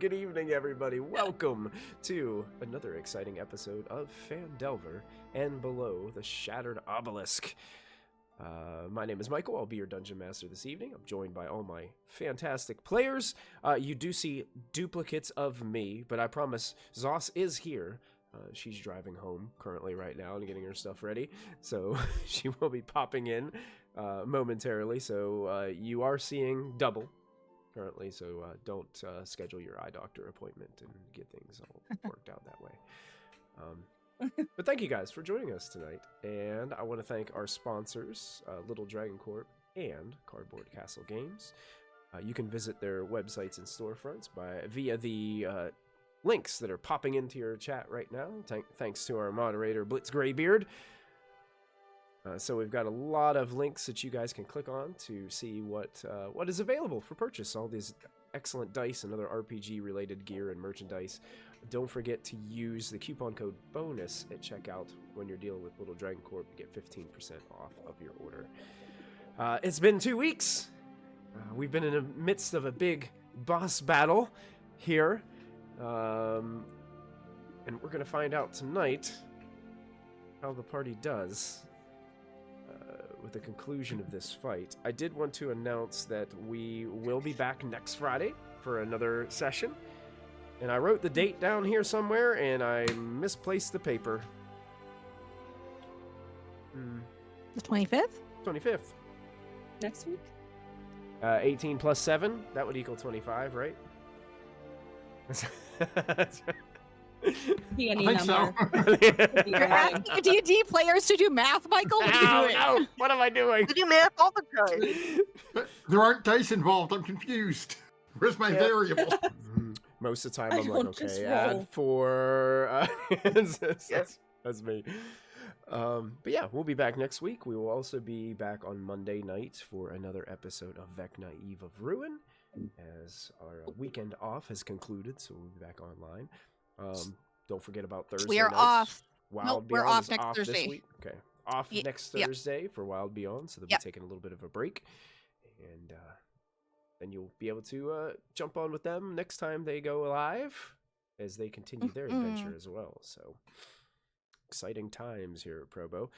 Good evening, everybody. Welcome to another exciting episode of Phandelver and Below the Shattered Obelisk. My name is Michael. I'll be your Dungeon Master this evening. I'm joined by all my fantastic players. You do see duplicates of me, but I promise Zos is here. She's driving home currently right now and getting her stuff ready, so she will be popping in momentarily. So you are seeing double currently, so don't schedule your eye doctor appointment and get things all worked out that way. But thank you guys for joining us tonight, and I want to thank our sponsors, Little Dragon Corp and Cardboard Castle Games. You can visit their websites and storefronts via the links that are popping into your chat right now, thanks to our moderator, Blitz Graybeard. So we've got a lot of links that you guys can click on to see what is available for purchase. All these excellent dice and other RPG-related gear and merchandise. Don't forget to use the coupon code BONUS at checkout when you're dealing with Little Dragon Corp to get 15% off of your order. It's been 2 weeks. We've been in the midst of a big boss battle here. And we're going to find out tonight how the party does with the conclusion of this fight. I did want to announce that we will be back next Friday for another session. And I wrote the date down here somewhere, and I misplaced the paper. The 25th? 25th. Next week? 18 plus 7, that would equal 25, right? Be any I think number. so. You're asking D&D players to do math, Michael? What are you doing? No, what am I doing? I do math all the time. But there aren't dice involved. I'm confused. Where's my variable? Most of the time, I I'm like, don't just okay, roll. add 4. Yes. That's me. But yeah, we'll be back next week. We will also be back on Monday night for another episode of Vecna Eve of Ruin, as our weekend off has concluded, so we'll be back online. Don't forget about Thursday We are nights. off. Wild Nope, Beyond we're off is next off Thursday. this week. Okay, off next yep. Thursday for Wild Beyond, so they'll Yep. be taking a little bit of a break, and then you'll be able to jump on with them next time they go live as they continue their adventure as well. So exciting times here at Probo.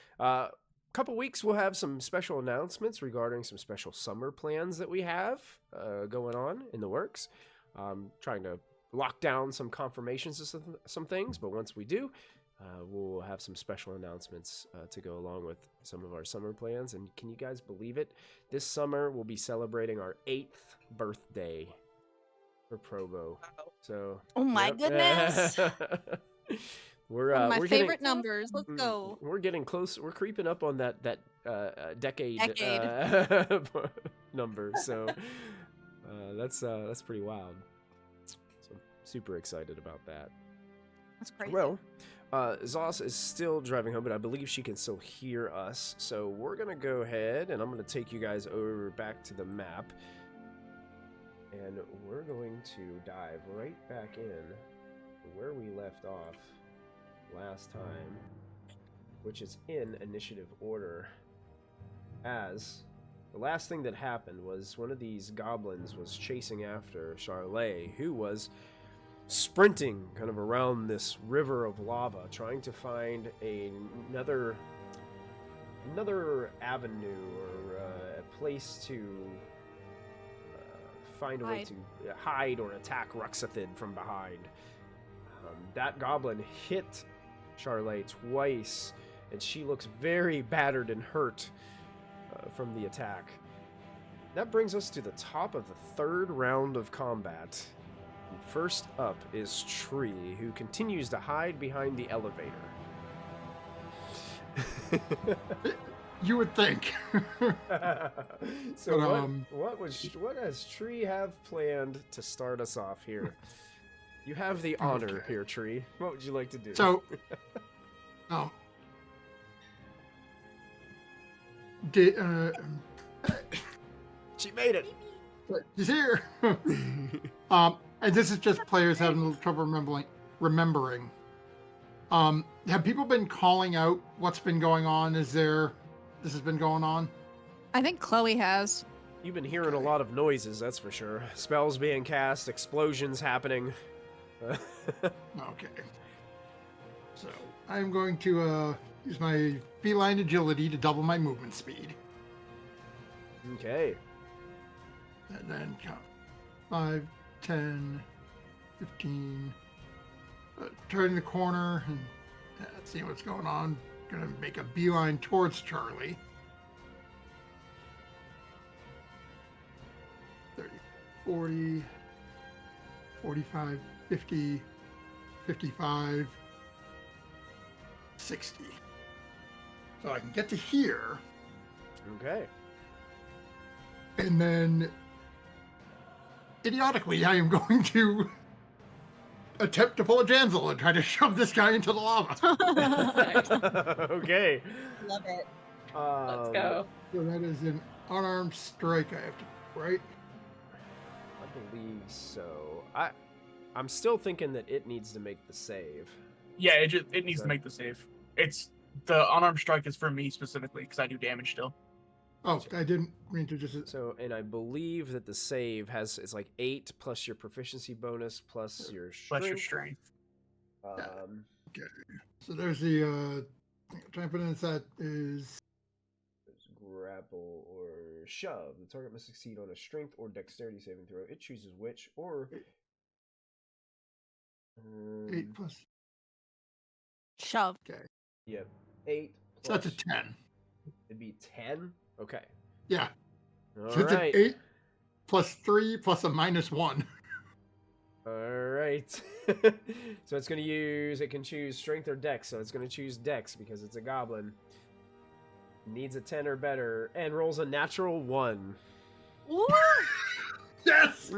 Couple weeks we'll have some special announcements regarding some special summer plans that we have going on in the works. Trying to lock down some confirmations of some things, but once we do, we'll have some special announcements to go along with some of our summer plans. And can you guys believe it? This summer we'll be celebrating our 8th birthday for Probo. So Oh my goodness. We're One of my we're favorite getting, numbers. Let's go. We're getting close. We're creeping up on that decade. Number. So that's pretty wild. So super excited about that. That's crazy. Well, Zos is still driving home, but I believe she can still hear us. So we're gonna go ahead, and I'm gonna take you guys over back to the map, and we're going to dive right back in where we left off last time, which is in initiative order. As the last thing that happened was one of these goblins was chasing after Charlet, who was sprinting kind of around this river of lava, trying to find another avenue or a place to find a way to hide or attack Ruxithid from behind. That goblin hit Charlet twice, and she looks very battered and hurt from the attack. That brings us to the top of the 3rd round of combat. And first up is Tree, who continues to hide behind the elevator. You would think. So what does Tree have planned to start us off here? You have the honor here, Tree. What would you like to do? So, she made it. She's here. And this is just players having a little trouble remembering. Have people been calling out what's been going on? This has been going on? I think Chloe has. You've been hearing a Okay. lot of noises, that's for sure. Spells being cast, explosions happening. Okay. So I'm going to use my feline agility to double my movement speed. Okay. And then count 5, 10, 15. Turn the corner and see what's going on. Gonna make a beeline towards Charlie. 30, 40, 45, 50, 55, 60. So I can get to here, Okay. and then idiotically, I am going to attempt to pull a Janzel and try to shove this guy into the lava. Okay. Love it. Let's go. So that is an unarmed strike I have to do, right? I believe so. I'm still thinking that it needs to make the save. Yeah, it needs to make the save. It's the unarmed strike is for me specifically because I do damage still. Oh, I didn't mean to just... So, and I believe that the save it's like 8 plus your proficiency bonus plus your strength. Plus your strength. Okay. So there's the, trying to put in that is... grapple or shove. The target must succeed on a strength or dexterity saving throw. It chooses which, or... 8 plus... Shove. Okay. Yep. 8 So plus... that's a 10. It'd be 10? Okay. Yeah. All So it's an right. 8 plus 3 plus a -1. All right. So it's going to it can choose strength or dex, so it's going to choose dex because it's a goblin. Needs a 10 or better, and rolls a natural 1. Yes!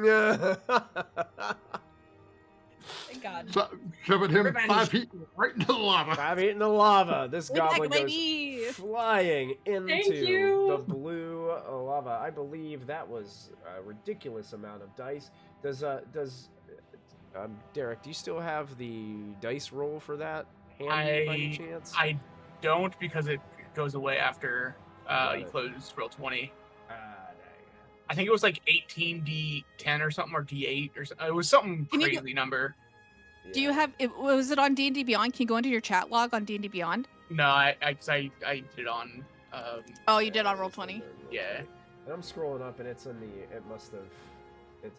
Thank God. So, shoving him Revenge. 5 feet right into the lava. 5 feet in the lava. This Way back, goblin goes lady. flying into you. the blue lava. I believe that was a ridiculous amount of dice. Does Derek, do you still have the dice roll for that handy by any chance? I don't because it goes away after Got you it. close roll 20. Dang. I think it was like 18d10 or something, or d8 or something. It was something Can you crazy number. Do you have? Was it on D&D Beyond? Can you go into your chat log on D&D Beyond? No, I did it on. Oh, you did on roll 20. Yeah. And I'm scrolling up, and it's in the. It must have.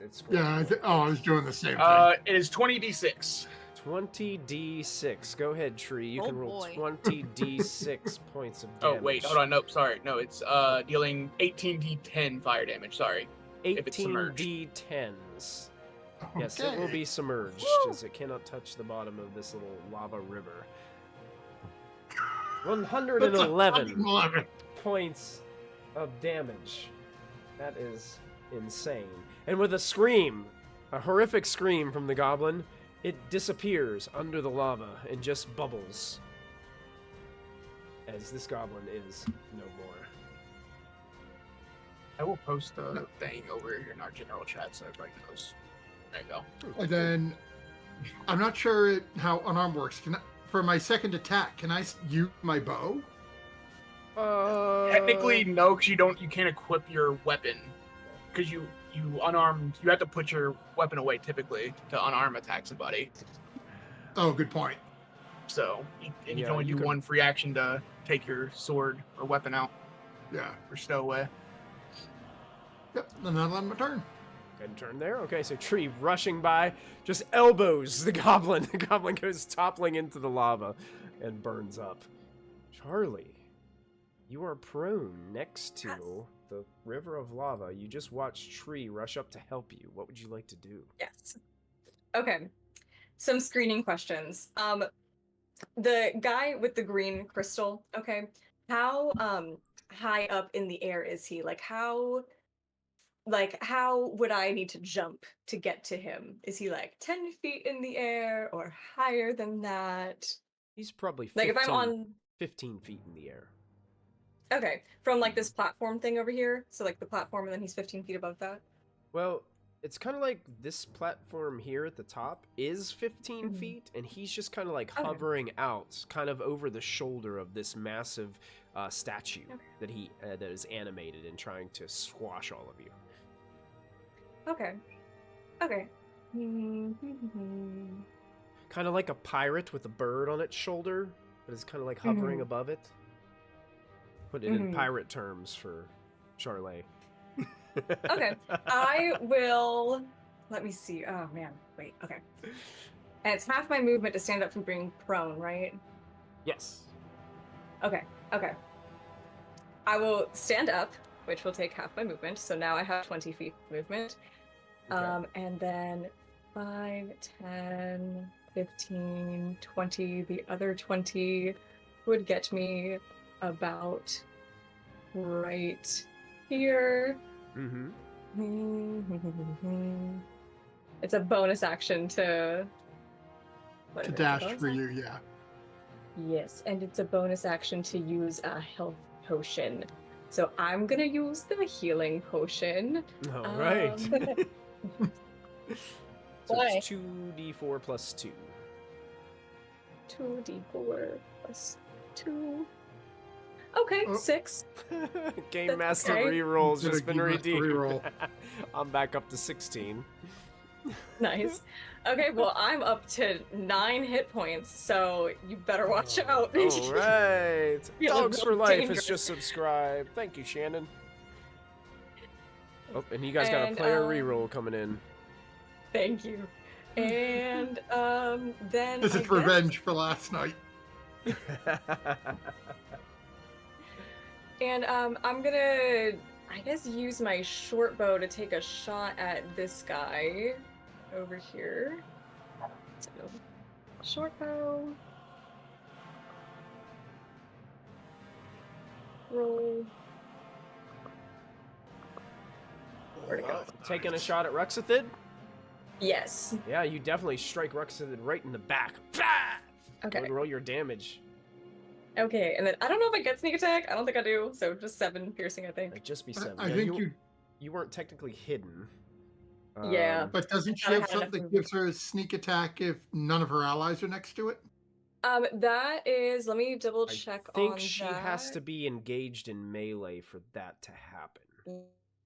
It's scrolling. Yeah, I was doing the same thing. It is 20d6. 20d6. Go ahead, Tree. You Oh, can roll boy. 20d6 points of Oh damage. wait, hold on. Nope, sorry. No, it's dealing 18d10 fire damage. Sorry. If it's submerged. 18d10s. Yes, it will Okay. be submerged, as it cannot touch the bottom of this little lava river. 111 11. points of damage. That is insane. And with a scream, a horrific scream from the goblin, it disappears under the lava and just bubbles. As this goblin is no more. I will post the thing over here in our general chat so everybody knows. There you go. And then, I'm not sure how unarmed works. For my second attack, can I use my bow? Technically, no, because you can't equip your weapon. Because you unarmed, you have to put your weapon away typically to unarm attack somebody. Oh, good point. So, you Yeah, can only you do can- one free action to take your sword or weapon out Yeah. or stow away. Yep, then that'll end my turn. And turn there. Okay, so Tree rushing by, just elbows the goblin. The goblin goes toppling into the lava and burns up. Charlie, you are prone next to the river of lava. You just watched Tree rush up to help you. What would you like to do? Yes. Okay. Some screening questions. The guy with the green crystal, okay, how high up in the air is he? How would I need to jump to get to him? Is he like 10 feet in the air or higher than that? He's probably 15, Like if I'm on 15 feet in the air. okay, from like this platform thing over here. So like the platform and then he's 15 feet above that. Well, it's kind of like this platform here at the top is 15 Mhm. feet, and he's just kind of like Okay. hovering out, kind of over the shoulder of this massive statue that is animated and trying to squash all of you. Okay. Okay. Kind of like a pirate with a bird on its shoulder, but it's kind of like hovering above it. Put it in pirate terms for Charlotte. Okay. I will. Let me see. Oh man. Wait. Okay. And it's half my movement to stand up from being prone, right? Yes. Okay. Okay. I will stand up, which will take half my movement. So now I have 20 feet movement. Okay. And then 5, 10, 15, 20. The other 20 would get me about right here. It's a bonus action to dash for you, yeah. Yes, and it's a bonus action to use a health potion. So I'm gonna use the healing potion. All right. So Why? it's 2d4 plus 2. 2d4 plus 2. Okay, Oh. 6. Game That's Master okay. reroll's Did a just been Game Master redeemed. reroll. I'm back up to 16. Nice. Okay, well, I'm up to 9 hit points, so you better watch out. All right. You're Dogs for really Life dangerous. has just subscribed. Thank you, Shannon. Oh, and you guys got a And, player reroll coming in. Thank you. And then This I is guess- revenge for last night. And I'm gonna, I guess, use my short bow to take a shot at this guy over here. So, short bow. Roll. Where'd it go? Taking a shot at Ruxithid? Yes. Yeah, you definitely strike Ruxithid right in the back. Go Okay. and roll your damage. Okay, and then I don't know if I get sneak attack. I don't think I do. So just 7 piercing, I think. It'd just be 7. I Yeah, think you weren't technically hidden. Yeah. But doesn't she I have had something that enough gives her a sneak attack if none of her allies are next to it? That is. Let me double I check think on she that. has to be engaged in melee for that to happen.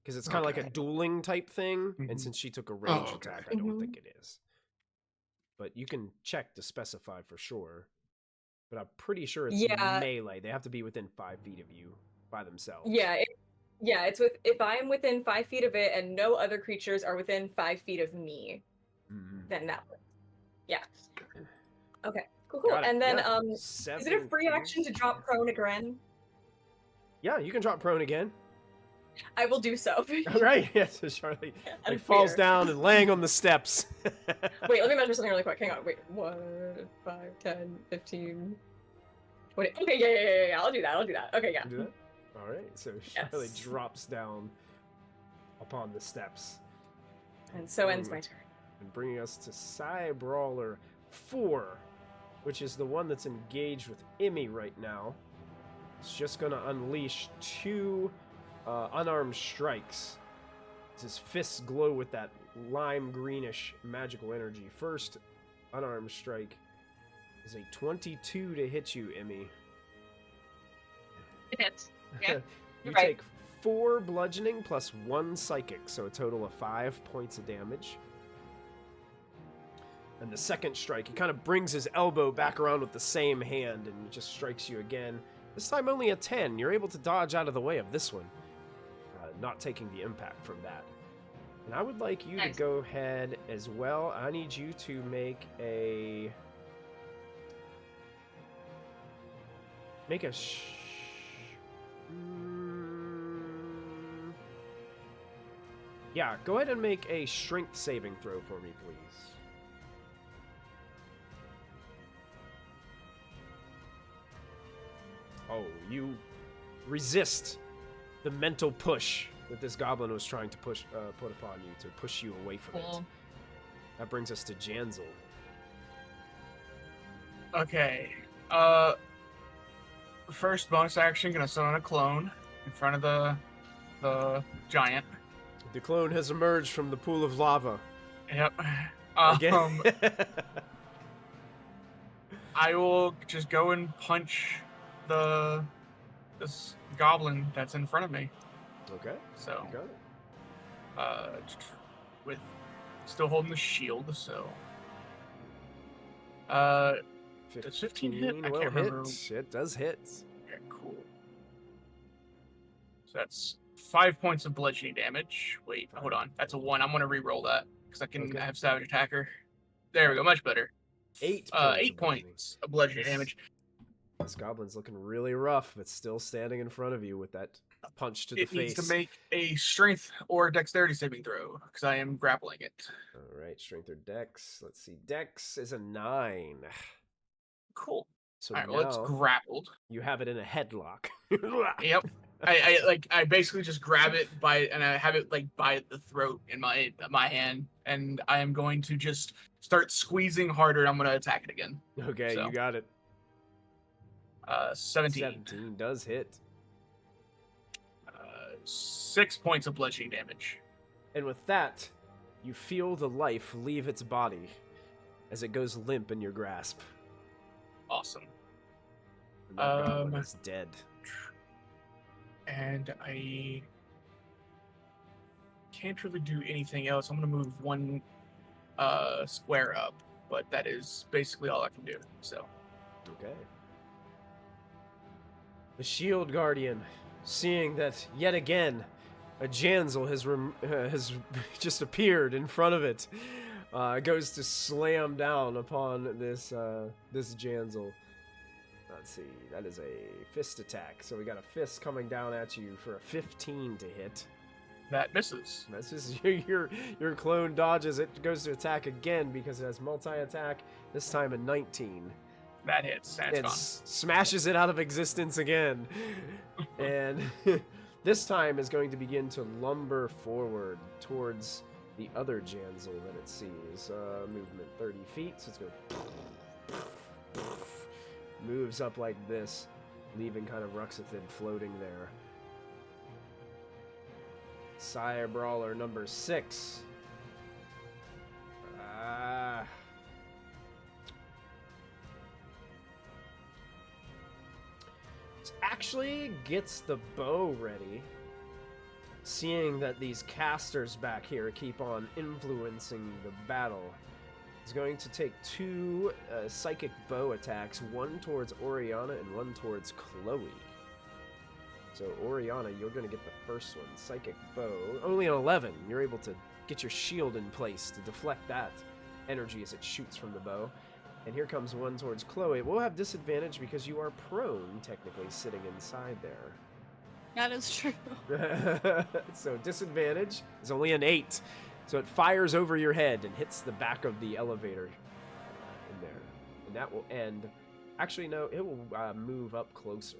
Because it's kind of like a Okay. dueling type thing, and Mhm. since she took a range okay. attack, I don't Mhm. think it is. But you can check to specify for sure. But I'm pretty sure it's Yeah. melee. They have to be within 5 feet of you by themselves. Yeah, it's with if I'm within 5 feet of it and no other creatures are within 5 feet of me, Mhm. then that works. Yeah. Okay. Cool. Cool. Got it, And then yeah. is it a free action to drop prone again? Yeah, you can drop prone again. I will do so. All right. Yes, so Charlie Out of falls fear. down and laying on the steps. Wait, let me measure something really quick. Hang on. Wait. 1, 5, 10, 15, 20. Okay, yeah. I'll do that. Okay, yeah. Do that? All right. So Charlie Yes. drops down upon the steps. And so ends my turn. And bringing us to Psy Brawler 4, which is the one that's engaged with Emmy right now. It's just going to unleash 2 unarmed strikes. His fists glow with that lime greenish magical energy. First unarmed strike is a 22 to hit you, Emmy. It hits. Yeah. You you're right. take 4 bludgeoning plus 1 psychic, so a total of 5 points of damage. And the second strike, he kind of brings his elbow back around with the same hand and he just strikes you again. This time only a 10. You're able to dodge out of the way of this one, not taking the impact from that. And I would like you Nice. to go ahead as well. I need you to make a... Yeah, go ahead and make a strength saving throw for me, please. Oh, you resist the mental push that this goblin was trying to put upon you, to push you away from it. Cool. That brings us to Janzel. Okay. First bonus action, gonna summon a clone in front of the giant. The clone has emerged from the pool of lava. Yep. Again. I will just go and punch the this goblin that's in front of me. Okay. So, You got it. with still holding the shield. So, does 15 hit? I will can't remember. hit. It does hit. Okay, cool. So that's 5 points of bludgeoning damage. Wait, hold on. That's a 1. I'm gonna re-roll that because I have Savage Attacker. There we go. Much better. 8 8 points of bludgeoning damage. This goblin's looking really rough, but still standing in front of you with that punch to the It face. needs to make a strength or dexterity saving throw because I am grappling it. All right, strength or dex. Let's see. Dex is a 9. Cool. So All right, now well, it's grappled. you have it in a headlock. Yep. I basically just grab it and I have it like by the throat in my hand, and I am going to just start squeezing harder. And I'm gonna attack it again. Okay, So, you got it. 17. 17 does hit. 6 points of bludgeoning damage. And with that, you feel the life leave its body as it goes limp in your grasp. Awesome. And that goblin is dead. And I can't really do anything else. I'm gonna move 1 square up, but that is basically all I can do. So. Okay. The Shield Guardian, seeing that yet again a Janzel has just appeared in front of it, goes to slam down upon this Janzel. Let's see, that is a fist attack. So we got a fist coming down at you for a 15 to hit. That misses. Misses. Your clone dodges. It goes to attack again because it has multi-attack. This time a 19. That hits. That's It gone. smashes it out of existence again. And this time is going to begin to lumber forward towards the other Janzel that it sees. Movement 30 feet, so it's going to moves up like this, leaving kind of Ruxithid floating there. Sire Brawler number 6. Actually gets the bow ready, seeing that these casters back here keep on influencing the battle. He's going to take 2 psychic bow attacks, one towards Oriana and one towards Chloe. So Oriana, you're going to get the first one. Psychic bow, only an 11. You're able to get your shield in place to deflect that energy as it shoots from the bow. And here comes one towards Chloe. We'll have disadvantage because you are prone, technically, sitting inside there. That is true. So disadvantage is only an 8. So it fires over your head and hits the back of the elevator in there. And that will end. Actually, no, it will move up closer.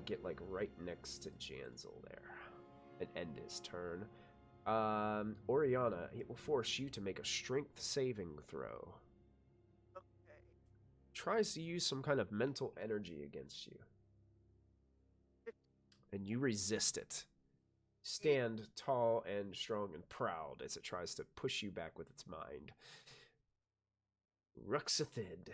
Get like right next to Janzel there. And end his turn. Oriana, it will force you to make a strength saving throw. Okay. Tries to use some kind of mental energy against you. And you resist it. Stand tall and strong and proud as it tries to push you back with its mind. Ruxithid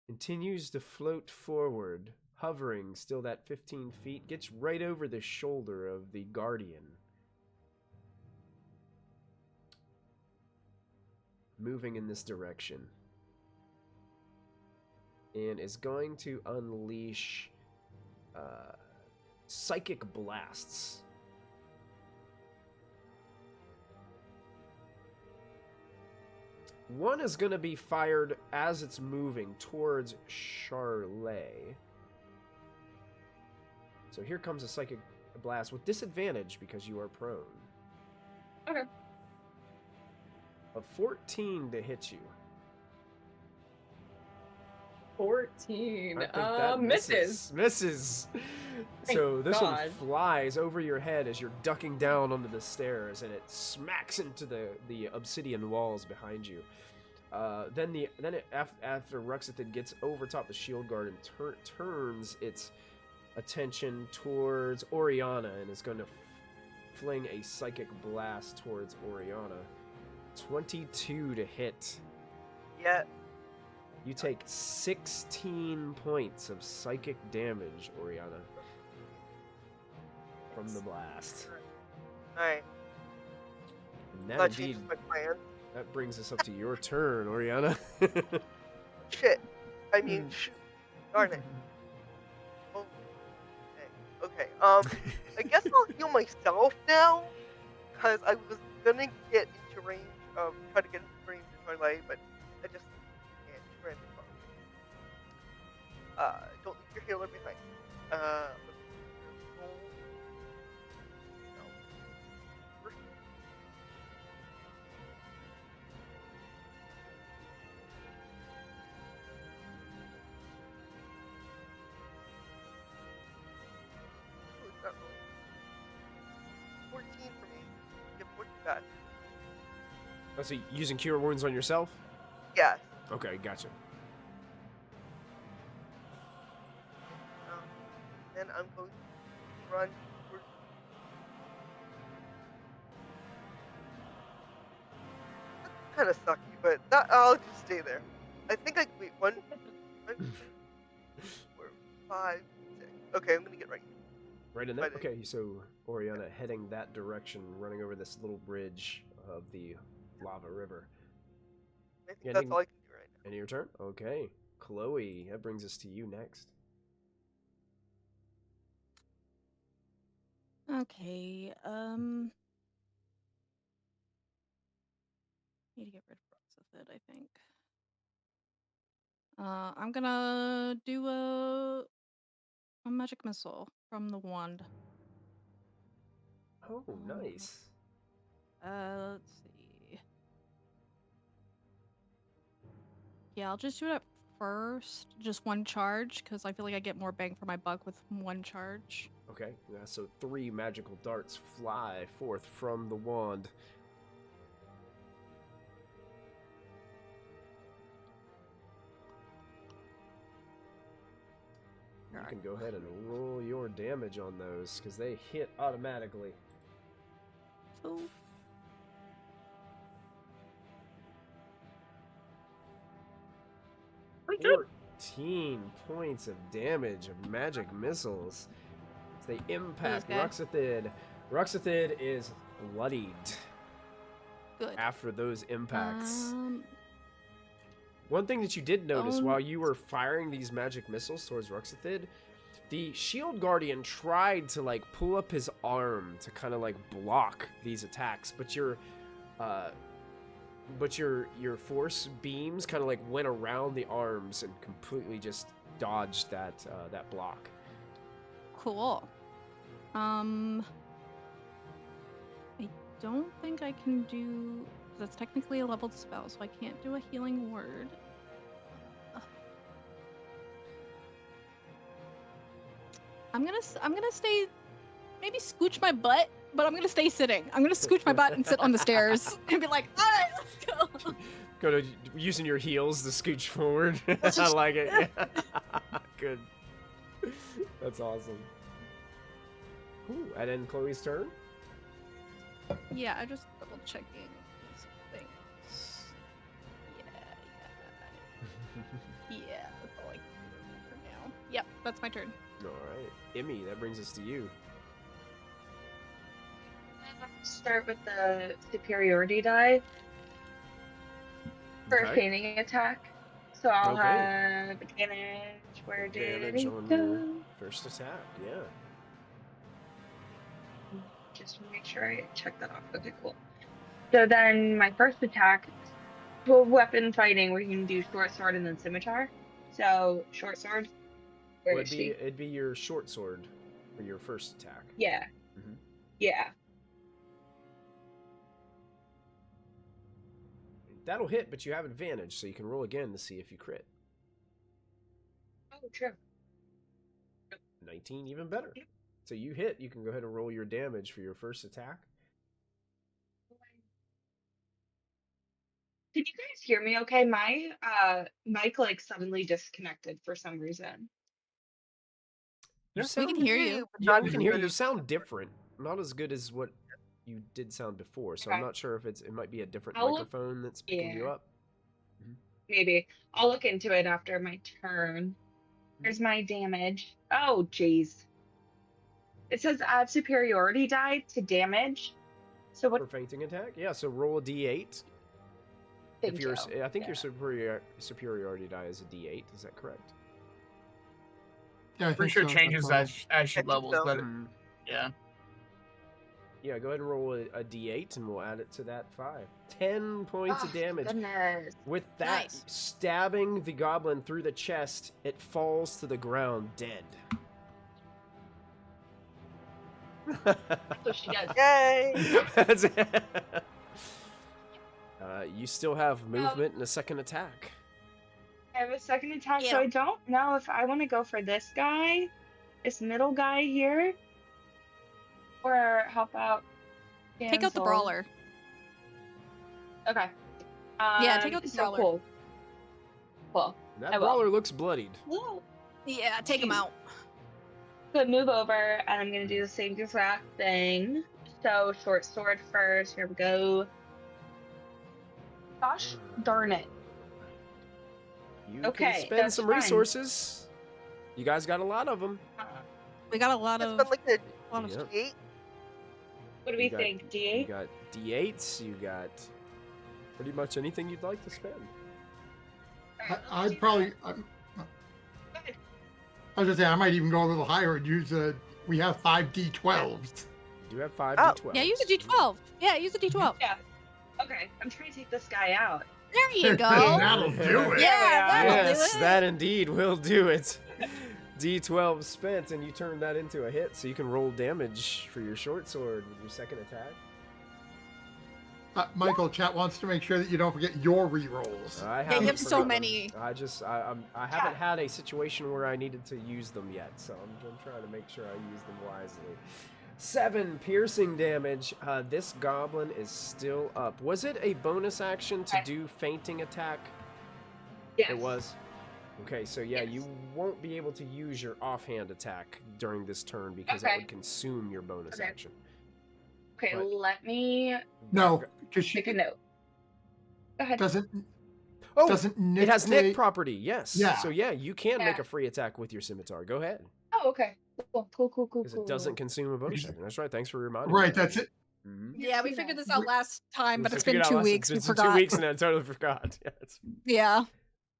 continues to float forward, hovering still that 15 feet, gets right over the shoulder of the Guardian. Moving in this direction. And is going to unleash psychic blasts. One is going to be fired as it's moving towards Charlet. So here comes a psychic blast with disadvantage because you are prone. Okay. A 14 to hit you. 14. I think that Misses. Misses. Thank So this one God. flies over your head as you're ducking down onto the stairs, and it smacks into the obsidian walls behind you. After Ruxithid gets over top the shield guard and turns its attention towards Oriana and is going to fling a psychic blast towards Oriana. 22 to hit. Yeah. You take 16 points of psychic damage, Oriana, from the blast. Alright. And that That indeed, changes my plan. that brings us up to your turn, Oriana. Shit. I mean, shoot. Darn it. Oh. Okay. I guess I'll heal myself now. Because I was gonna get into range of, try to get into range of Twilight, but I just can't. Random don't leave your healer behind. No. Ooh, it's not really. 14 for me. Get 40 back. Oh, so using Cure Wounds on yourself? Yes. Okay, gotcha. Then I'm going to run towards. That's kind of sucky, but I'll just stay there. I think I wait 1, 2, 3, 4, 5, 6. Okay, I'm gonna get right. Right in there? Right in. Okay, so Oriana heading that direction, running over this little bridge of the lava river. I think Yeah, that's all I can do right now. End of your turn? Okay. Chloe, that brings us to you next. Okay. Need to get rid of Ruxithid, I think. I'm gonna do a magic missile from the wand. Oh, nice. Let's see. Yeah, I'll just do it at first, just one charge, because I feel like I get more bang for my buck with one charge. Okay, yeah, so 3 magical darts fly forth from the wand. You can go ahead and roll your damage on those, because they hit automatically. So 14 points of damage of magic missiles as they impact Okay. Ruxithid. Ruxithid is bloodied good. after those impacts. One thing that you did notice while you were firing these magic missiles towards Ruxithid, the shield guardian tried to like pull up his arm to kind of like block these attacks, but your force beams kind of like went around the arms and completely just dodged that that block. Cool. I don't think I can do. That's technically a leveled spell, so I can't do a healing word. I'm gonna stay. Maybe scooch my butt, but I'm gonna stay sitting. I'm gonna scooch my butt and sit on the stairs and be like, all right, let's go. Go to using your heels to scooch forward. I like it. Yeah. Good. That's awesome. Ooh, and then Chloe's turn. Yeah, I just double checking these things. Yeah. That's all I can do for now. Yep, that's my turn. All right, Emmy, that brings us to you. Start with the superiority die for a Okay. feigning attack. So I'll Okay. have advantage. Where did Advantage it on go? your first attack. Yeah. Just to make sure I check that off. Okay, cool. So then my first attack, well, weapon fighting, we can do short sword and then scimitar. So short sword. Where is she? It'd be your short sword for your first attack. Yeah. Mhm. Yeah. That'll hit, but you have advantage, so you can roll again to see if you crit. Oh, true. 19, even better. So you hit, you can go ahead and roll your damage for your first attack. Can you guys hear me okay? My mic like suddenly disconnected for some reason. You We sound, can hear you. but yeah, not we as can hear good you. You as- sound different. Not as good as what you did sound before, so I'm Okay. not sure if it might be a different I'll look- microphone that's picking you yeah. up. Maybe. I'll look into it after my turn. Here's my damage. Oh, jeez. It says add superiority die to damage. So what? For fainting attack? Yeah, so roll a d8. Thank you. I think Yeah. your superiority die is a d8. Is that correct? Yeah, I Pretty think sure so. it changes That's as she I think levels, so. but Mhm. yeah. Yeah, go ahead and roll a d8, and we'll add it to that 5. 10 points of Oh, damage. Goodness. With that, Nice. stabbing the goblin through the chest, it falls to the ground dead. So she does. Yay! That's it. You still have movement and a second attack. I have a second attack, so Yeah. I don't know if I want to go for this guy, this middle guy here, or help out. Take out the Damsel. brawler. Okay. Yeah, take out the so brawler. Cool. Cool. That I will. brawler looks bloodied. Whoa. Yeah, take him Jeez. out. So move over, and I'm gonna do the same exact thing. So short sword first. Here we go. Gosh darn it. You Okay, can spend that's some fine. resources. You guys got a lot of them. We got a lot It's of. been like a lot of Yep. D8. What do we You got- think? You D8? got d8s. You got pretty much anything you'd like to spend. I'd probably. I was gonna say I might even go a little higher and use a. We have 5 D12s. You do have 5 Oh. d12s. Yeah, use a D12. Yeah, use a D12. Yeah. Okay, I'm trying to take this guy out. There you go. That'll do it. Yeah, that'll Yes, do it. that indeed will do it. D12 spent, and you turn that into a hit, so you can roll damage for your short sword with your second attack. Michael, chat wants to make sure that you don't forget your rerolls. I Yeah, haven't you have so forgotten. many. I haven't had a situation where I needed to use them yet, so I'm trying to make sure I use them wisely. 7 piercing damage. This goblin is still up. Was it a bonus action to Okay. do fainting attack? Yes. It was. Okay, so yeah, Yes. you won't be able to use your offhand attack during this turn because that Okay. would consume your bonus Okay. action. Okay, But- let me No, because she make a note. Go ahead. doesn't. Oh, Doesn't Nick it has say- Nick property. Yes. Yeah. So yeah, you can make Yeah. a free attack with your scimitar. Go ahead, Oh, okay. Cool. because it doesn't consume a bonus action. That's right. Thanks for reminding me. Right, that's it. Mhm. Yeah, we figured this out last time, but We it's been figured out 2 last- weeks. We It's been forgot. 2 weeks and I totally forgot. Yes. Yeah.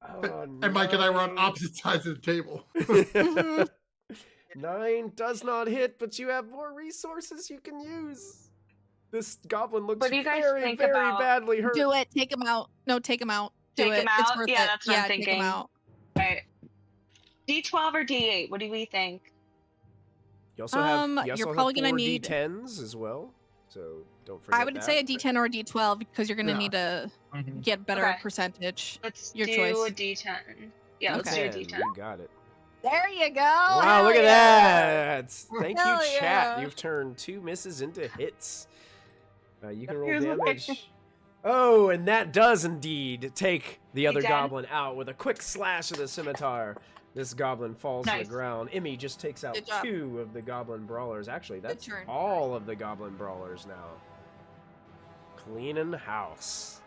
Oh, And Mike and I were on nine. opposite sides of the table. Mhm. 9 does not hit, but you have more resources you can use. This goblin looks What do you guys very, think very about- badly hurt. Do it. Take him out. No, take him out. Do Take it. him It's out? worth Yeah, it. that's what I'm Take him thinking. out. Alright. D12 or D8? What do we think? You also have, you You're also probably have gonna 4 need- D10s as well, so don't forget I would that. say a D10 or a D12 because you're gonna Yeah. need to Mhm. get better Okay. percentage. Let's Your do choice. a D10. Yeah, let's do a 10, D10. You got it. There you go. Wow, Hell look at yeah. that! Thank Hell you, chat. yeah. You've turned 2 misses into hits. You can roll Here's my- damage. Oh, and that does indeed take the other done? goblin out with a quick slash of the scimitar. This goblin falls to Nice. the ground. Emmy just takes out Good job. 2 of the goblin brawlers. Actually, that's turn. all of the goblin brawlers now. Cleaning house.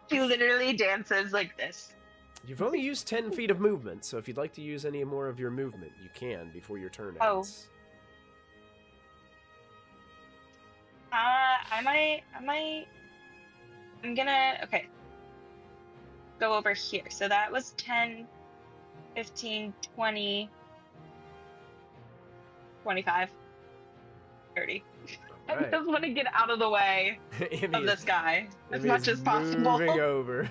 He literally dances like this. You've only used 10 feet of movement, so if you'd like to use any more of your movement, you can before your turn Oh. ends. I'm gonna, okay. Go over here. So that was 10, 15, 20, 25, 30. I Alright. just want to get out of the way Emmy of this guy as Emmy much is as possible. Moving over.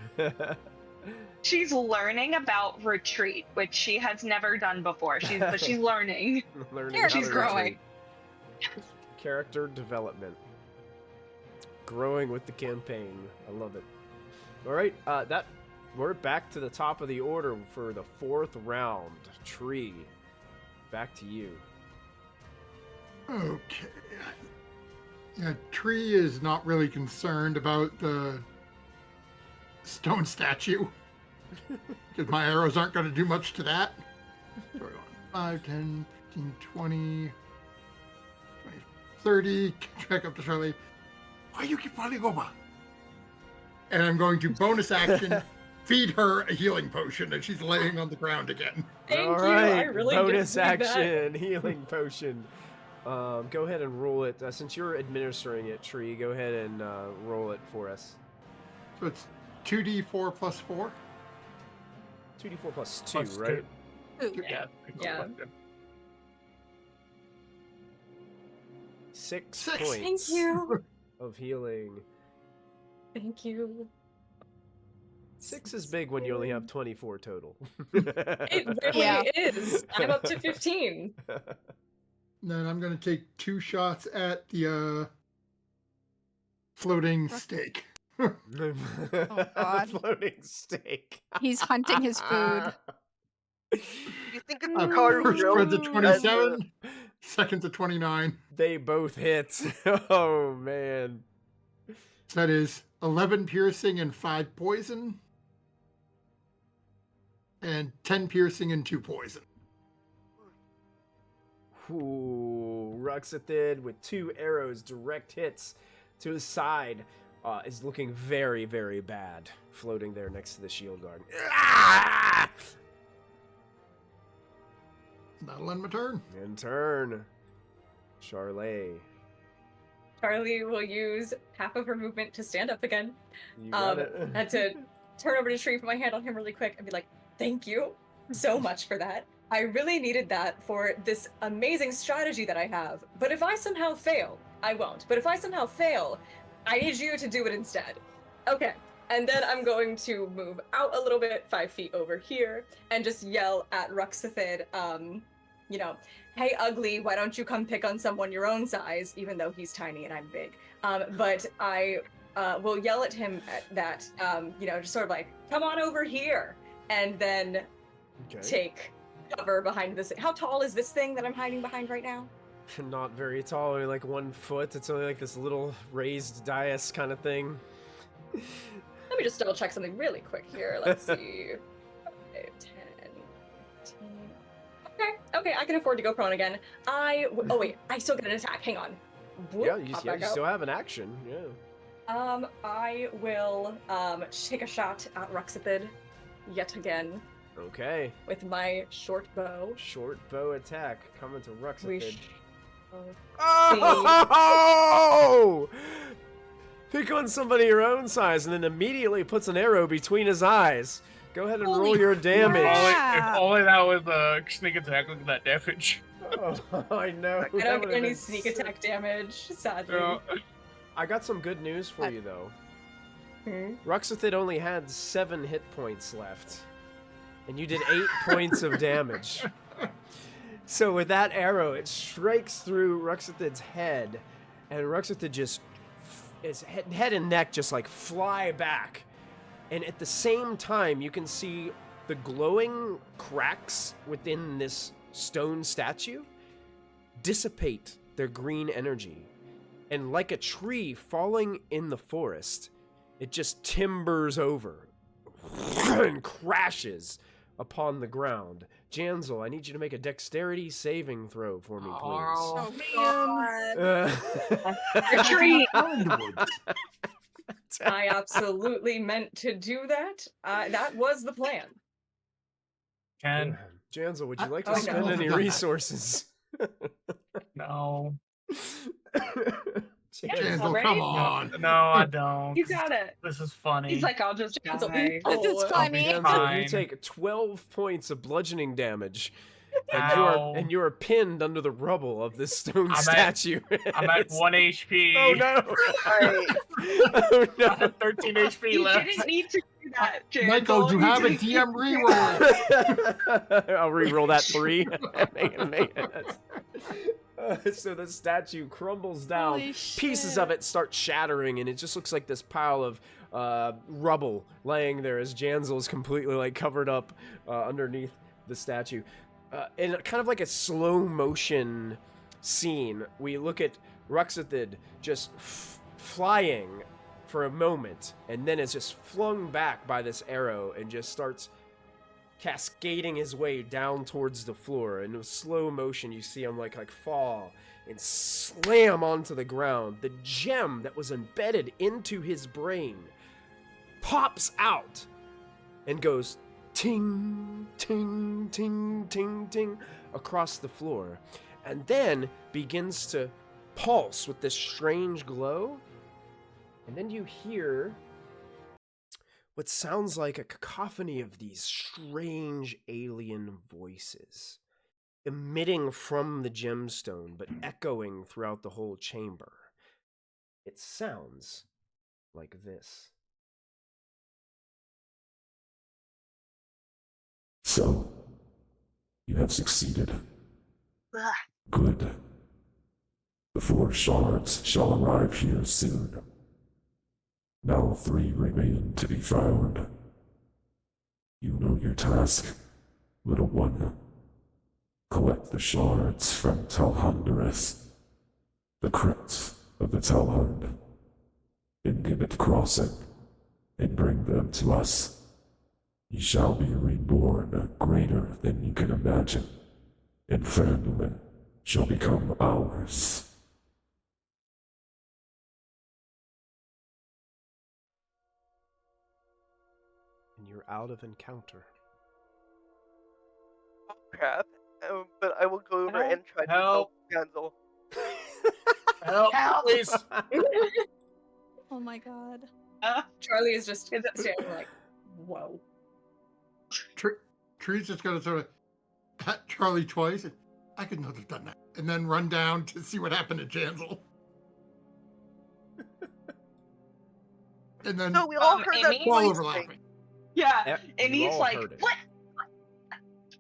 She's learning about retreat, which she has never done before. But she's learning. Learning There how she's to growing. retreat. Character development. Growing with the campaign. I love it. All right, we're back to the top of the order for the 4th round. Tree, back to you. Okay. Yeah, Tree is not really concerned about the stone statue. Because my arrows aren't going to do much to that. So we're going 5, 10, 15, 20, 20, 30. Catch back up to Charlie. Why you keep falling over? And I'm going to bonus action feed her a healing potion, and she's laying on the ground again. Thank All you. right, I really bonus did need that. action, healing potion. Go ahead and roll it. Since you're administering it, Tree, go ahead and roll it for us. So it's 2d4 plus 4. 2d4 plus 2, Plus right? Ooh. Yeah. Yeah. 6 Six. points Thank you. of healing. Thank you. 6 is big when you only have 24 total. It really Yeah. is. I'm up to 15. And then I'm going to take 2 shots at the floating steak. God. Floating steak. He's hunting his food. You think it's a car First spread's a road? 27, second's a 29. They both hit. Oh man. So that is 11 piercing and 5 poison. And 10 piercing and 2 poison. Ooh, Ruxithid with 2 arrows, direct hits to his side, is looking very, very bad, floating there next to the shield guard. Ah! That'll end my turn. In turn, Charlet. Charlie will use half of her movement to stand up again. You got it. Had to turn over to Tree, put my hand on him really quick, and be like, "Thank you so much for that. I really needed that for this amazing strategy that I have. But if I somehow fail, I won't. But if I somehow fail, I need you to do it instead." Okay. And then I'm going to move out a little bit, 5 feet over here, and just yell at Ruxithid, "Hey, ugly, why don't you come pick on someone your own size, even though he's tiny and I'm big." But I will yell at him just sort of like, "Come on over here," and then Okay. take cover behind this. How tall is this thing that I'm hiding behind right now? Not very tall, only like 1 foot. It's only like this little raised dais kind of thing. Let me just double check something really quick here. Let's see. 5, 10, 15. Okay, I can afford to go prone again. Oh wait, I still get an attack. Hang on. Whoop, Yeah, you pop back out. still have an action. Yeah. I will take a shot at Ruxithid yet again Okay. with my short bow. Short bow attack coming to We Ruxithid. sh- Oh! Pick on somebody your own size and then immediately puts an arrow between his eyes. Go ahead and roll Holy your damage. crap. If only that was a sneak attack, look at that damage. Oh, I know. I that don't would've get any been sneak sick. attack damage, sadly. So, I got some good news for you, though. Hmm. Ruxithid only had 7 hit points left. And you did 8 points of damage. So with that arrow, it strikes through Ruxithid's head. And Ruxithid just... his head and neck just like fly back. And at the same time, you can see the glowing cracks within this stone statue dissipate their green energy. And like a tree falling in the forest, it just timbers over and crashes upon the ground. Janzel, I need you to make a dexterity saving throw for me, please. Oh, Retreat. I absolutely meant to do that. That was the plan. Ken, Janzel, would you like to Oh, spend no. any resources? no. Janzel, right? come on. No, I don't. You got it. This is funny. He's like, I'll just It's a die. big- This is funny. Janzel, you Fine. take 12 points of bludgeoning damage. And Ow. you are pinned under the rubble of this stone I'm at- statue. I'm at 1 HP. Oh no! Alright. Oh I no! have 13 HP You left. didn't need to do that, Jangle. Michael, you have a didn't- DM reroll. I'll re-roll that 3. Make it. So the statue crumbles down. Holy Pieces shit. of it start shattering, and it just looks like this pile of rubble laying there as Janzel is completely like covered up underneath the statue. In kind of like a slow motion scene, we look at Ruxithid just flying for a moment, and then is just flung back by this arrow and just starts cascading his way down towards the floor. In slow motion, you see him like fall and slam onto the ground. The gem that was embedded into his brain pops out and goes ting, ting, ting, ting, ting across the floor, and then begins to pulse with this strange glow. And then you hear what sounds like a cacophony of these strange alien voices emitting from the gemstone, but echoing throughout the whole chamber. It sounds like this. So, you have succeeded. Ugh. Good. The 4 shards shall arrive here soon. Now 3 remain to be found. You know your task, little one. Collect the shards from Telhundereth, the crypt of the Telhund, in Gibbet Crossing, and bring them to us. You shall be reborn greater than you can imagine, and Phandelver shall become ours. And you're out of encounter. Oh crap. But I will go over and try to Help. help Hansel. Help, Help. please. Oh my god. Charlie is just standing like, whoa. Tree's just gonna sort of pat Charlie twice. And, I could not have done that. And then run down to see what happened to Jansel. And then No, we all heard that Amy? fall voice over thing. laughing. Yeah, Yep, and you he's all like, heard it. what?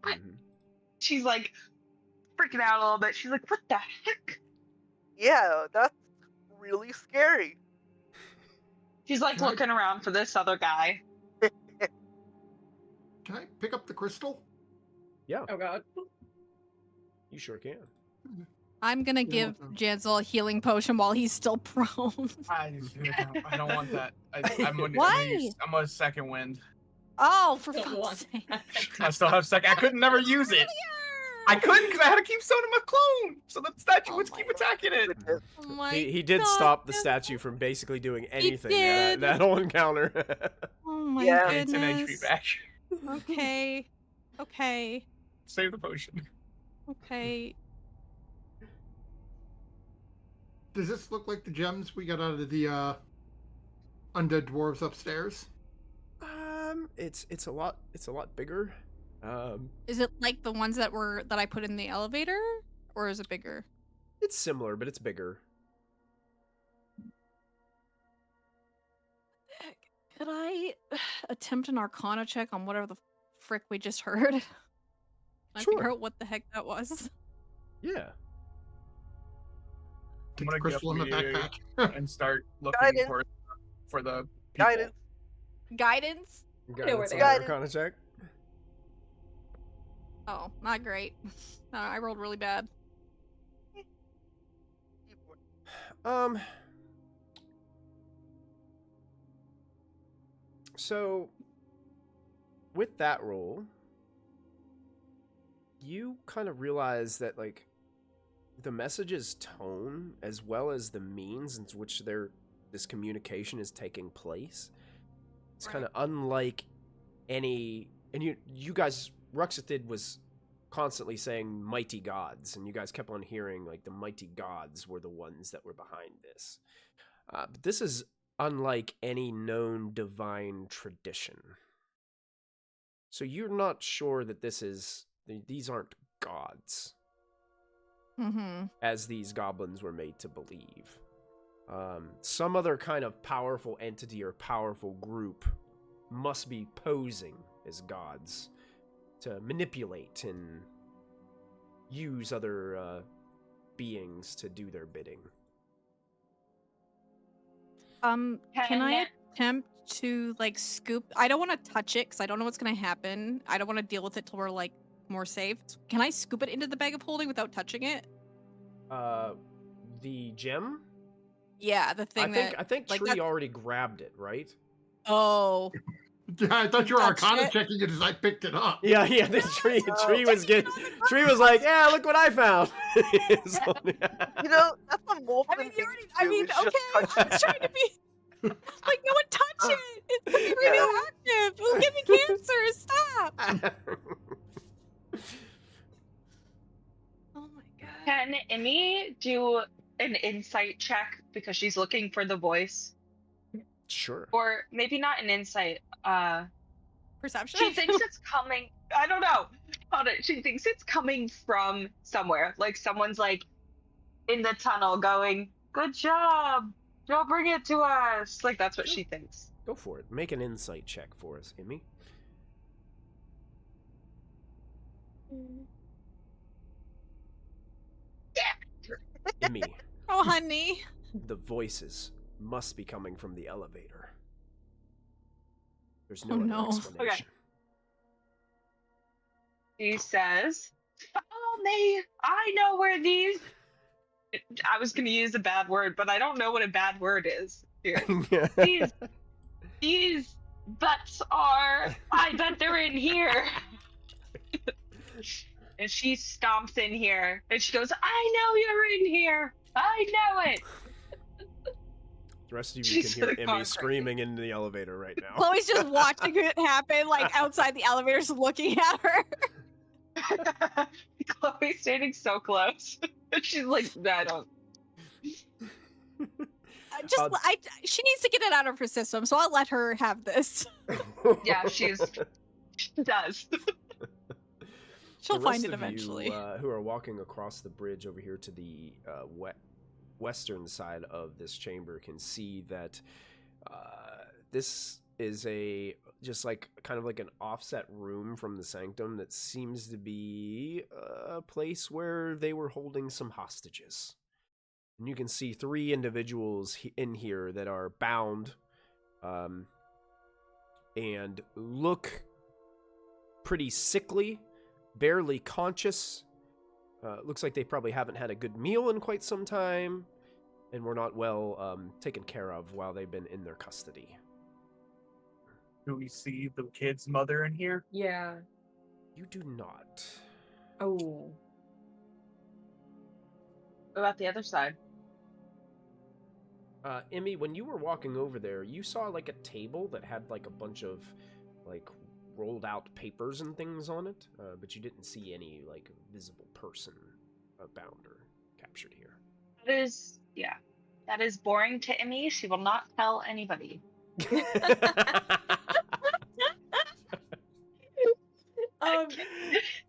Mhm. She's like freaking out a little bit. She's like, what the heck? Yeah, that's really scary. She's like Can I- looking around for this other guy. Can I pick up the crystal? Yeah, Oh god. you sure can. I'm gonna Yeah, give Jansel a healing potion while he's still prone. I don't want that. Why? I'm a second wind. Oh, for Don't want fuck's sake. I still have second. I could never use it. I couldn't because I had to keep stoning my clone, so the statue Oh would my keep God. attacking it. Goodness. Oh my He did God, stop the Jansel. statue from basically doing anything did. in that whole encounter. Oh my Yeah. It's an HP goodness. back. Okay. Okay. Save the potion. Okay. Does this look like the gems we got out of the undead dwarves upstairs? It's a lot bigger. Is it like the ones that I put in the elevator, or is it bigger? It's similar, but it's bigger. Could I attempt an Arcana check on whatever the frick we just heard? Can I Sure. figure out what the heck that was? Yeah. I'm Get the gonna crystal in the get backpack. and start looking Guidance. for the people. Guidance. Guidance? know where Guidance they on are. the Arcana check. Oh, not great. No, I rolled really bad. So with that roll, you kind of realize that like the message's tone as well as the means in which this communication is taking place, it's kind of unlike any. And you guys, Ruxithid was constantly saying mighty gods, and you guys kept on hearing like the mighty gods were the ones that were behind this. But this is unlike any known divine tradition. So you're not sure that these aren't gods, Mm-hmm. as these goblins were made to believe. Some other kind of powerful entity or powerful group must be posing as gods to manipulate and use other beings to do their bidding. Can I attempt to like scoop? I don't want to touch it because I don't know what's gonna happen. I don't want to deal with it till we're like more safe. Can I scoop it into the bag of holding without touching it? The gem? Yeah, the thing I think like, Tree that's- already grabbed it, right? Oh. Yeah, I thought you were Touch Arcana it. checking it as I picked it up. Yeah, the tree was like, yeah, look what I found. So, You know, that's what Wolf I mean, you already. I mean, okay. I was trying to be. Like, no one touch it! It's gonna be radioactive! It'll give me cancer! Stop! Oh my god. Can Emmy do an insight check because she's looking for the voice? Sure. Or maybe not an insight. Perception? She thinks it's coming. I don't know. Hold it. She thinks it's coming from somewhere. Like someone's like in the tunnel going, "Good job. Don't bring it to us." Like that's what she thinks. Go for it. Make an insight check for us, Emmy. Emmy, Oh, honey. the voices must be coming from the elevator. There's no Oh, other no. explanation. She says, "Follow me. I know where these." I was going to use a bad word, but I don't know what a bad word is here. These butts are. I bet they're in here. And she stomps in here, and she goes, "I know you're in here. I know it." The rest of you She's can hear gonna Emmy go screaming in the elevator right now. Chloe's just watching it happen, like outside the elevator, just looking at her. Chloe's standing so close. She's like, "I don't." She needs to get it out of her system, so I'll let her have this. Yeah, she does. She'll The find rest it of eventually. You, who are walking across the bridge over here to the western side of this chamber can see that this is just like kind of like an offset room from the sanctum that seems to be a place where they were holding some hostages. And you can see 3 individuals in here that are bound and look pretty sickly, barely conscious. Looks like they probably haven't had a good meal in quite some time and were not well taken care of while they've been in their custody. Do we see the kid's mother in here? Yeah. You do not. Oh. What about the other side? Emmy, when you were walking over there, you saw like a table that had like a bunch of like rolled out papers and things on it, but you didn't see any like visible person bound or captured here. That is boring to Emmy. She will not tell anybody.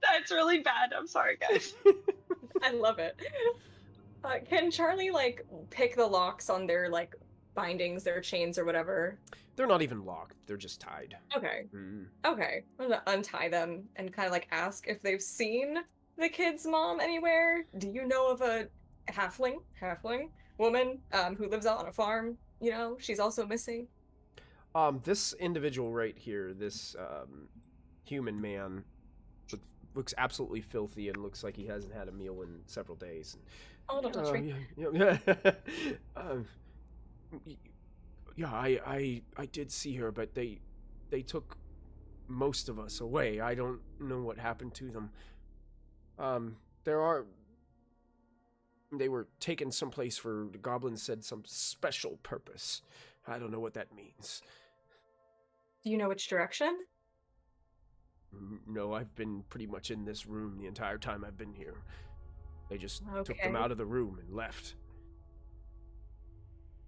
That's really bad. I'm sorry, guys. I love it. Can Charlie like pick the locks on their like bindings, their chains or whatever? They're not even locked. They're just tied. Okay. Mm. Okay. I'm gonna untie them and kind of like ask if they've seen the kid's mom anywhere. Do you know of a halfling woman who lives out on a farm? You know, she's also missing. This individual right here, this human man, looks absolutely filthy and looks like he hasn't had a meal in several days. Oh, don't touch me. I did see her, but they took most of us away. I don't know what happened to them. They were taken someplace for, the goblin said, some special purpose. I don't know what that means. Do you know which direction? No, I've been pretty much in this room the entire time I've been here. They just took them Okay. out of the room and left.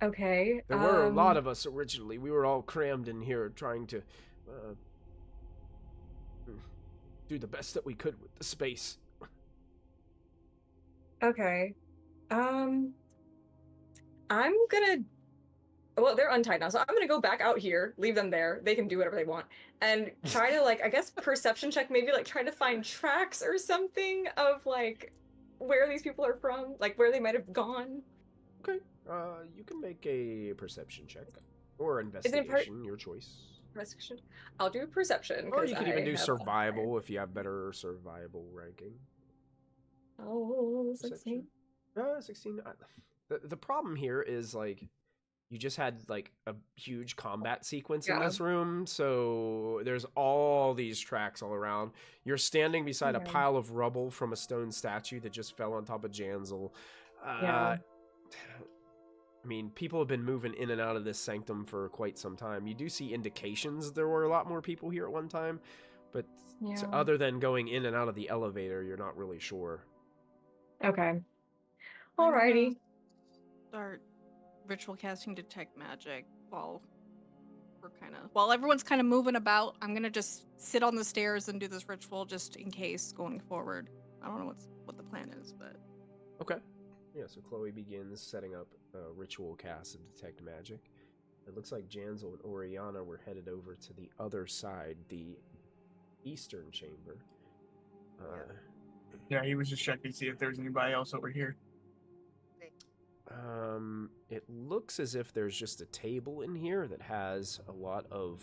Okay. There were a lot of us originally. We were all crammed in here trying to do the best that we could with the space. Okay. I'm gonna. Well, they're untied now, so I'm gonna go back out here, leave them there. They can do whatever they want, and try to like, I guess, perception check, maybe like try to find tracks or something of like where these people are from, like where they might have gone. Okay. You can make a perception check or investigation, your choice. Perception. I'll do perception. Or you 'cause can even I do have survival if you have better survival ranking. Oh, 16. 16. The problem here is like you just had like a huge combat sequence in this room, so there's all these tracks all around. You're standing beside a pile of rubble from a stone statue that just fell on top of Janzel. I mean, people have been moving in and out of this sanctum for quite some time. You do see indications there were a lot more people here at one time, but Yeah. other than going in and out of the elevator, you're not really sure. Okay. Alrighty. Start ritual casting detect magic while everyone's kind of moving about. I'm gonna just sit on the stairs and do this ritual just in case going forward. I don't know what the plan is, but Okay. Yeah, so Chloe begins setting up a ritual cast of detect magic. It looks like Jansel and Oriana were headed over to the other side, the eastern chamber. Yeah, he was just checking to see if there's anybody else over here. It looks as if there's just a table in here that has a lot of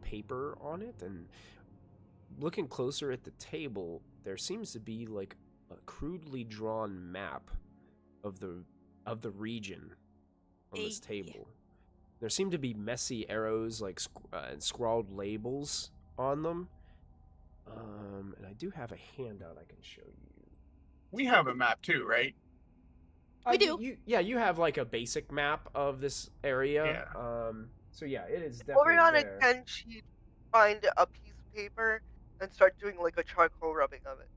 paper on it, and looking closer at the table, there seems to be like a crudely drawn map of the region on this table. There seem to be messy arrows like and scrawled labels on them. And I do have a handout I can show you. We have a map too, right? We do. You have like a basic map of this area. Yeah. So yeah, it is definitely Oriana, there. can she find a piece of paper and start doing like a charcoal rubbing of it?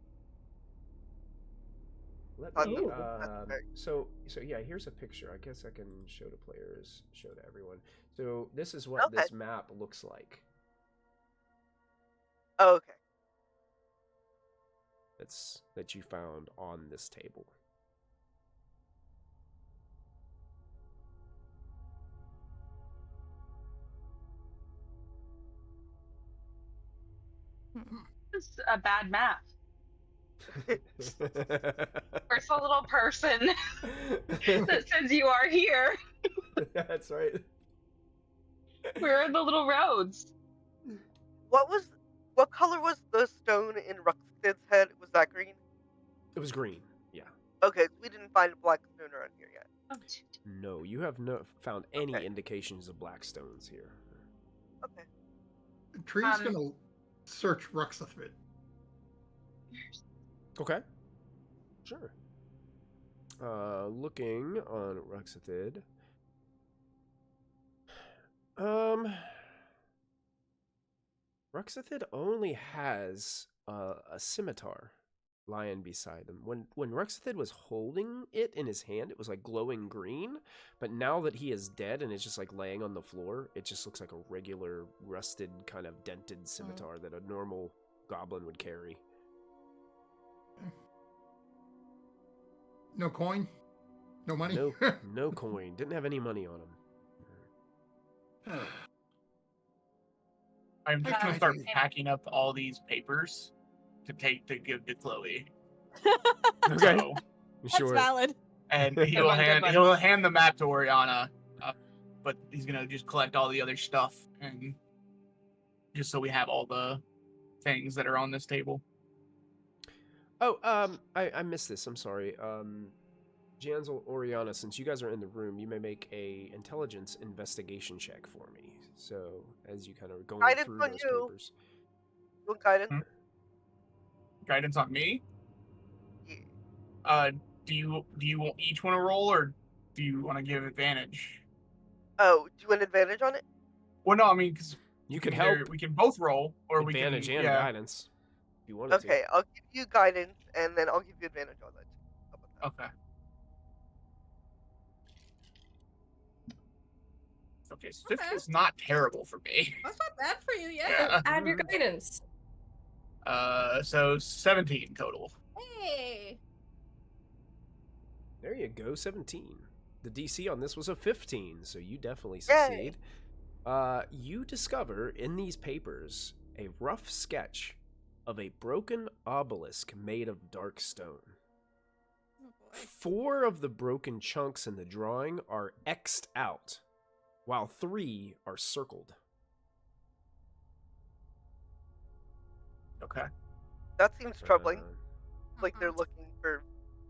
Let me, Ooh. so yeah, here's a picture. I guess I can show to players, show to everyone. So this is what this map looks like. Oh, okay. That you found on this table. This is a bad map. Where's the little person that says you are here? That's right. Where are the little roads? What color was the stone in Ruxithid's head? Was that green? It was green. Yeah. Okay, we didn't find a black stone around here yet. Oh, No, you have found any indications of black stones here. Okay. Tree's gonna search Ruxithid. Okay. Sure. Looking on Ruxithid. Ruxithid only has a scimitar lying beside him. When Ruxithid was holding it in his hand, it was like glowing green, but now that he is dead and it's just like laying on the floor, it just looks like a regular rusted kind of dented scimitar that a normal goblin would carry. No coin? No money? No coin. Didn't have any money on him. I'm just gonna start packing up all these papers to give to Chloe. Okay. So, that's Sure. valid. and he'll hand the map to Oriana, but he's gonna just collect all the other stuff, and just so we have all the things that are on this table. Oh, I missed this. I'm sorry. Jansel, Oriana, since you guys are in the room, you may make a intelligence investigation check for me. So as you kind of going Guidance through on those you. papers. What guidance? Guidance on me? Yeah. Do you each want to roll, or do you want to give advantage? Oh, do you want advantage on it? Well, no, I mean, because You can help. we can both roll, or Advantage we and can guidance. If you wanted Okay, I'll give you guidance, and then I'll give you advantage on that. How about that? Okay. Okay, so 50 is not terrible for me. That's not bad for you, Yeah. Add your guidance. So 17 total. Hey. There you go, 17. The DC on this was a 15, so you definitely succeed. You discover in these papers a rough sketch of a broken obelisk made of dark stone. Oh boy. 4 of the broken chunks in the drawing are X'd out, while 3 are circled. Okay. That seems troubling. Uh, Like they're looking for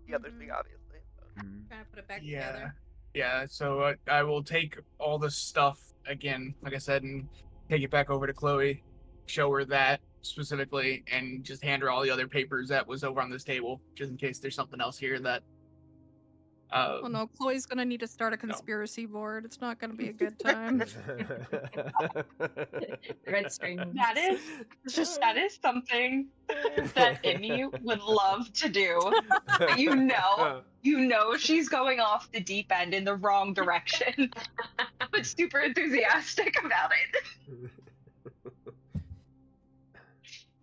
the other thing, obviously. So. Trying to put it back Yeah. together. Yeah, so I will take all the stuff again, like I said, and take it back over to Chloe, show her that specifically, and just hand her all the other papers that was over on this table, just in case there's something else here that Oh no, Chloe's gonna need to start a conspiracy board. It's not gonna be a good time. Red strings. That is something that Inge would love to do. But you know she's going off the deep end in the wrong direction, but super enthusiastic about it.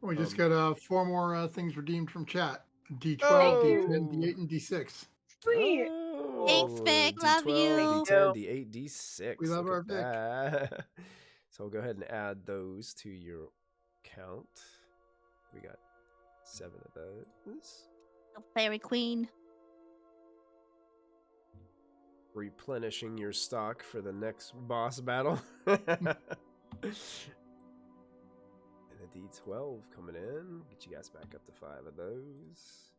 We just got 4 more things redeemed from chat. D12, Oh. D10, D8, and D6. Sweet. Thanks, Vic. Love you. D10, D8, D6. We love Look our at that. So we'll go ahead and add those to your count. We got 7 of those. Fairy Queen. Replenishing your stock for the next boss battle. And a D12 coming in. Get you guys back up to 5 of those.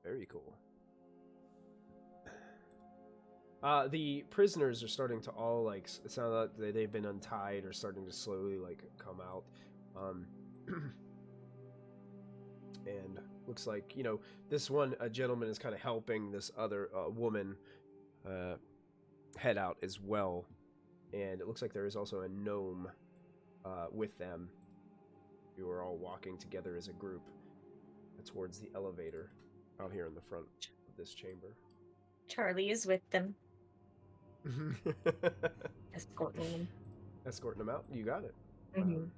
Very cool. The prisoners are starting to all, like, it sounds like they've been untied or starting to slowly, like, come out. And looks like, you know, this one gentleman is kind of helping this other woman head out as well. And it looks like there is also a gnome with them. You are all walking together as a group towards the elevator out here in the front of this chamber. Charlie is with them. Escorting them. Escorting them out? You got it. Mhm.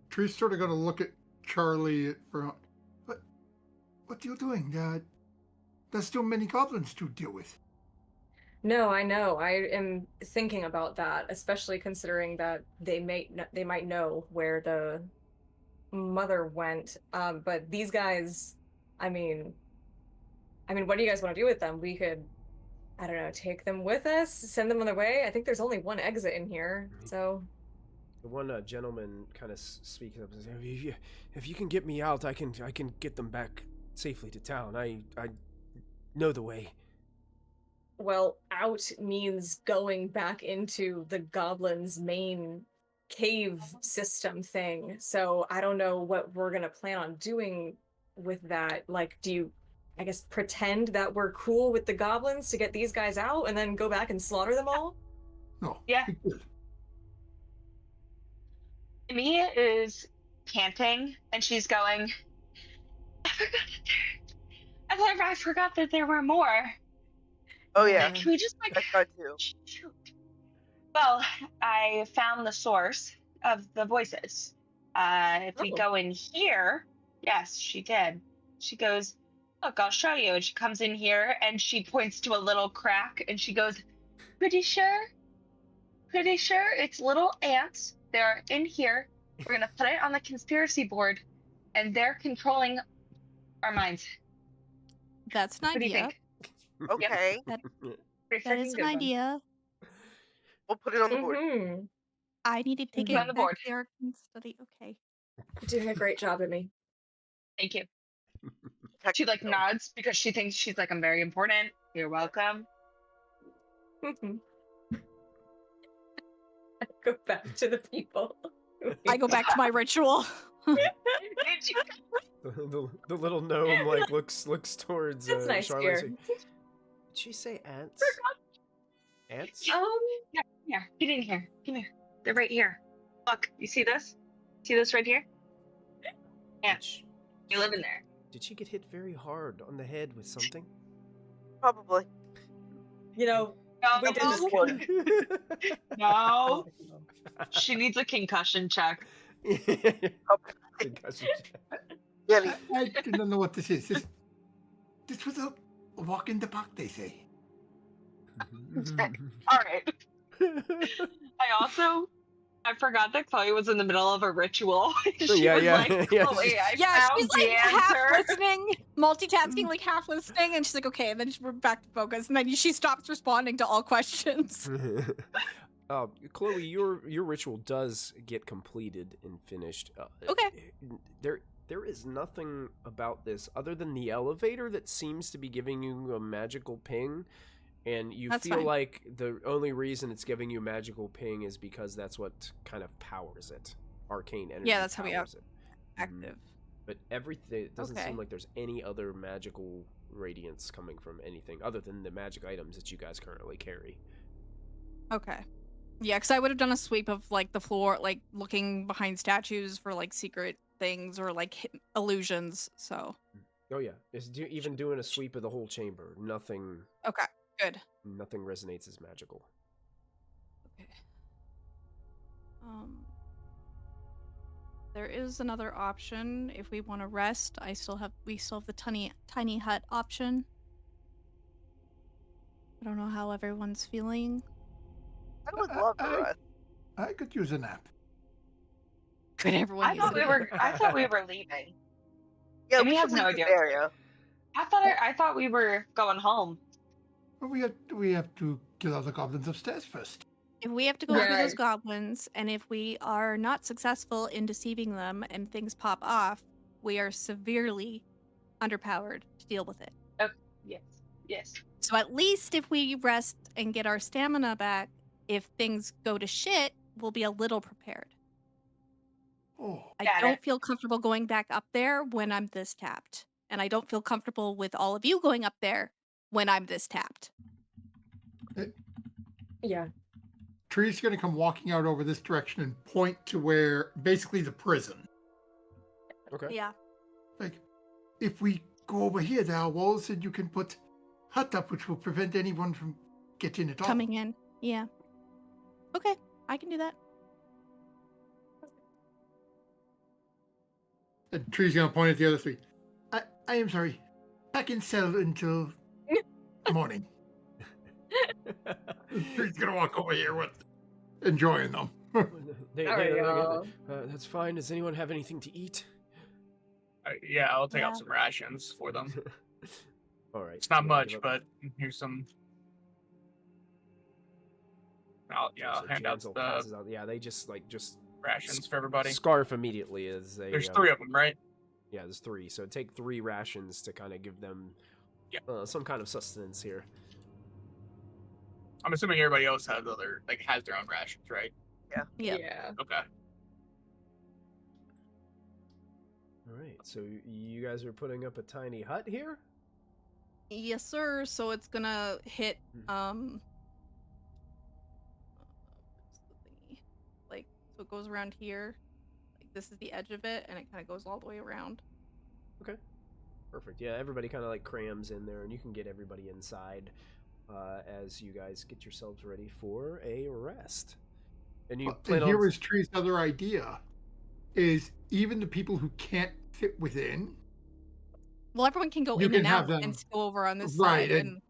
Tree's sort of going to look at Charlie for, what are you doing? There's still many goblins to deal with. No, I know. I am thinking about that, especially considering that they might know where the mother went. But these guys, I mean, what do you guys want to do with them? We could, I don't know, take them with us, send them on their way. I think there's only one exit in here, so. The one gentleman kind of speaks up and says, "If you can get me out, I can get them back safely to town. I know the way." Well, out means going back into the goblin's main cave system thing. So I don't know what we're gonna plan on doing with that. Like, do you, I guess, pretend that we're cool with the goblins to get these guys out and then go back and slaughter them all? No. Yeah. Mia is panting and she's going, I forgot that there were more. Oh yeah, Can we just I thought too. shoot? Well, I found the source of the voices. If we go in here, yes, she did. She goes, look, I'll show you. And she comes in here and she points to a little crack and she goes, pretty sure it's little ants. They're in here. We're going to put it on the conspiracy board and they're controlling our minds. That's an What do you idea. think? Okay, That is an idea. we'll put it on the board. Mm-hmm. I need to take Put it it on the back board. to the Arcane study. Okay. You're doing a great job at me. Thank you. She like nods because she thinks she's like, I'm very important. You're welcome. I go back to the people. I go back to my ritual. The little gnome like looks towards That's nice Charlotte. here. Did she say ants? Ants? Yeah, get in here. Come here. They're right here. Look, you see this? See this right here? Yeah, you live in there. Did she get hit very hard on the head with something? Probably. You know, we did just one. No. She needs a concussion check. Concussion. Yeah, I don't know what this is. This was a walk in the park, they say. All right. I forgot that Chloe was in the middle of a ritual. She Yeah, was yeah, like, yeah. Chloe, I Yeah, found she's the like half answer. listening, multitasking, like half listening, and she's like, okay, and then we're back to focus, and then she stops responding to all questions. Chloe, your ritual does get completed and finished. Okay. There is nothing about this other than the elevator that seems to be giving you a magical ping, and you That's feel fine. like the only reason it's giving you a magical ping is because that's what kind of powers it. Arcane energy. Yeah, that's how we powers it. Active. But everything, it doesn't Okay. seem like there's any other magical radiance coming from anything other than the magic items that you guys currently carry. Okay. Yeah, because I would have done a sweep of like the floor, like looking behind statues for like secret things or like illusions. So. Oh yeah, it's even doing a sweep of the whole chamber. Nothing. Okay. Good. Nothing resonates as magical. Okay. There is another option if we want to rest. We still have the tiny hut option. I don't know how everyone's feeling. I would love to rest. I could use a nap. Could everyone I use thought a I thought we were leaving. Yeah, And we he should has no leave this idea. area. I thought we were going home. But we have to kill all the goblins upstairs first. If we have to go through those Right. goblins, and if we are not successful in deceiving them and things pop off, we are severely underpowered to deal with it. Yes. So at least if we rest and get our stamina back, if things go to shit, we'll be a little prepared. Oh, I Got don't it. feel comfortable going back up there when I'm this tapped. And I don't feel comfortable with all of you going up there when I'm this tapped. Yeah. Tree's going to come walking out over this direction and point to where, basically the prison. Okay. Yeah. Like, if we go over here, there are walls, and you can put hut up, which will prevent anyone from getting it all. Coming in. Yeah. Okay, I can do that. And Tree's going to point at the other three. I am sorry. Back in cell until morning. Tree's going to walk over here with enjoying them. That's fine. Does anyone have anything to eat? Yeah, I'll take Yeah. out some rations for them. All right. It's not Yeah, much, give up- but here's some. I'll so hand out Jansel the passes out. Yeah, they just rations for everybody. scarf immediately as they. There's 3 of them, right? Yeah, there's 3. So take 3 rations to kind of give them some kind of sustenance here. I'm assuming everybody else has has their own rations, right? Yeah. Yeah. Okay. All right. So you guys are putting up a tiny hut here. Yes, sir. So it's gonna hit like, so it goes around here. Like, this is the edge of it, and it kind of goes all the way around. Okay. Perfect. Yeah, everybody kind of like crams in there, and you can get everybody inside as you guys get yourselves ready for a rest. And you plan And on. here was Tree's other idea, is even the people who can't fit within, Well, everyone can go You in can and have out them- and go over on this Right, side. and- And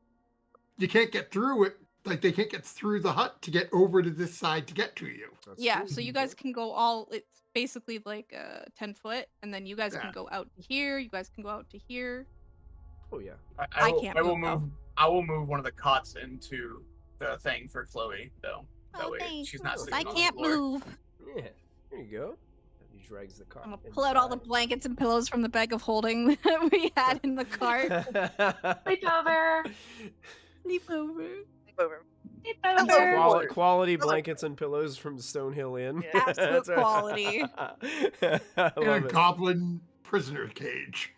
you can't get through it. Like, they can't get through the hut to get over to this side to get to you. That's yeah, true. so you guys can go all. It's basically like 10 foot, and then you guys Yeah. can go out to here. You guys can go out to here. Oh yeah. I can't I will move, though. move. I will move one of the cots into the thing for Chloe, though. That Oh, way thanks. she's not Oh, sitting I on the can't floor. move. Yeah. There you go. He drags the cart. I'm gonna pull out all the inside. blankets and pillows from the bag of holding that we had in the cart. Sleepover. Sleep over. Sleep over. Sleepover. Hello. Quality I like blankets and pillows from Stonehill Inn. Yeah. Absolute That's right. quality. I In a love it. goblin prisoner cage.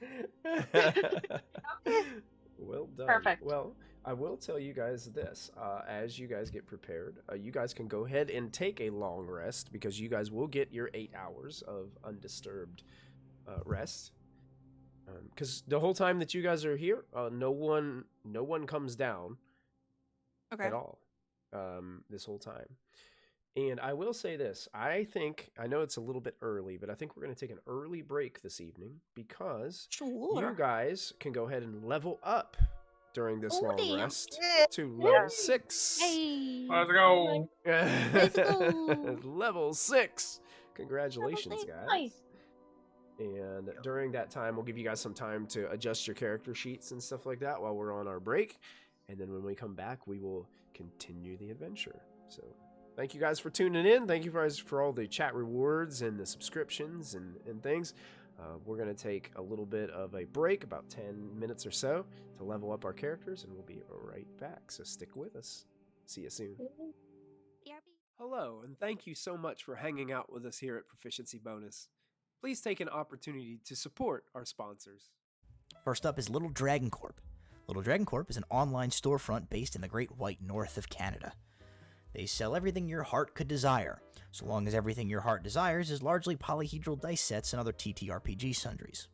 Well done. Perfect. Well, I will tell you guys this. As you guys get prepared, you guys can go ahead and take a long rest because you guys will get your 8 hours of undisturbed rest. Because the whole time that you guys are here, no one comes down Okay. at all this whole time. And I will say this. I know it's a little bit early, but I think we're going to take an early break this evening because Sure. you guys can go ahead and level up during this Oh, long damn. rest Yeah. to level 6. Hey. Let's go. Let's go. Level 6. Congratulations, six, guys. nice. And during that time, we'll give you guys some time to adjust your character sheets and stuff like that while we're on our break. And then when we come back, we will continue the adventure. So thank you guys for tuning in. Thank you guys for all the chat rewards and the subscriptions and things. We're going to take a little bit of a break, about 10 minutes or so, to level up our characters, and we'll be right back. So stick with us. See you soon. Hello, and thank you so much for hanging out with us here at Proficiency Bonus. Please take an opportunity to support our sponsors. First up is Little Dragon Corp. Little Dragon Corp is an online storefront based in the Great White North of Canada. They sell everything your heart could desire, so long as everything your heart desires is largely polyhedral dice sets and other TTRPG sundries.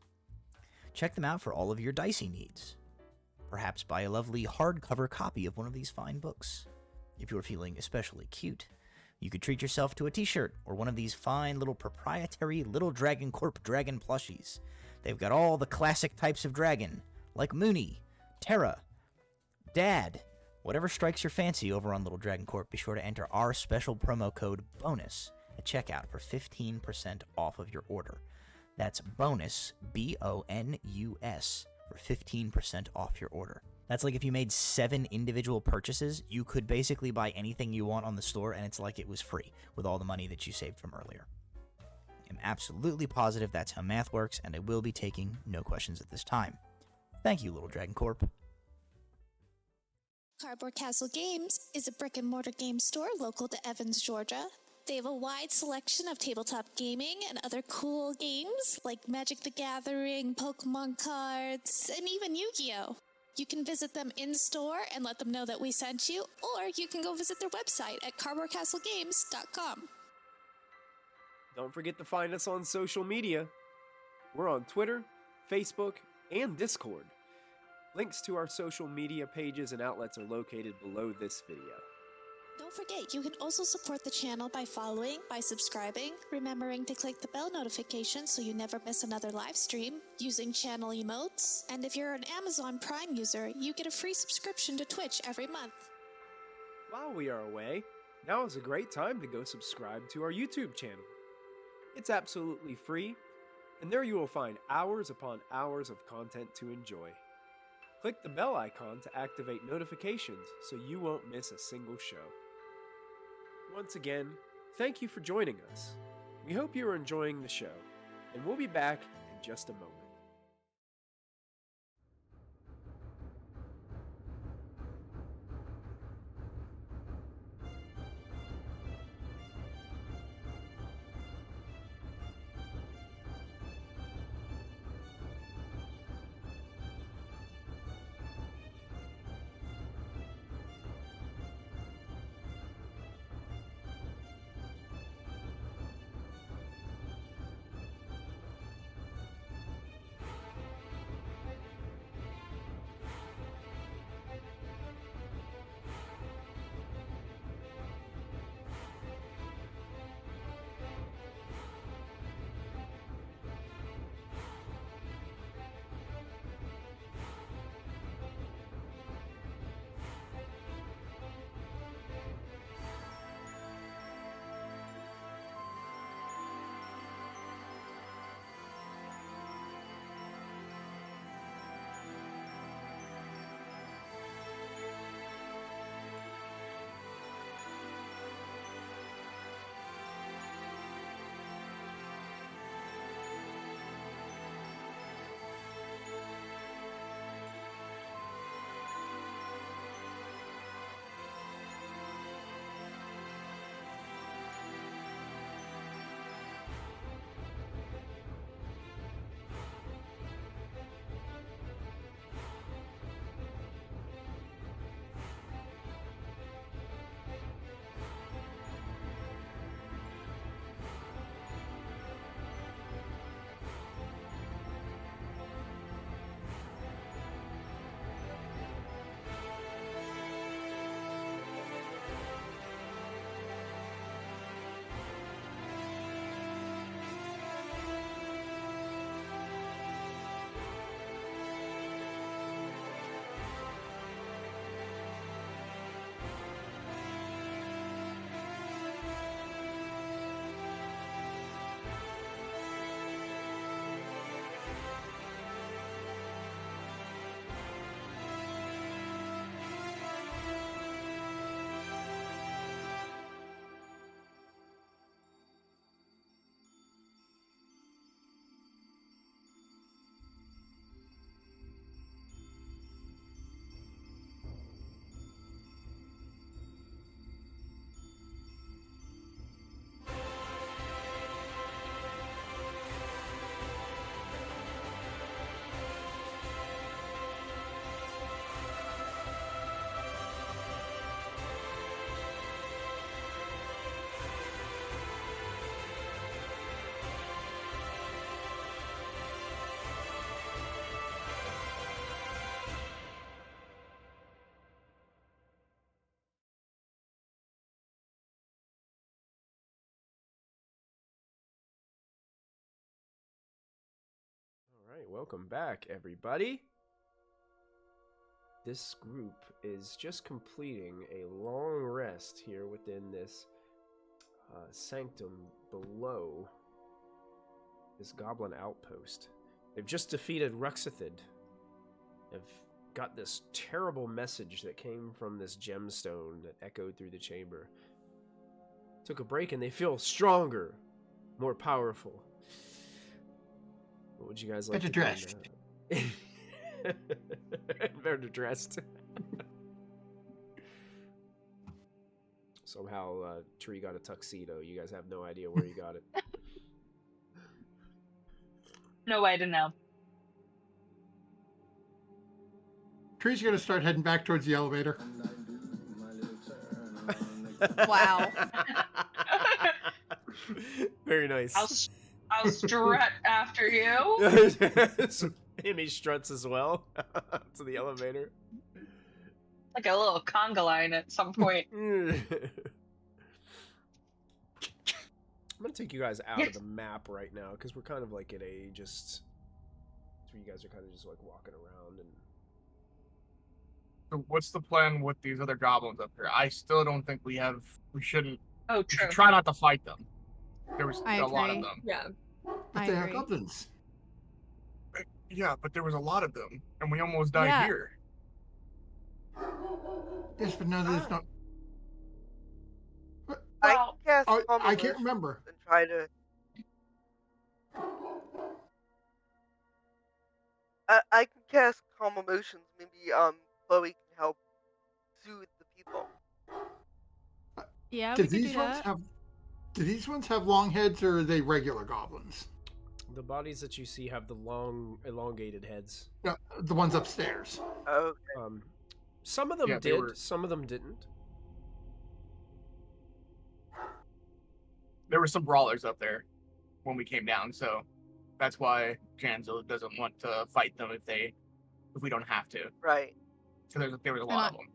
Check them out for all of your dicey needs. Perhaps buy a lovely hardcover copy of one of these fine books. If you're feeling especially cute, you could treat yourself to a t-shirt or one of these fine little proprietary Little Dragon Corp dragon plushies. They've got all the classic types of dragon, like Mooney, Terra, Dad. Whatever strikes your fancy over on Little Dragon Corp, be sure to enter our special promo code BONUS at checkout for 15% off of your order. That's BONUS, BONUS, for 15% off your order. That's like if you made 7 individual purchases, you could basically buy anything you want on the store, and it's like it was free with all the money that you saved from earlier. I'm absolutely positive that's how math works, and I will be taking no questions at this time. Thank you, Little Dragon Corp. Cardboard Castle Games is a brick-and-mortar game store local to Evans, Georgia. They have a wide selection of tabletop gaming and other cool games like Magic the Gathering, Pokemon cards, and even Yu-Gi-Oh! You can visit them in-store and let them know that we sent you, or you can go visit their website at cardboardcastlegames.com. Don't forget to find us on social media. We're on Twitter, Facebook, and Discord. Links to our social media pages and outlets are located below this video. Don't forget, you can also support the channel by following, by subscribing, remembering to click the bell notification so you never miss another live stream, using channel emotes, and if you're an Amazon Prime user, you get a free subscription to Twitch every month. While we are away, now is a great time to go subscribe to our YouTube channel. It's absolutely free, and there you will find hours upon hours of content to enjoy. Click the bell icon to activate notifications so you won't miss a single show. Once again, thank you for joining us. We hope you are enjoying the show, and we'll be back in just a moment. Alright, welcome back, everybody. This group is just completing a long rest here within this sanctum below this goblin outpost. They've just defeated Ruxithid. They've got this terrible message that came from this gemstone that echoed through the chamber. Took a break and they feel stronger, more powerful. What would you guys like Better to dressed. do now? Better dressed. Somehow Tree got a tuxedo. You guys have no idea where he got it. No way to know. Tree's gonna start heading back towards the elevator. Wow. Very nice. I'll strut after you. And he struts as well to the elevator. Like a little conga line at some point. I'm gonna take you guys out of the map right now because we're kind of like at a just where you guys are kind of just like walking around and. So what's the plan with these other goblins up here? I still don't think we shouldn't. Oh, We true. should try not to fight them. There was I a lot agree. of them. Yeah. But I they are agree. goblins. Yeah, but there was a lot of them, and we almost died Yeah. here. Yes, but none of this. Not. I Well, can cast I Calm can't Emotions remember. and try to. I can cast Calm Emotions. Maybe Chloe can help soothe the people. Yeah, Do we could these do ones that. have? Do these ones have long heads, or are they regular goblins? The bodies that you see have the long, elongated heads. No, the ones upstairs. Okay. Some of them Yeah, they did, were- some of them didn't. There were some brawlers up there when we came down, so that's why Janzo doesn't want to fight them if we don't have to. Right. So there was a lot of them.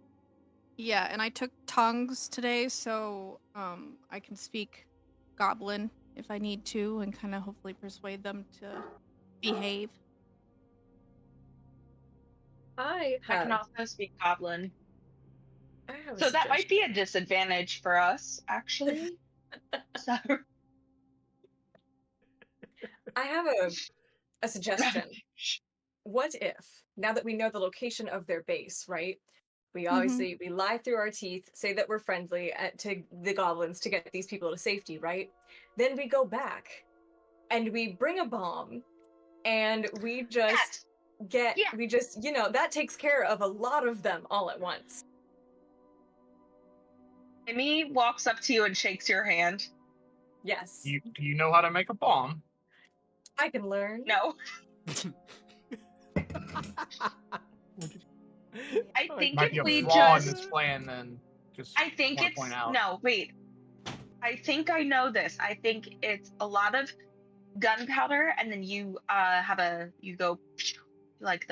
Yeah, and I took tongues today, so I can speak Goblin if I need to, and kind of hopefully persuade them to behave. I I can have. also speak Goblin. I have a So that might be a suggestion. disadvantage for us, actually. So I have a suggestion. What if, now that we know the location of their base, right? We obviously we lie through our teeth, say that we're friendly to the goblins to get these people to safety, right? Then we go back and we bring a bomb and we just that takes care of a lot of them all at once. Amy walks up to you and shakes your hand. Yes. Do you know how to make a bomb? I can learn. No. I think Might if be a we flaw in just this plan, then just I think wanna it's point out. no, wait. I think I know this. I think it's a lot of gunpowder, and then you you go like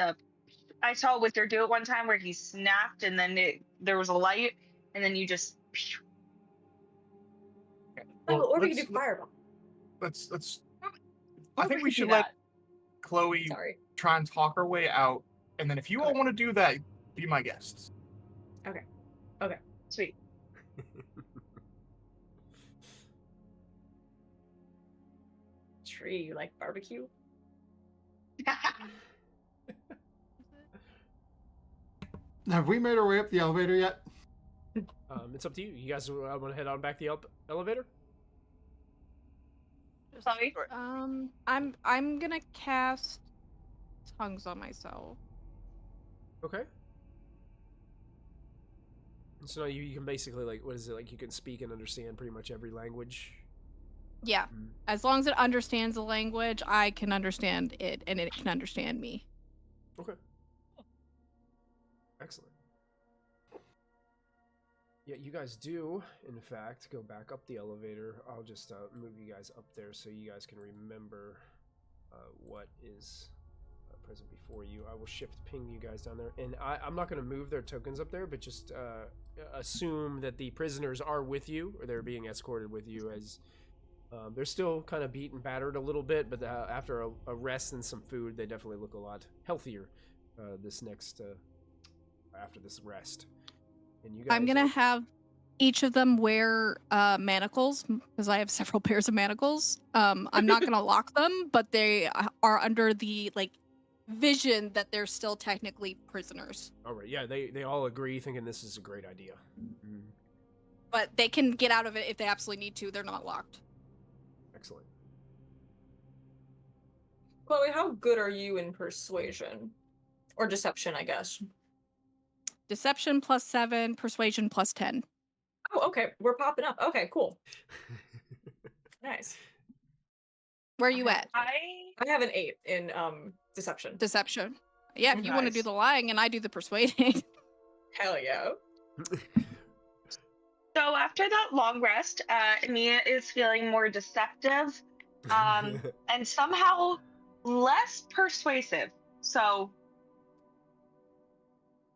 I saw a wizard do it one time where he snapped, and then there was a light, and then you just. Or we can do fireball. Let's. Or I think we we could should do let that. Chloe Sorry. try and talk her way out, and then if you all want to do that, be my guests. Okay. Sweet. Tree, you like barbecue? Have we made our way up the elevator yet? It's up to you. You guys want to head on back the elevator? Sorry. I'm gonna cast tongues on myself. Okay. So you can basically like, what is it like? You can speak and understand pretty much every language. Yeah, as long as it understands the language, I can understand it, and it can understand me. Okay. Excellent. Yeah, you guys do, in fact, go back up the elevator. I'll just move you guys up there so you guys can remember what is present before you. I will shift ping you guys down there. And I'm not going to move their tokens up there, but just assume that the prisoners are with you, or they're being escorted with you as They're still kind of beat and battered a little bit, but after a rest and some food, they definitely look a lot healthier after this rest. And you guys I'm gonna have each of them wear manacles because I have several pairs of manacles. I'm not gonna lock them, but they are under the vision that they're still technically prisoners. All right, yeah, they all agree, thinking this is a great idea. Mm. But they can get out of it if they absolutely need to. They're not locked. Excellent. Chloe, how good are you in persuasion? Or deception, I guess. Deception +7, persuasion +10. Oh, okay. We're popping up. Okay, cool. Nice. Where are you at? I have an 8 in deception. Deception. Yeah, if you want to do Nice. the lying and I do the persuading. Hell yeah. So after that long rest, Emiya is feeling more deceptive, and somehow less persuasive. So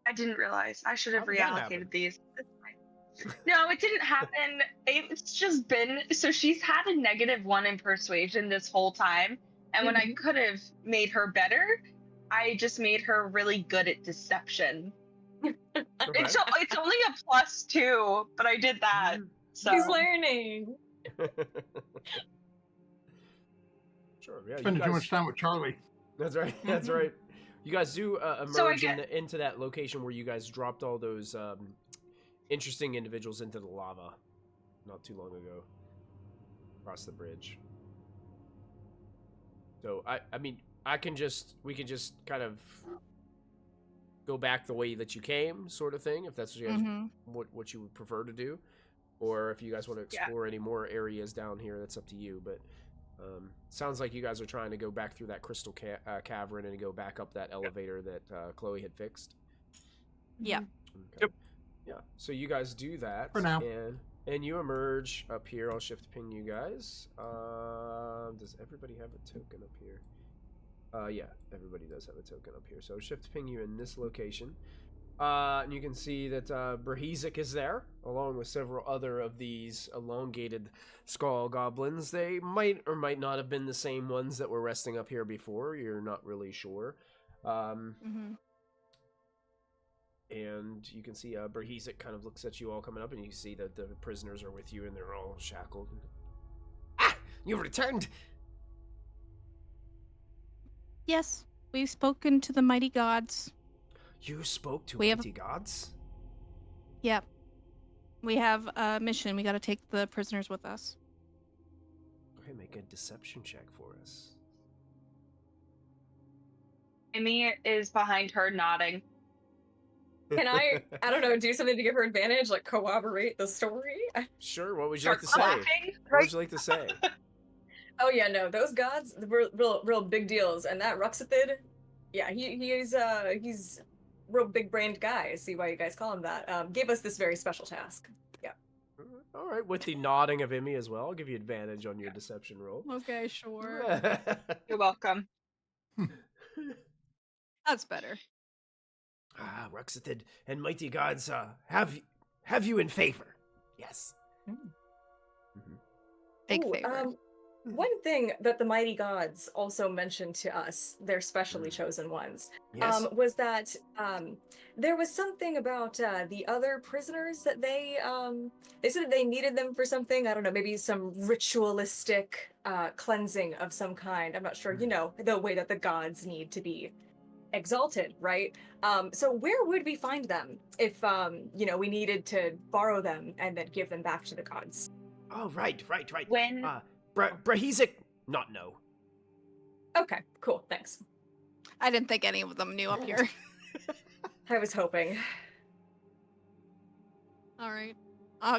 I didn't realize. I should have How did that reallocated happen? these. No, it didn't happen. It's just been so she's had a -1 in persuasion this whole time, and when I could have made her better, I just made her really good at deception. Okay. It's only a +2, but I did that. So He's learning. Sure, yeah. Spending too much time with Charlie. That's right. That's right. You guys do So I emerge get- into that location where you guys dropped all those interesting individuals into the lava not too long ago across the bridge. So I mean we can just kind of go back the way that you came, sort of thing, if that's what you guys, what you would prefer to do, or if you guys want to explore any more areas down here, that's up to you. But sounds like you guys are trying to go back through that crystal cavern and go back up that elevator that Chloe had fixed. Yeah. Okay. Yep. Yeah. So you guys do that For now. and you emerge up here. I'll shift ping you guys. Does everybody have a token up here? Yeah, everybody does have a token up here. So shift ping you in this location. And you can see that Brahisic is there, along with several other of these elongated skull goblins. They might or might not have been the same ones that were resting up here before. You're not really sure. And you can see Brahisic kind of looks at you all coming up, and you see that the prisoners are with you, and they're all shackled. Ah! You've returned! Yes, we've spoken to the mighty gods. You spoke to We have- mighty gods? Yep. We have a mission. We got to take the prisoners with us. Okay, make a deception check for us. Emiya is behind her nodding. Can I don't know, do something to give her advantage, like corroborate the story? Sure, what would you Start like to say? clapping. What would you like to say? Oh yeah, no, those gods, were real big deals, and that Ruxithid, yeah, he's real big brained guy. I see why you guys call him that. Gave us this very special task. Yeah. All right, with the nodding of Emmy as well, I'll give you advantage on your deception roll. Okay, sure. You're welcome. That's better. Ah, Ruxithid and mighty gods have you in favor. Yes. Big Ooh, favor. One thing that the mighty gods also mentioned to us, their specially chosen ones, Yes. was that there was something about the other prisoners that they said they needed them for something. I don't know, maybe some ritualistic cleansing of some kind. I'm not sure. You know, the way that the gods need to be exalted, right? So where would we find them if we needed to borrow them and then give them back to the gods? Oh, right. When Brahisic, not no. Okay, cool, thanks. I didn't think any of them knew up here. I was hoping. All right.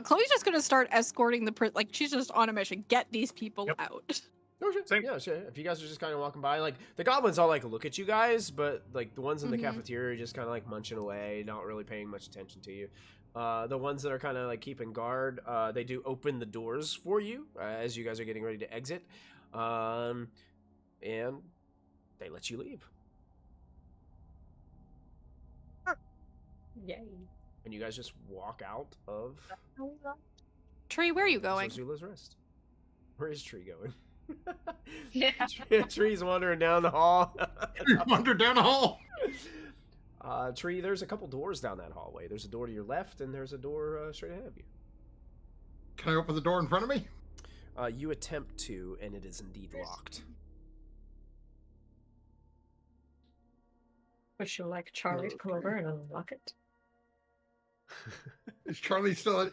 Chloe's just gonna start escorting the she's just on a mission. Get these people out. Oh, sure. Same. Yeah, sure. If you guys are just kind of walking by, like, the goblins all, like, look at you guys, but, like, the ones in the cafeteria are just kind of, like, munching away, not really paying much attention to you. The ones that are kind of, like, keeping guard, they do open the doors for you as you guys are getting ready to exit. And they let you leave. Yay. And you guys just walk out of Tree, where are you going? Zozula's Rest. Where is Tree going? Yeah. Tree's wandering down the hall. Wander down the hall. Tree, there's a couple doors down that hallway. There's a door to your left, and there's a door straight ahead of you. Can I open the door in front of me? You attempt to, and it is indeed locked. Would you like Charlie to come over and unlock it? Is Charlie still?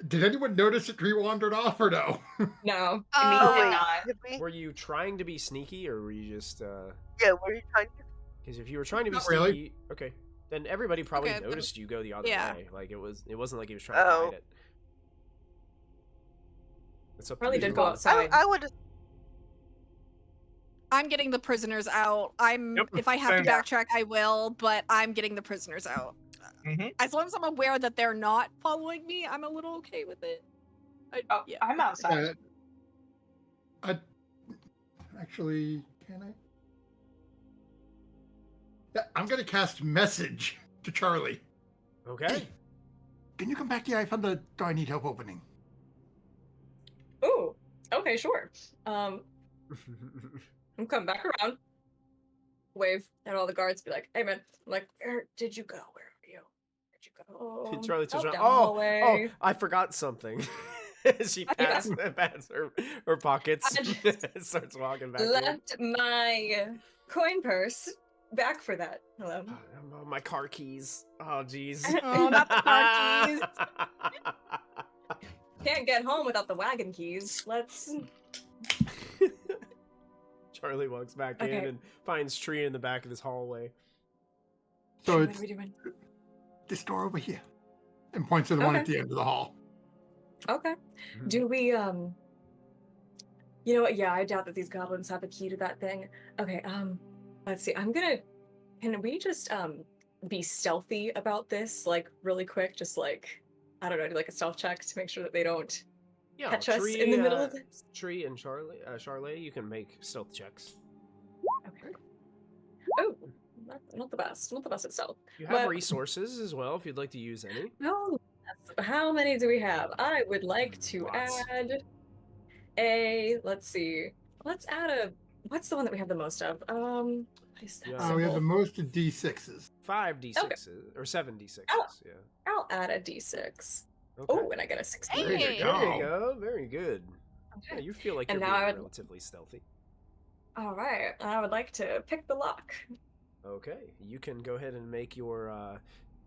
Did anyone notice that Tree wandered off or no? No. Immediately wait, not. did we? Were you trying to be sneaky, or were you just? Yeah, were you trying to? Because if you were trying to be Not sneaky, really. okay, then everybody probably Okay, then- noticed you go the other yeah. way. Like it wasn't like he was trying to Oh. hide it. It's up to Charlie you. did go outside. I would. I'm getting the prisoners out. Yep, If I have same. to backtrack, I will, but I'm getting the prisoners out. Mhm. As long as I'm aware that they're not following me, I'm a little okay with it. Oh, Yeah. I'm outside. I actually can I? Yeah, I'm gonna cast message to Charlie. Okay. Can you come back here? I found the door I need help opening. Ooh. Okay, sure. I'm coming back around. Wave at all the guards. Be like, "Hey, man! Like, where did you go? Where are you? Where'd you go?" Charlie turns around. down the Oh, hallway. I forgot something. She Yeah. pats her pockets I just and starts walking back in. Left my coin purse back for that. Hello. Oh, my car keys. Oh, jeez. Oh, not the car keys. Can't get home without the wagon keys. Let's. Charlie walks back in Okay. and finds Tree in the back of this hallway. So What it's are we doing? this door over here, and points to the one at Okay. the end of the hall. Okay. Do we You know what? Yeah, I doubt that these goblins have a key to that thing. Okay, let's see. Can we just be stealthy about this, like really quick? Just like, I don't know, do like a stealth check to make sure that they don't Yeah, catch us Tree, in the middle of this. Tree and Charlie, you can make stealth checks. Okay. Oh, not the best. Not the best at stealth. You have But- resources as well if you'd like to use any. No. How many do we have? I would like to Lots. add let's see. Let's add what's the one that we have the most of? What is that? Yeah. We have the symbol? most of D6s. 5 d6s or 7 d6s. Oh. Yeah. I'll add a d6. Okay. Oh, and I got a 16. There you Hey. go. There you go. Very good. Yeah, Okay. you feel like And you're now I being would- relatively stealthy. All right. I would like to pick the lock. Okay, you can go ahead and make your.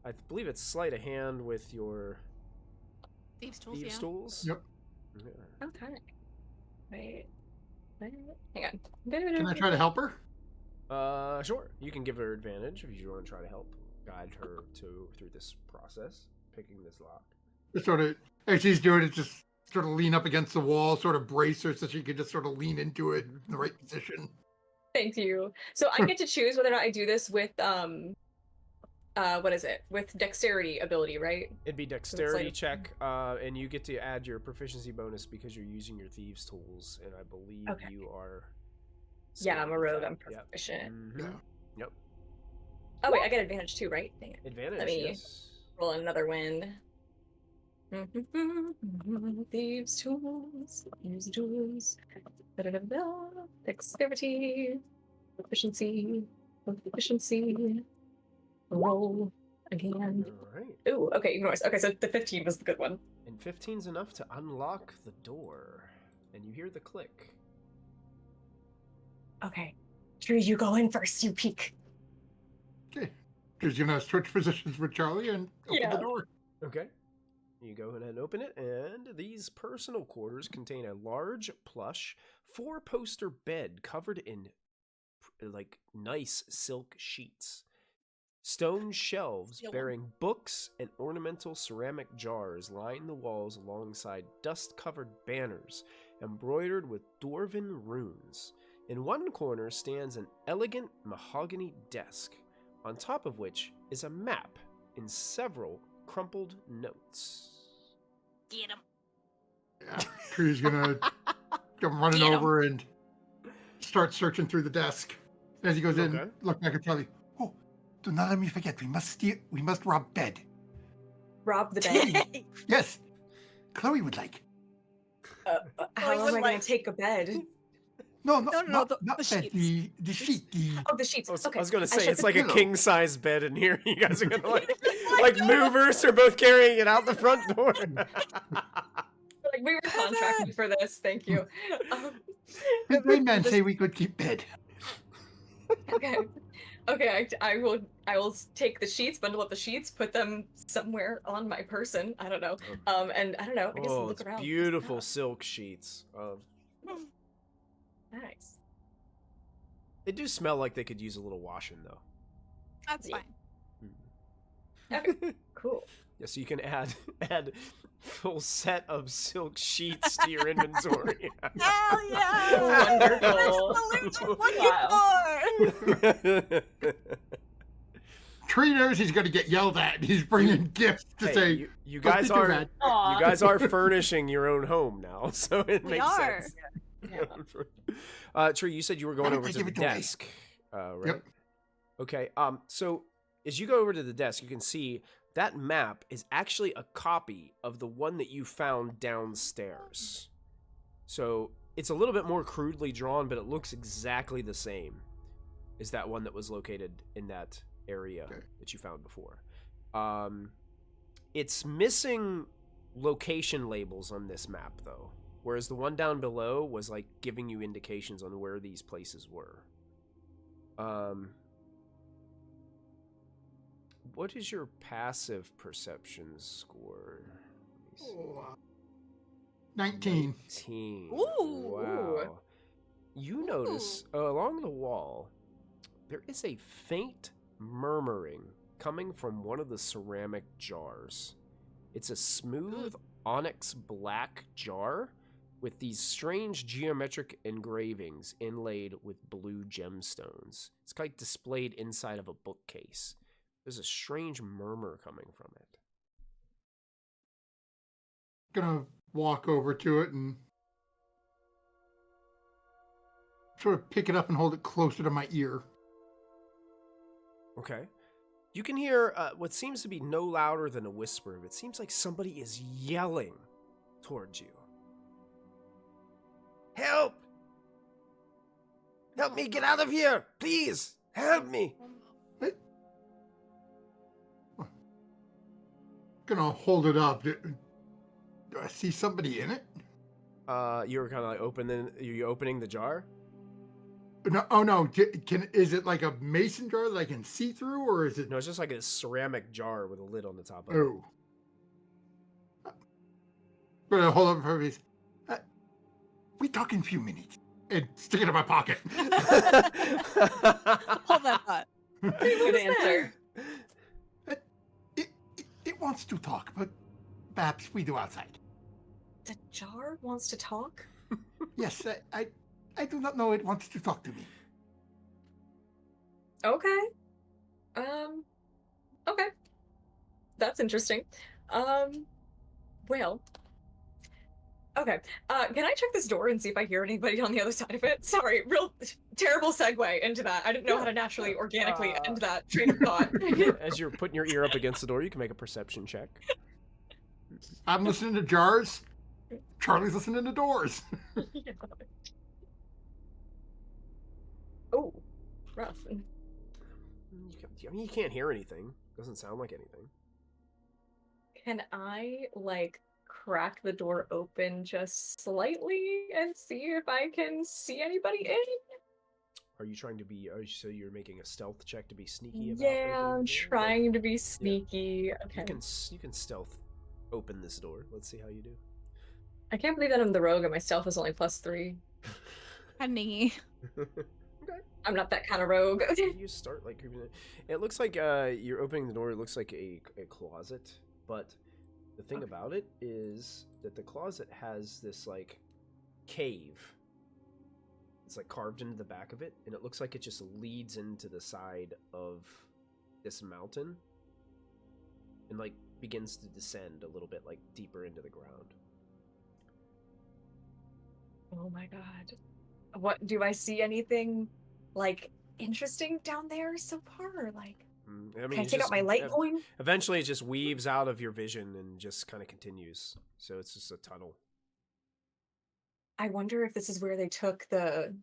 I believe it's sleight of hand with your Thieves' tools, thieves' yeah. tools. Yep. Yeah. Okay. Wait. Hang on. Can I try to help her? Sure. You can give her advantage if you want to try to help guide her through this process, picking this lock. Just sort of, as she's doing it, just sort of lean up against the wall, sort of brace her so she can just sort of lean into it in the right position. Thank you. So I get to choose whether or not I do this with what is it? With dexterity ability, right? It'd be dexterity like- check, and you get to add your proficiency bonus because you're using your thieves' tools, and I believe Okay. you are. Yeah, I'm a skilled with rogue. that. I'm Yep. proficient. Mhm. Yeah. Yep. Oh wait, I get advantage too, right? Dang it. Advantage. me- Yes. Roll another win. Thieves' tools. Use the tools. Da-da-da-da. Dexterity. Proficiency. Proficiency. Roll again. All right. Ooh, okay, even worse. Okay, so the 15 was the good one. And 15's enough to unlock the door, and you hear the click. Okay. Drew, you go in first. You peek. Okay. She's gonna switch positions with Charlie and open Yeah. the door. Okay. You go ahead and open it, and these personal quarters contain a large, plush, 4-poster bed covered in, like, nice silk sheets. Stone shelves bearing books and ornamental ceramic jars line the walls alongside dust-covered banners embroidered with dwarven runes. In one corner stands an elegant mahogany desk, on top of which is a map in several crumpled notes. Get him. Yeah. Tree's gonna come running Get 'em. over and start searching through the desk. As he goes Okay. in, look back at Charlie. Oh, do not let me forget. We must rob bed. Rob the bed. Yes. Chloe would like. How am would I like- going to take a bed? No, No, the not bed, sheets. the sheet. Oh, the sheets. I Okay. was gonna I say should- it's like a Hello. king size bed in here. You guys are gonna like movers are both carrying it out the front door. Like, we were contracted for this. Thank you. Did my man This- say we could keep bed? Okay. Okay, I will take the sheets, bundle up the sheets, put them somewhere on my person. I don't know. And I don't know. I guess Oh, look it's around. beautiful silk sheets. Nice. They do smell like they could use a little washing though. That's Yeah. fine. Okay. Cool. Yeah, so you can add full set of silk sheets to your inventory. Hell yeah! Wonderful. That's what we're looking for! Tree knows he's going to get yelled at. He's bringing gifts to Hey, say, you "Don't guys be too are bad." Aw. you guys are furnishing your own home now, so it We makes are. sense. Yeah. Tree, you said you were going Why don't over they to give the it away? desk, right? Yep. Okay. So as you go over to the desk, you can see that map is actually a copy of the one that you found downstairs. So it's a little bit more crudely drawn, but it looks exactly the same as that one that was located in that area that you found before. It's missing location labels on this map, though, whereas the one down below was like giving you indications on where these places were. What is your passive perception score? Let me see. 19. 19. Ooh. Wow. You notice along the wall, there is a faint murmuring coming from one of the ceramic jars. It's a smooth onyx black jar with these strange geometric engravings inlaid with blue gemstones. It's like displayed inside of a bookcase. There's a strange murmur coming from it. Gonna walk over to it and sort of pick it up and hold it closer to my ear. Okay. You can hear what seems to be no louder than a whisper, but it seems like somebody is yelling towards you. Help! Help me get out of here! Please! Help me! Gonna hold it up. Do I see somebody in it? You were kind of like opening the jar? No, oh no. Is it like a mason jar that I can see through, or is it? No, it's just like a ceramic jar with a lid on the top of it. Oh. Gonna hold up her face. We talk in a few minutes. And stick it in my pocket. Hold that thought. Good answer. It wants to talk, but perhaps we do outside. The jar wants to talk? Yes, I do not know it wants to talk to me. Okay. Okay. That's interesting. Well. Okay. Can I check this door and see if I hear anybody on the other side of it? Sorry, real terrible segue into that. I didn't know how to naturally, organically end that train of thought. As you're putting your ear up against the door, you can make a perception check. I'm listening to jars. Charlie's listening to doors. Yeah. Oh, rough. You can't hear anything. Doesn't sound like anything. Can I, like, crack the door open just slightly and see if I can see anybody in? Are you trying to be? So you're making a stealth check to be sneaky about? Yeah, opening I'm the door? trying to be sneaky. Okay. You can stealth open this door. Let's see how you do. I can't believe that I'm the rogue and my stealth is only +3. Honey. I'm not that kind of rogue. You start like creeping in. It looks like you're opening the door. It looks like a closet, but the thing about it is that the closet has this like cave. It's like carved into the back of it, and it looks like it just leads into the side of this mountain, and like begins to descend a little bit like deeper into the ground. Oh my god. What, do I see anything like interesting down there so far? Like, I mean, can I it's take out just- my light coin? Eventually, it just weaves out of your vision and just kind of continues. So it's just a tunnel. I wonder if this is where they took the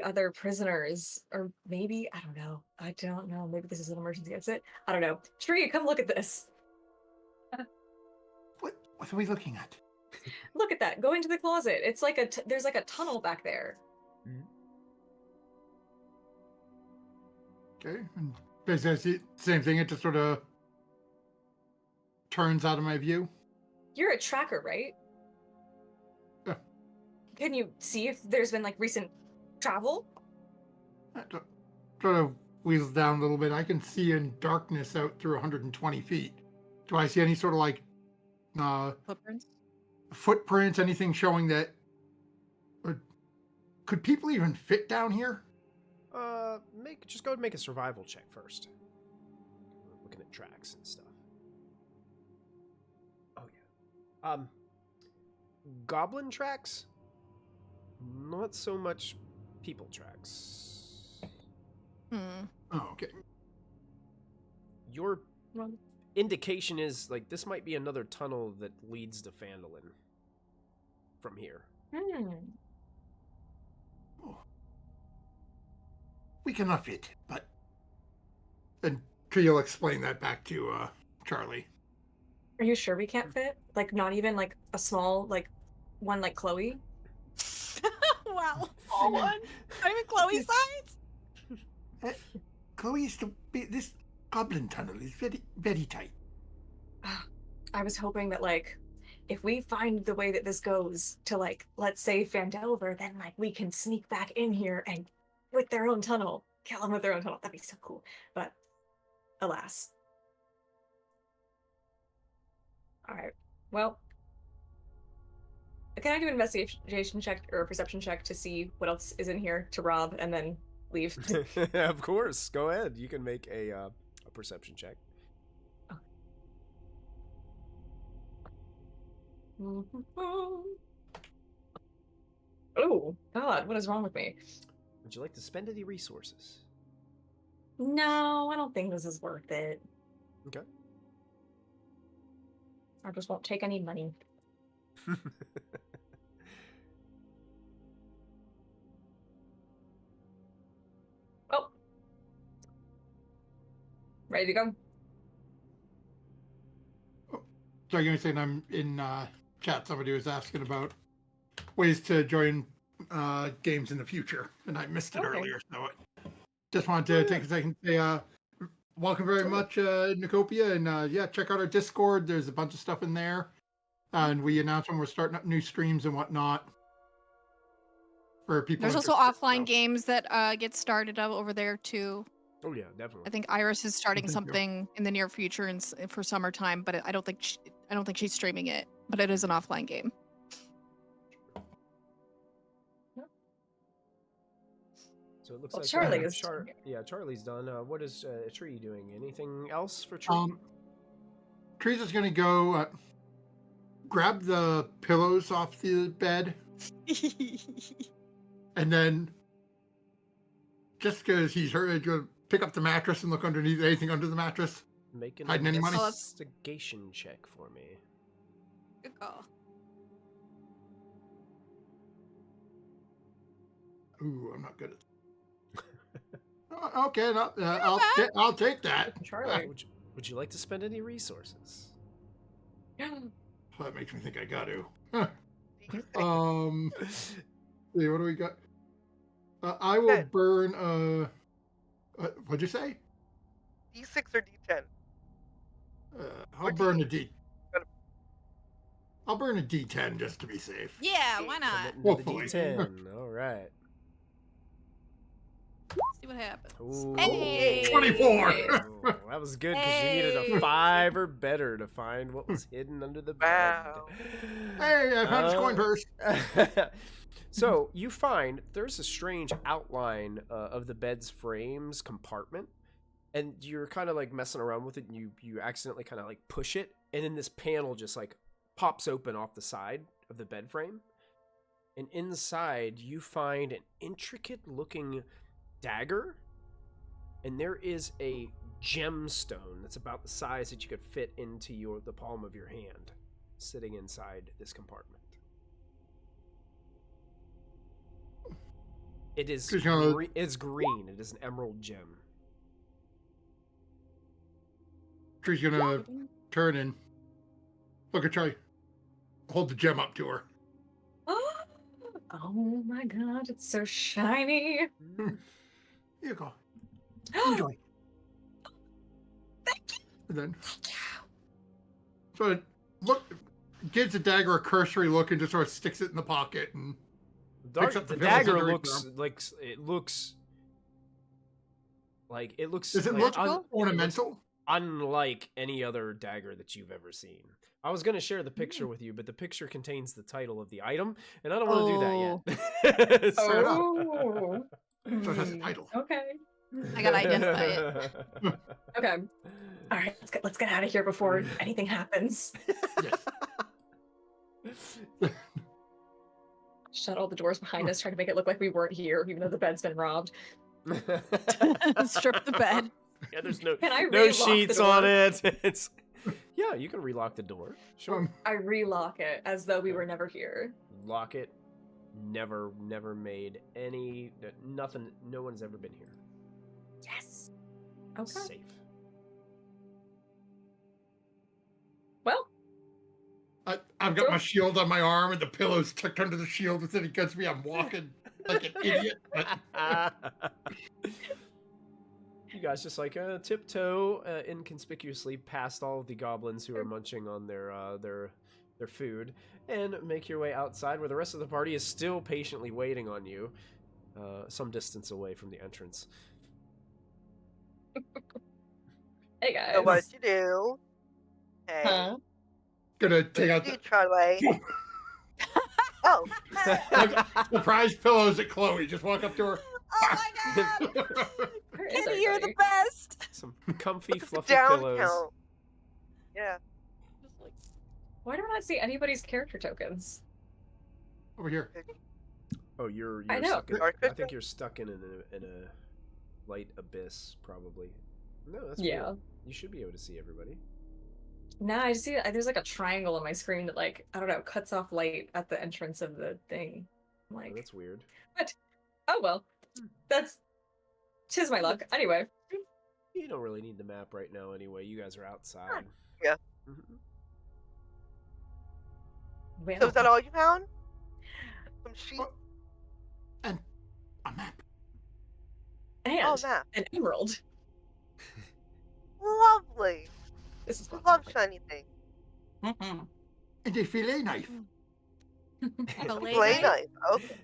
other prisoners, or maybe I don't know. Maybe this is an emergency exit. I don't know. Tree, come look at this. What are we looking at? Look at that. Go into the closet. It's like there's like a tunnel back there. Okay, and basically same thing. It just sort of turns out of my view. You're a tracker, right? Yeah. Can you see if there's been like recent travel? Sort of wheels down a little bit. I can see in darkness out through 120 feet. Do I see any sort of like footprints? Anything showing that? Could people even fit down here? Just go and make a survival check first. Looking at tracks and stuff. Oh yeah. Goblin tracks? Not so much people tracks. Oh, okay. Your indication is like this might be another tunnel that leads to Phandelver from here. Oh. We cannot fit, but and Tree will explain that back to Charlie. Are you sure we can't fit? Like not even like a small like one like Chloe? Wow. Small one? Not even Chloe's size? Chloe used to be this goblin tunnel is very, very tight. I was hoping that like if we find the way that this goes to like let's say Phandelver, then like we can sneak back in here and with their own tunnel. Kill them with their own tunnel. That'd be so cool. But alas. Alright. Well. Can I do an investigation check or a perception check to see what else is in here to rob and then leave? Of course. Go ahead. You can make a perception check. Oh, God, what is wrong with me? Would you like to spend any resources? No, I don't think this is worth it. Okay. I just won't take any money. Oh. Ready to go? So you're saying I'm in chat. Somebody was asking about ways to join games in the future, and I missed it earlier. So I just wanted to take a second to say welcome very much, Nicopia, and yeah, check out our Discord. There's a bunch of stuff in there, and we announce when we're starting up new streams and whatnot for people. There's also offline games that get started up over there too. Oh yeah, definitely. I think Iris is starting something in the near future and for summertime, but I don't think she's streaming it. But it is an offline game. So it looks like Charlie is Charlie's done. What is Tree doing? Anything else for Tree? Tree's just gonna go grab the pillows off the bed, and then just because he's hurt, go pick up the mattress and look underneath anything under the mattress. Make an hiding any money? investigation check for me. Good call. Ooh, I'm not good at. Okay, no, I'll take that. Charlie. Would you like to spend any resources? That makes me think I got to. See, what do we got? I will burn. What'd you say? D6 or D10? I'll burn a D. I'll burn a D10 just to be safe. Yeah, why not? Hopefully. D10. All right. See what happens. Ooh. Hey! 24. Oh, that was good because you needed a 5 or better to find what was hidden under the bed. Wow. Hey, I found a coin purse. So you find there's a strange outline of the bed's frames compartment, and you're kind of like messing around with it, and you accidentally kind of like push it, and then this panel just like pops open off the side of the bed frame, and inside you find an intricate looking dagger, and there is a gemstone that's about the size that you could fit into the palm of your hand sitting inside this compartment. It is. Just gonna- It's green. It is an emerald gem. Tree's gonna turn and look at Charlie. Hold the gem up to her. Oh my god, it's so shiny. Here you go. Enjoy. Thank you. And then, so it gives the dagger a cursory look and just sort of sticks it in the pocket and picks up The pillows dagger underneath looks them. like it looks like it looks. Does it like look ornamental? unlike any other dagger that you've ever seen. I was going to share the picture with you, but the picture contains the title of the item, and I don't want to do that yet. Oh. So it has a title. Okay. I gotta identify it. Okay. All right, let's get out of here before anything happens. Yes. Shut all the doors behind us, try to make it look like we weren't here, even though the bed's been robbed. Strip the bed. Yeah, there's no Can I no relock sheets the on door? it. It's yeah, you can relock the door. Sure. I relock it as though we were never here. Lock it. Never made any nothing. No one's ever been here. Yes. Okay. Safe. Well, I've got my shield on my arm and the pillow's tucked under the shield instead against me. I'm walking like an idiot. You guys just like tiptoe inconspicuously past all of the goblins who are munching on their food and make your way outside where the rest of the party is still patiently waiting on you, some distance away from the entrance. hey guys. So what you do? Hey, Huh? Gonna take out you the Charlie. Oh, surprise pillows at Chloe. Just walk up to her. Oh my god! Where is Kenny, you're the everybody? best! Some comfy, fluffy down pillows. count. Yeah. Why do I not see anybody's character tokens? Over here. Oh, you're I know. stuck in, Dark I vision? think you're stuck in a light abyss, probably. No, that's Yeah. weird. You should be able to see everybody. Nah, I just see there's like a triangle on my screen that like, I don't know, cuts off light at the entrance of the thing. I'm Oh, like, that's weird. oh well. That's tis my luck. Anyway. You don't really need the map right now anyway. You guys are outside. Yeah. Mhm. Well, So is that all you found? Some sheep? Oh, and a map. and Oh, map. an emerald. Lovely. This is I love shiny things. And a fillet knife. Fillet Play knife? knife. Okay.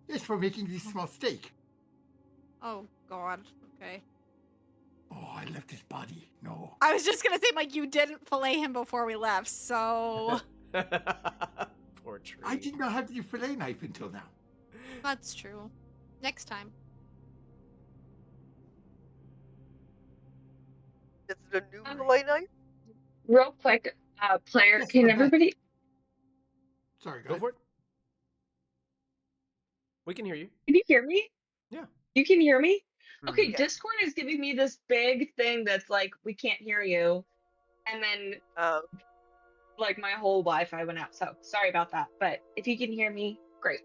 It's for making this small steak. Oh god. Okay. Oh, I left his body. No. I was just gonna say, Mike, you didn't fillet him before we left, so Poor tree. I did not have the fillet knife until now. that's true. Next time. Is it a new fillet knife? Real quick, player, Yes, can okay. everybody? Sorry, Go for it. We can hear you. Can you hear me? Yeah. You can hear me? Mhm. Okay, Yeah. Discord is giving me this big thing that's like, we can't hear you. And then, like, my whole Wi-Fi went out. So, sorry about that. But if you can hear me, great.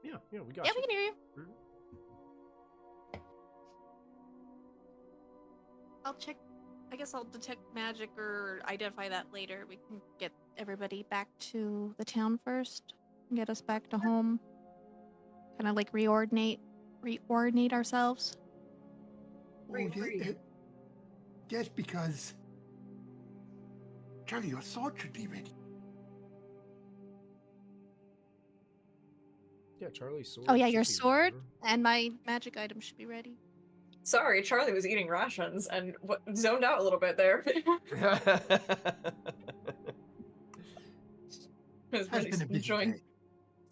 Yeah, we got Yeah, you. we can hear you. Mhm. I'll check. I guess I'll detect magic or identify that later. We can get everybody back to the town first. Get us back to home. Kind of like reordinate ourselves. Oh, Right, right. yes, because Charlie, your sword should be ready. Yeah, Charlie's sword. Oh yeah, should your be sword there. and my magic item should be ready. Sorry, Charlie was eating rations and zoned out a little bit there. Was Has really been a busy enjoying. day.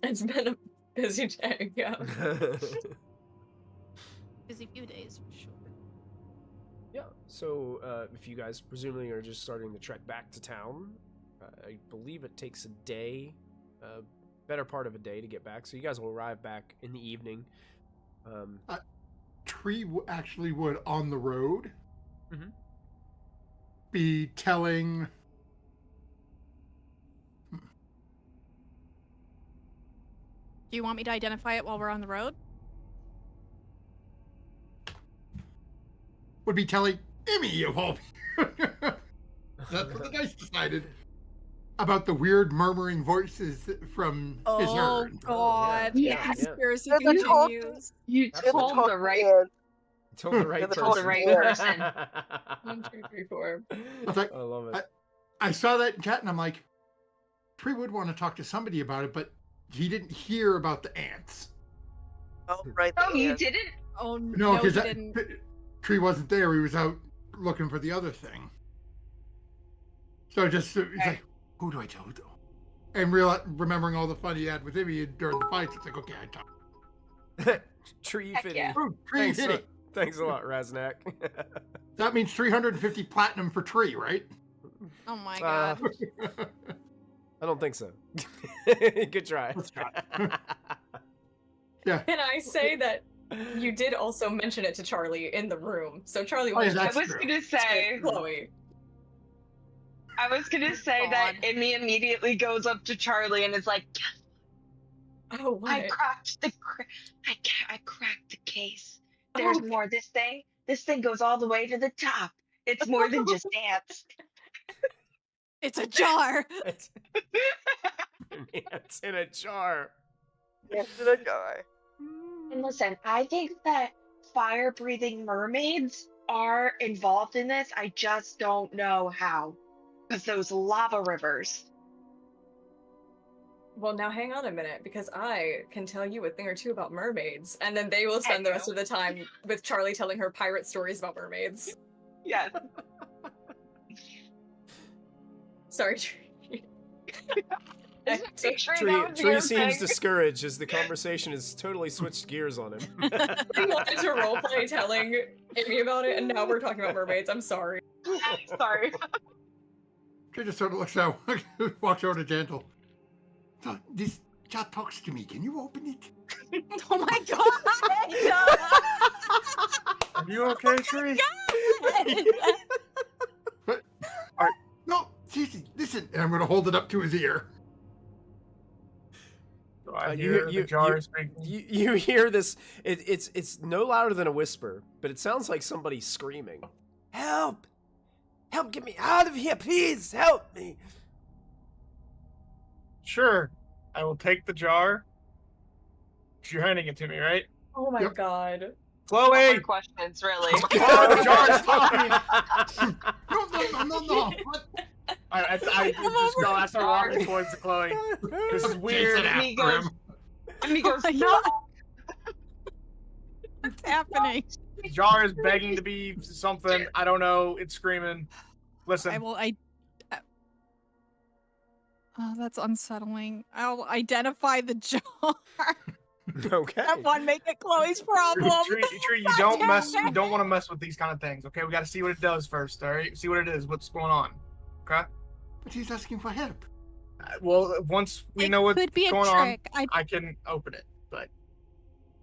It's been a busy day, yeah. Busy few days for sure. Yeah, so if you guys presumably are just starting the trek back to town, I believe it takes a day, better part of a day to get back. So you guys will arrive back in the evening. Tree actually would on the road Mhm. be telling. Do you want me to identify it while we're on the road? Would be telling Emmy of all people. That's what the dice decided about the weird murmuring voices from his Oh urn. God! Yeah. Conspiracy Yeah, they're continues. You Absolutely. told the right. Told the right Yeah, person. told the right person. 1, 2, 3, 4. I was like, I love it. I saw that in chat and I'm like, Tree would want to talk to somebody about it, but he didn't hear about the ants. Oh, right. Oh, you the didn't? Oh No, no, he because didn't. Tree wasn't there. He was out looking for the other thing. So he's like, who do I tell? And remembering all the fun he had with Emmy during the fights, it's like, okay, I talk. Tree Heck fitting. yeah. Ooh, Tree Thanks, hit it. thanks a lot, Raznak. That means 350 platinum for Tree, right? Oh my Uh, God! I don't think so. Good try. Let's try. Yeah. Can I say that you did also mention it to Charlie in the room? So Charlie Oh, yeah, was that's I was true. gonna say. Chloe. I was gonna say that God. Emmy immediately goes up to Charlie and is like, Oh, what? I cracked I cracked the case. There's Oh. more. This thing goes all the way to the top. It's more than just ants. It's a jar. It's in a jar. Ants in a jar. And listen, I think that fire-breathing mermaids are involved in this. I just don't know how. Because those lava rivers. Well, now hang on a minute, because I can tell you a thing or two about mermaids, and then they will spend the rest of the time with Charlie telling her pirate stories about mermaids. Yes. Sorry, Tree. Isn't it true Tree, that was Tree your seems thing? discouraged as the conversation has totally switched gears on him. I wanted to roleplay telling Amy about it, and now we're talking about mermaids. I'm sorry. Sorry. Tree just sort of looks out, walks over to Gentle. So this chat talks to me. Can you open it? Oh my God! Are you okay, Tree? No, seriously, listen. And I'm going to hold it up to his ear. Do I You- hear you- the jar speaking? You hear this? It's no louder than a whisper, but it sounds like somebody screaming. Help! Help! Get me out of here, please! Help me! Sure. I will take the jar. You're handing it to me, right? Oh my Yep. god. No Chloe! more questions, really. Oh, the jar's talking! No. What? I just go. I start walking towards the Chloe. This is weird. Jason He after goes, him. and he goes, my no. What's happening? The jar is begging to be something. I don't know. It's screaming. Listen. Oh, that's unsettling. I'll identify the jar. Okay. That one make it Chloe's problem. Tree, you don't mess. You don't want to mess with these kind of things. Okay, we got to see what it does first. All right, see what it is. What's going on? Okay. But he's asking for help. Well, once we It know what's could be a going on, trick. I can open it. But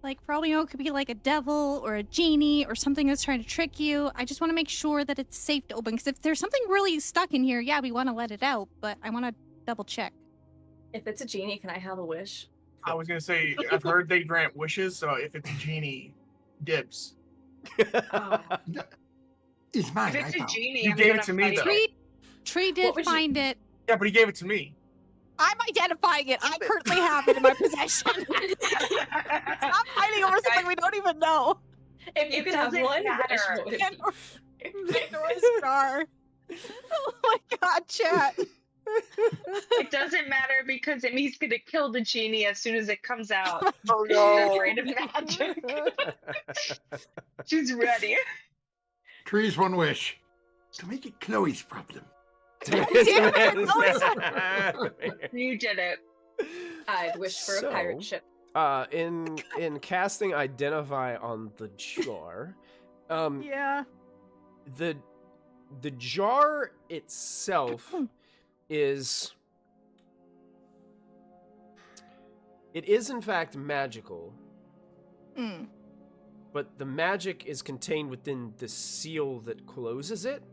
Like, probably it could be like a devil or a genie or something that's trying to trick you. I just want to make sure that it's safe to open. Because if there's something really stuck in here, yeah, we want to let it out. But I want to double check. If it's a genie, can I have a wish? I was gonna say I've heard they grant wishes. So if it's a genie, dibs. Oh. It's mine. If I it's a found. genie, You I'm gave it gonna to me, fight though. it. Tree did What would you- find it. Yeah, but he gave it to me. I'm identifying it. I currently have it in my possession. Stop fighting over something we don't even know. If you It could have doesn't one matter. wish, what would it be? Pandora's jar. Oh my god, chat. It doesn't matter because Emmy's gonna kill the genie as soon as it comes out. Oh She's no. afraid of magic. She's ready. Tree's one wish. To make it Chloe's problem. You did it. I'd wish for a pirate So- ship. In casting identify on the jar, Yeah. the jar itself is in fact magical, Mm. but the magic is contained within the seal that closes it.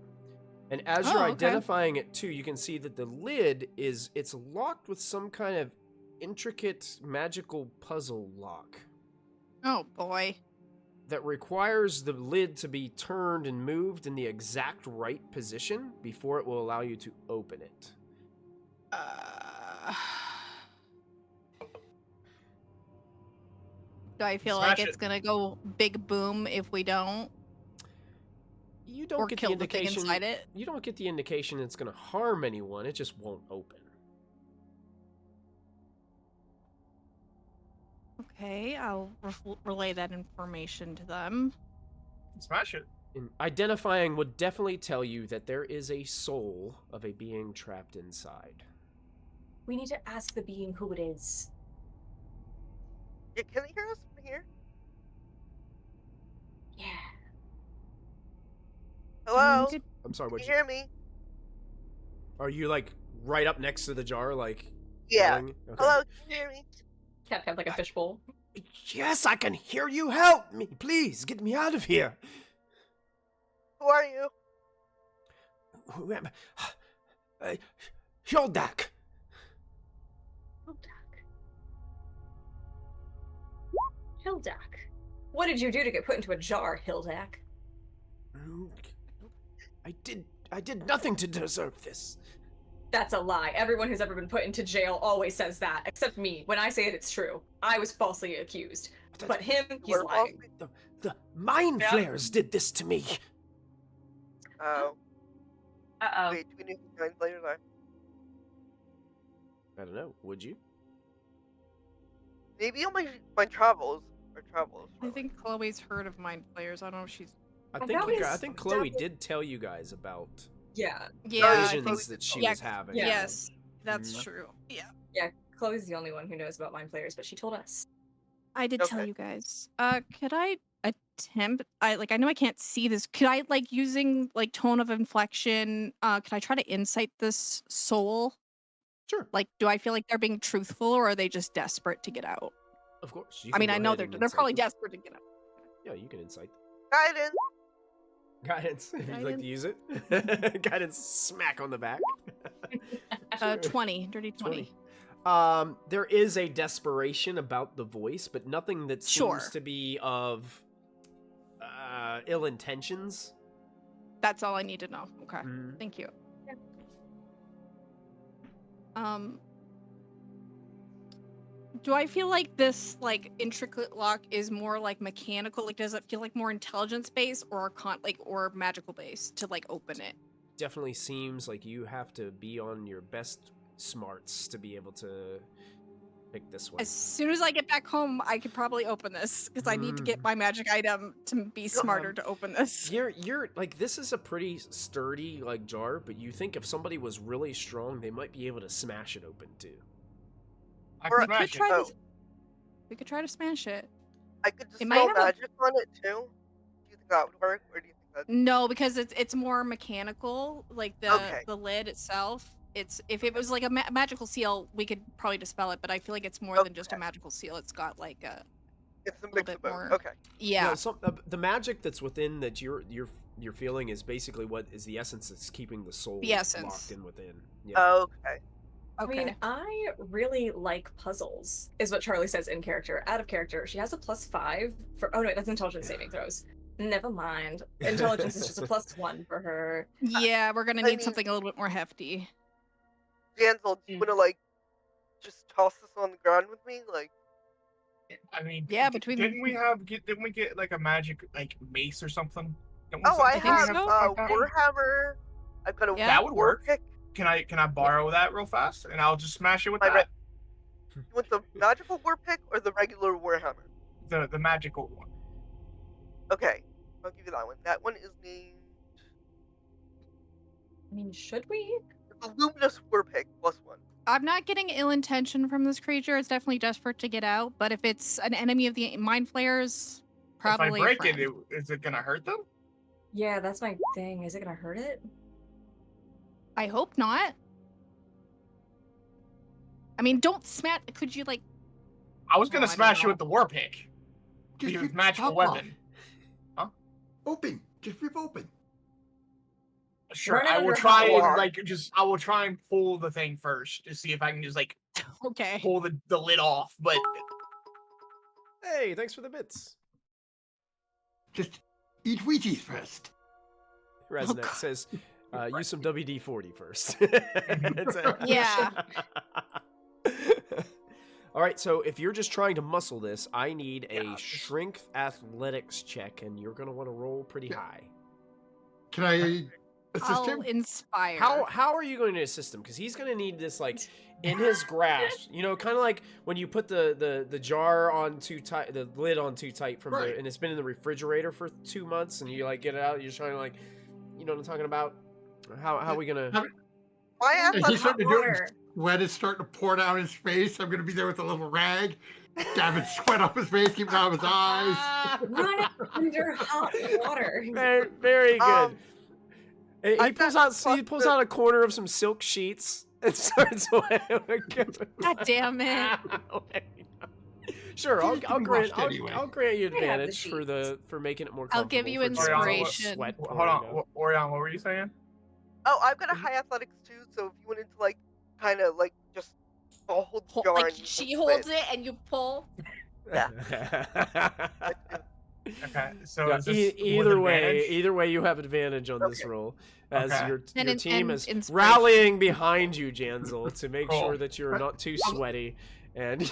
And as Oh, you're okay. identifying it too, you can see that the lid it's locked with some kind of intricate magical puzzle lock Oh boy. that requires the lid to be turned and moved in the exact right position before it will allow you to open it. Do I feel Smash like it's it. gonna go big boom if we don't? You don't Or get kill the the thing indication. inside it? You don't get the indication it's going to harm anyone. It just won't open. Okay, I'll relay that information to them. Smash it. And identifying would definitely tell you that there is a soul of a being trapped inside. We need to ask the being who it is. Yeah, can they hear us from here? Yeah. Hello? Good- I'm sorry, Can what you you... hear me? Are you, like, right up next to the jar, like... Yeah. yelling? Okay. Hello, can you hear me? Can't have like a fishbowl. Yes, I can hear you. Help me, please. Get me out of here. Who are you? Who am I? Hildak. Hildak. What did you do to get put into a jar, Hildak? I did nothing to deserve this. That's a lie. Everyone who's ever been put into jail always says that, except me. When I say it, it's true. I was falsely accused. But him, he's We're lying. The mind Yeah. flayers did this to me. Oh. Uh-oh. Wait, do we need to find players? I don't know. Would you? Maybe on my travels. Or travels. I think Chloe's heard of Mind Flayers. I don't know if she's. I Well, think that you was- I think Chloe that- did tell you guys about Yeah. Yeah, I visions think. that she yeah, was having. yeah. Yes, that's Mhm. true. Yeah, Yeah, Chloe's the only one who knows about mind flayers, but she told us. I did tell Okay. you guys. Could I attempt? I know I can't see this. Could I using tone of inflection? Could I try to insight this soul? Sure. Do I feel like they're being truthful, or are they just desperate to get out? Of course. You I can mean, go I know ahead they're and they're insight probably them. desperate to get out. Yeah, you can insight. Guidance. Guidance, if you'd like Guidance. to use it. Guidance, smack on the back. 20, dirty 20. There is a desperation about the voice, but nothing that seems Sure. to be of ill intentions. That's all I need to know. Okay, Mhm. thank you. Yeah. Do I feel like this intricate lock is more mechanical? Does it feel more intelligence based or or magical based to open it? Definitely seems like you have to be on your best smarts to be able to pick this one. As soon as I get back home, I could probably open this because I need to get my magic item to be smarter to open this. You're this is a pretty sturdy jar, but you think if somebody was really strong, they might be able to smash it open too. I Or- can smash it. try Oh. to, we could try to smash it. I could It might dispel have a- magic on it too. Do you think that would work, or do you think that? No, because it's more mechanical. Okay. The lid itself. If it was a magical seal, we could probably dispel it. But I feel like it's more than just a Okay. magical seal. It's got a It's a little mix bit of both. more- Okay. yeah. The magic that's within that you're feeling is basically what is the essence that's keeping the soul The essence. locked in within. Yeah. Okay. I Okay. mean, I really like puzzles, is what Charlie says in character. Out of character, she has a +5 for. Oh no, wait, that's intelligence saving throws. Never mind. Intelligence is just a +1 for her. Yeah, we're gonna I need mean- something a little bit more hefty. Jansel, do you wanna just toss this on the ground with me? I mean, Yeah, between- didn't we get a magic mace or something? Didn't we Oh, I think have so. like that? Warhammer. I've got a Yeah. That would war work. pick. Can I borrow that real fast and I'll just smash it with My that? You want the magical war pick or the regular Warhammer? The magical one. Okay, I'll give you that one. That one is named I mean, should we? the Luminous War Pick +1. I'm not getting ill intention from this creature. It's definitely desperate to get out. But if it's an enemy of the mind flayers, probably. If I break a friend. it, is it gonna hurt them? Yeah, that's my thing. Is it gonna hurt it? I hope not. I mean, don't smash. Could you I was Oh, gonna I don't smash know. it with the war pick. Just Use rip the magical top off. weapon. Open. Just rip open. Sure, Run it I will under try hot and water. I will try and pull the thing first to see if I can just Okay. pull the lid off, but Hey, thanks for the bits. Just eat Wheaties first. Resnick God. says, use some WD-40 first. Yeah. All right, so if you're just trying to muscle this, I need a Yeah, strength athletics check, and you're going to want to roll pretty Yeah. high. Can I assist I'll him? inspire. How are you going to assist him? Because he's going to need this, like, in his grasp. You know, kind of like when you put the jar on too tight, the lid on too tight from Right. and it's been in the refrigerator for 2 months, and you, like, get it out, you're trying to, like, you know what I'm talking about? How are we going to... My And he's athletic starting to do it. Water. Sweat is starting to pour down his face. I'm gonna be there with a little rag, dabbing sweat off his face, keeping it out of his eyes. Run it under hot water. Very, very good. And he I've pulls got out a corner of some silk sheets and starts. God damn it. Sure, I'll He's getting grant washed anyway. I'll grant you I have the advantage for making it more I'll comfortable. give you for just inspiration. sweat hold pouring on, down. Orion, what were you saying? Oh, I've got a high athletics too, so if you wanted to like kind of like just hold the jar Like and use she the holds lid. it and you pull. Okay, so Yeah, is this with either advantage? way, you have advantage on this Okay. roll, as Okay. your And team and is inspiration. rallying behind you, Janzel, to make Cool. sure that you're not too sweaty. And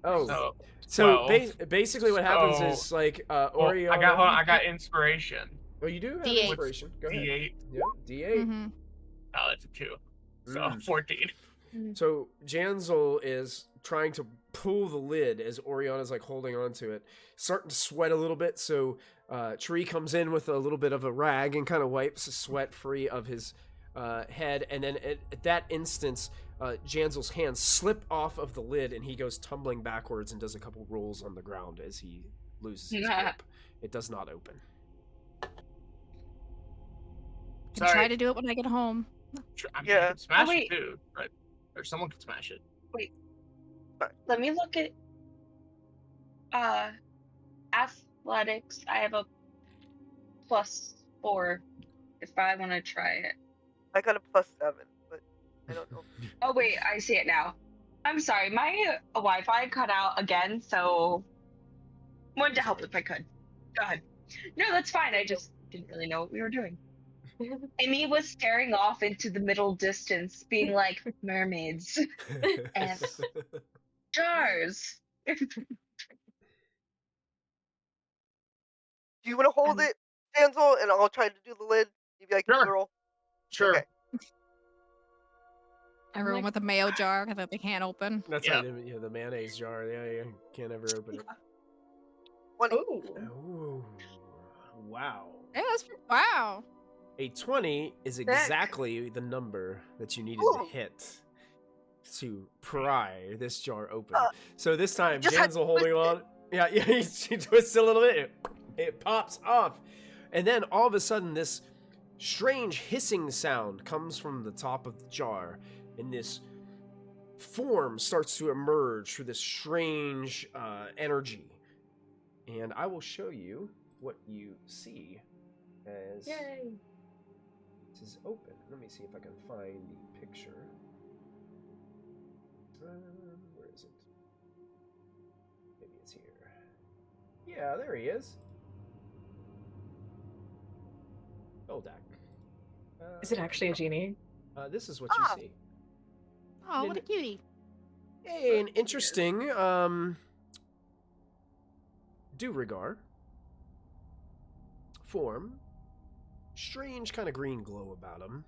So, so 12. basically, what happens So- is like well, Oriana. I got inspiration. Oh, you do have D8. inspiration. Go ahead. D8. Yeah, D8. Mm-hmm. Oh, that's a 2. So Mm. 14. So Janzel is trying to pull the lid as Oriana's like holding onto it, starting to sweat a little bit. So Tree comes in with a little bit of a rag and kind of wipes the sweat free of his head, and then at that instance, Janzel's hands slip off of the lid, and he goes tumbling backwards and does a couple rolls on the ground as he loses his grip. It does not open. Can try to do it when I get home. I mean, Yeah. you can smash Oh, it wait. too, but or someone can smash it. Let me look at athletics. I have a +4 if I want to try it. I got a +7, but I don't know. Oh wait, I see it now. I'm sorry, my Wi-Fi cut out again, so wanted to help if I could. Go ahead. No, that's fine. I just didn't really know what we were doing. Amy was staring off into the middle distance, being like, mermaids, and jars. Do you want to hold it, Janzel, and I'll try to do the lid? You'd be like, Sure. girl. Sure. Okay. Everyone with a mayo jar that they can't open. That's Yeah. right. The mayonnaise jar. Yeah, you can't ever open it. 20. Ooh. Oh, wow. Yeah, wow. A 20 is exactly the number that you needed to Ooh. hit to pry this jar open. Uh, So this time, just had to Janzel holding on. Yeah, she twists a little bit. It pops off. And then all of a sudden, this strange hissing sound comes from the top of the jar. And this form starts to emerge through this strange energy. And I will show you what you see as Yay. this is open. Let me see if I can find the picture. Where is it? Maybe it's here. Yeah, there he is. Goldak. Is it actually a genie? This is what Ah. you see. Oh, what a cutie. Hey, an interesting Duergar form. Strange kind of green glow about him.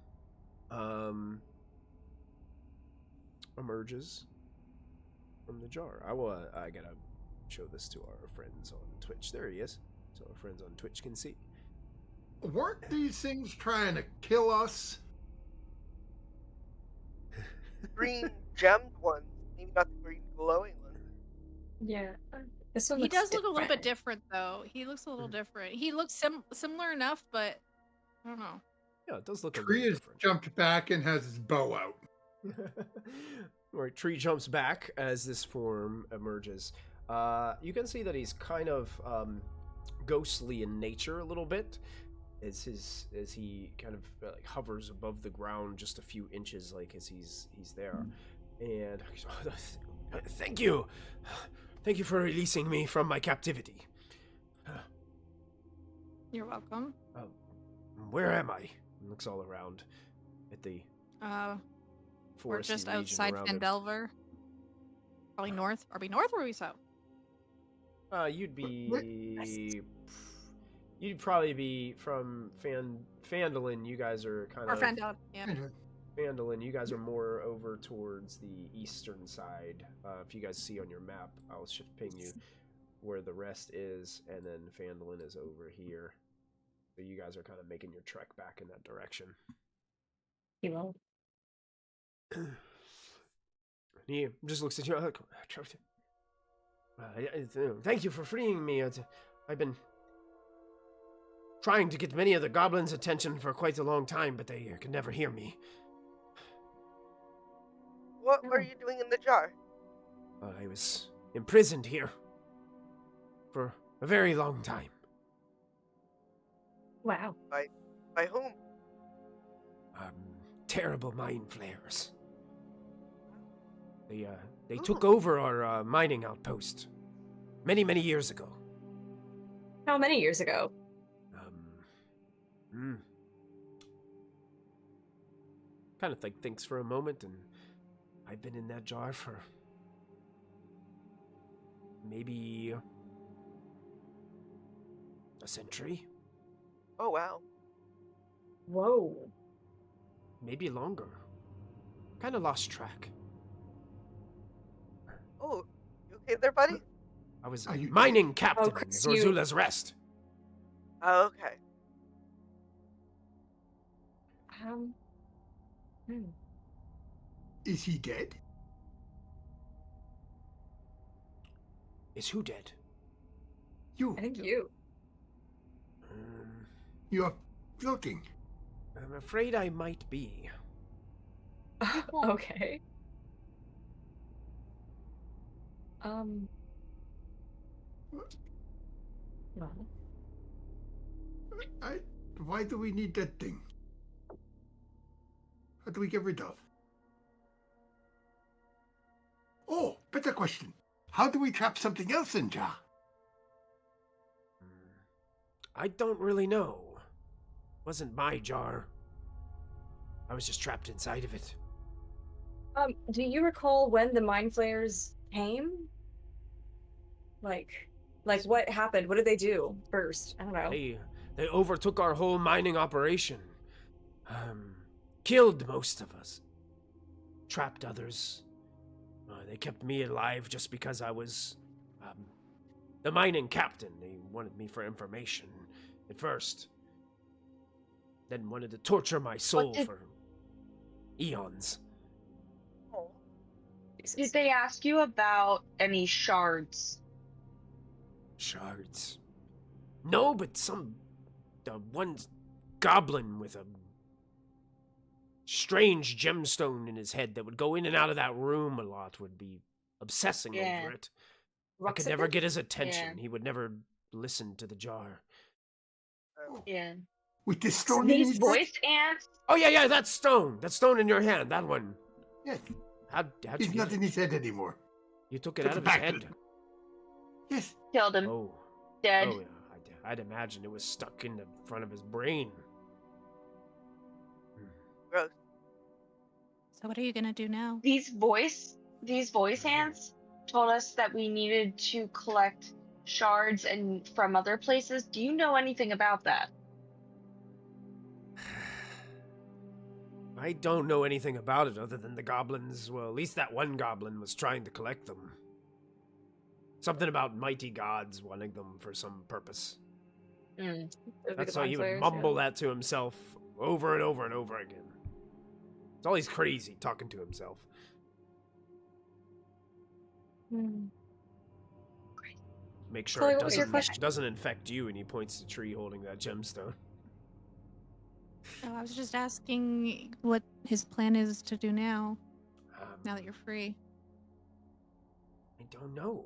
Emerges from the jar. I gotta show this to our friends on Twitch. There he is. So our friends on Twitch can see. Weren't these things trying to kill us? Green gemmed ones. Maybe not the green glowing one. Yeah. This one He looks does look a little bit different. different, though. He looks a little different. He looks similar enough, but I don't know. Yeah, it does look a Tree little has different. jumped back and has his bow out. Right, Tree jumps back as this form emerges. You can see that he's kind of ghostly in nature a little bit. as he kind of like hovers above the ground just a few inches, like as he's there, and thank you for releasing me from my captivity. You're welcome. Where am I? He looks all around at the We're foresty just region outside around him. Phandelver. Probably north. Are we north or are we south? You'd probably be from Phandalin. You guys are kind Or of Phandelver, yeah. Phandalin. You guys are more over towards the eastern side. If you guys see on your map, I'll just ping you where the rest is, and then Phandalin is over here. So you guys are kind of making your trek back in that direction. You will. He just looks at you. Thank you for freeing me. I've been trying to get many of the goblins' attention for quite a long time, but they could never hear me. What were you doing in the jar? I was imprisoned here for a very long time. Wow. By whom? Terrible mind flayers. They took over our mining outpost many years ago. How many years ago? Kind of thinks for a moment, and I've been in that jar for maybe a century. Oh, wow. Whoa. Maybe longer. Kind of lost track. Oh, you okay there, buddy? I was mining captain in Chris, Zorzula's Rest. Oh, okay. Is he dead? Is who dead? You. I think you. You're floating. I'm afraid I might be. Okay. Well. Why do we need that thing? How do we get rid of? Oh, better question. How do we trap something else in jar? I don't really know. Wasn't my jar. I was just trapped inside of it. Do you recall when the mind flayers came? Like what happened? What did they do first? I don't know. They overtook our whole mining operation. Killed most of us. Trapped others. They kept me alive just because I was the mining captain. They wanted me for information at first. Then wanted to torture my soul for eons. Oh. Did they ask you about any shards? Shards? No, but one goblin with a strange gemstone in his head that would go in and out of that room a lot would be obsessing over it. I could never get his attention. He would never listen to the jar. Yeah. With this stone in These his voice ants? Oh, yeah, that stone. That stone in your hand, that one. Yes. How'd you He's get not it? in his head anymore. You took it Took out it of his back. head? Yes. Killed him. Oh. Dead. Oh, yeah. I'd imagine it was stuck in the front of his brain. Gross. So what are you gonna do now? These voice ants told us that we needed to collect shards and from other places. Do you know anything about that? I don't know anything about it other than the goblins. Well, at least that one goblin was trying to collect them. Something about mighty gods wanting them for some purpose. That's how he would mumble that to himself over and over and over again. It's always crazy talking to himself. Make sure Chloe, it what was your question? doesn't infect you, and he points to the tree holding that gemstone. Oh, I was just asking what his plan is to do now that you're free. I don't know.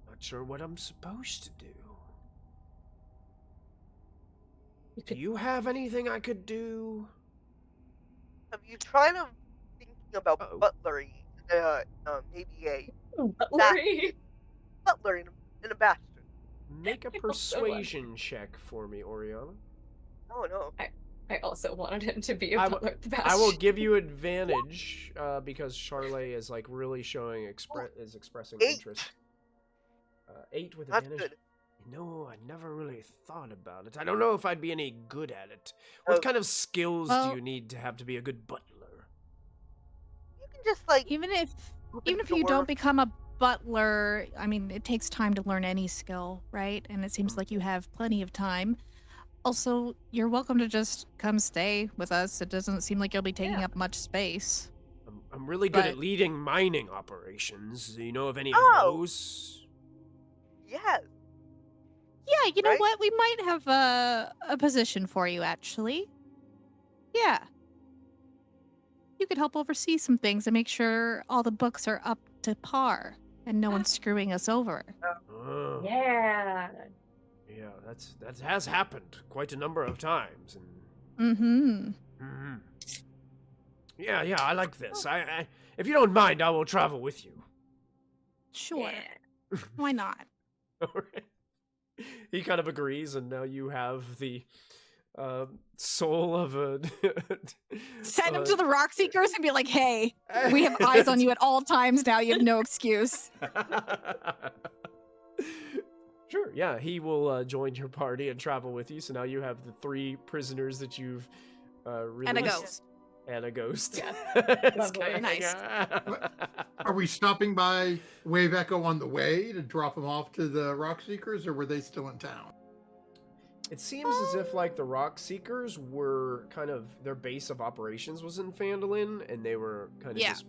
Not sure what I'm supposed to do. Do you have anything I could do? Have you tried thinking about Uh-oh. butlery? Maybe a Butlery. butler in a bastard. Make a I also want- persuasion check for me, Oriana. Oh no. I also wanted him to be a I butler at the I will bastion. give you advantage because Charlotte is like really showing expressing 8. interest. 8 with That's advantage. good. No, I never really thought about it. I don't know if I'd be any good at it. What Oh. kind of skills do Well- you need to have to be a good butler? You can just like Even if open you door. don't become a butler, I mean, it takes time to learn any skill, right? And it seems like you have plenty of time. Also, you're welcome to just come stay with us. It doesn't seem like you'll be taking Yeah. up much space. I'm really good at But- leading mining operations. Do you know of any Oh. of those? Yes. Yeah, you know Right? what? We might have a position for you, actually. Yeah. You could help oversee some things and make sure all the books are up to par and no one's screwing us over. Oh. Yeah. Yeah, that has happened quite a number of times. Mm-hmm. Mhm. Yeah, I like this. I if you don't mind, I will travel with you. Sure. Yeah. Why not? Alright. He kind of agrees, and now you have the soul of a. Send him to the Rock Seekers and be like, hey, we have eyes on you at all times now. You have no excuse. Sure, yeah, he will join your party and travel with you. So now you have the 3 prisoners that you've released. And a ghost. And a ghost. Yeah. It's Lovely. kinda- Nice. Are we stopping by Wave Echo on the way to drop them off to the Rock Seekers, or were they still in town? It seems as if like the Rock Seekers were kind of their base of operations was in Phandelver, and they were kind of Yeah. just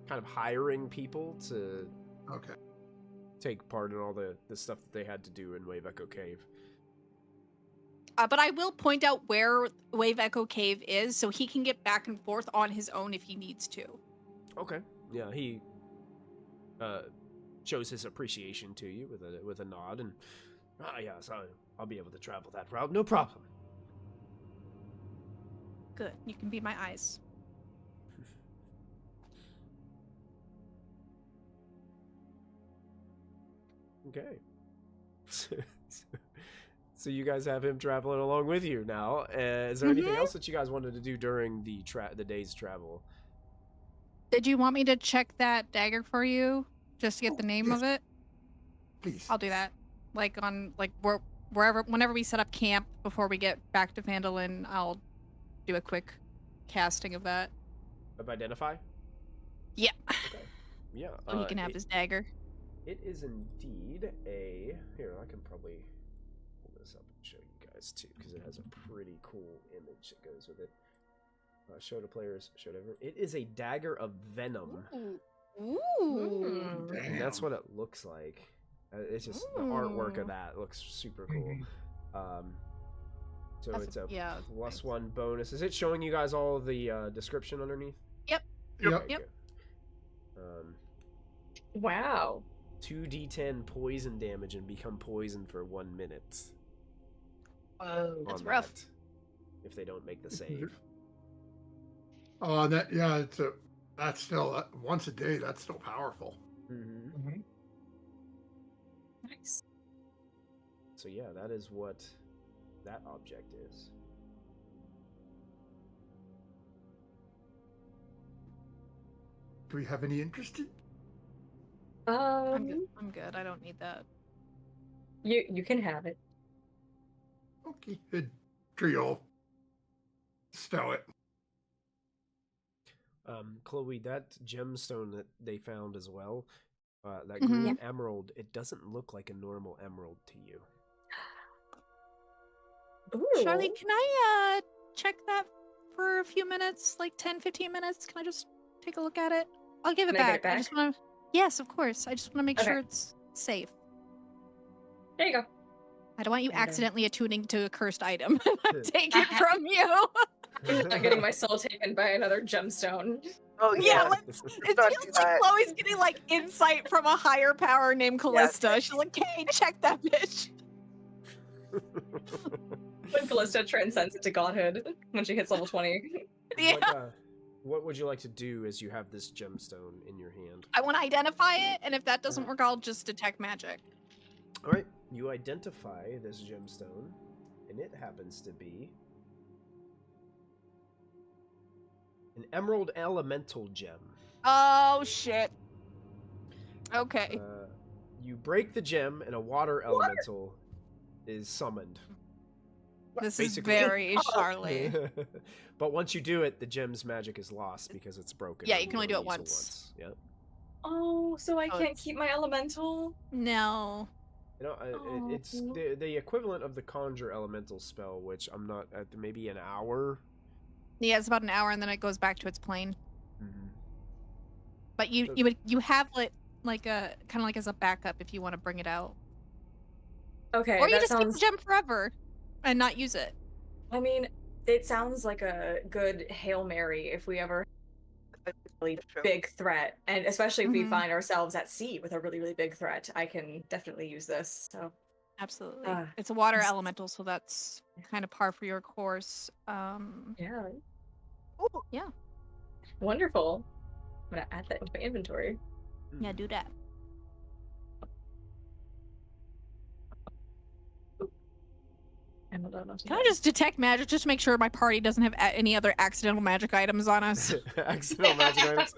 kind of hiring people to Okay. take part in all the stuff that they had to do in Wave Echo Cave. But I will point out where Wave Echo Cave is so he can get back and forth on his own if he needs to. Okay. Yeah, he shows his appreciation to you with a nod, and yeah, so I'll be able to travel that route, no problem. Good. You can be my eyes. Okay. So you guys have him traveling along with you now. Is there anything else that you guys wanted to do during the day's travel? Did you want me to check that dagger for you? Just to get Oh, the name yes. of it? Please. I'll do that. Like on whenever we set up camp before we get back to Phandelver, I'll do a quick casting of that. Of identify? Yeah. Okay. Yeah. So he can have his dagger. It is indeed a. Here, I can probably pull this up and show you guys too, because it has a pretty cool image that goes with it. Show to players, show to everyone. It is a dagger of venom. Ooh. And that's what it looks like. It's just the artwork of that looks super cool. So That's it's a yeah, +1 bonus. Is it showing you guys all the description underneath? Yep. Okay, Yep. good. Wow. 2d10 poison damage and become poisoned for 1 minute. Oh. That's on rough. that, if they don't make the save. Oh, that's still once a day. That's still powerful. Mm-hmm. Nice. So yeah, that is what that object is. Do we have any interest in? I'm good. I'm good. I don't need that. You can have it. Okay, good. Trio. Stow it. Chloe, that gemstone that they found as well, that Mhm. green emerald, it doesn't look like a normal emerald to you. Charlie, can I check that for a few minutes, like 10-15 minutes? Can I just take a look at it? I'll give it Can I back. get it I just want to. Yes, of course. I just want to make Okay. sure it's safe. There you go. I don't want you Okay. accidentally attuning to a cursed item. Take it from you. Not getting my soul taken by another gemstone. Oh Yeah, yeah. let's. It not feels do like that. Chloe's getting like insight from a higher power named Callista. She's like, "Hey, check that bitch." When Callista transcends into godhood when she hits level 20. Yeah. What would you like to do as you have this gemstone in your hand? I want to identify it, and if that doesn't work, I'll just detect magic. All right, you identify this gemstone, and it happens to be an emerald elemental gem. Oh shit. Okay. You break the gem, and a water elemental is summoned. This basically- is very Charlie. But once you do it, the gem's magic is lost because it's broken. Yeah, and you can only do it use once. Yep. Oh, so I Oh, can't it's- keep my elemental? No. You know, it's the equivalent of the conjure elemental spell, which I'm not at maybe an hour. Yeah, it's about an hour, and then it goes back to its plane. Mm-hmm. But you have it like a kind of like as a backup if you want to bring it out, Okay, or you that just sounds... keep the gem forever and not use it. I mean, it sounds like a good Hail Mary if we ever have a really big threat. And especially if we Mhm. find ourselves at sea with a really, really big threat, I can definitely use this. So Absolutely. It's a water elemental, so that's kind of par for your course. yeah. Ooh. Yeah. Wonderful. I'm gonna add that into my inventory. Yeah, do that. Can I just detect magic just to make sure my party doesn't have any other accidental magic items on us? Accidental magic items.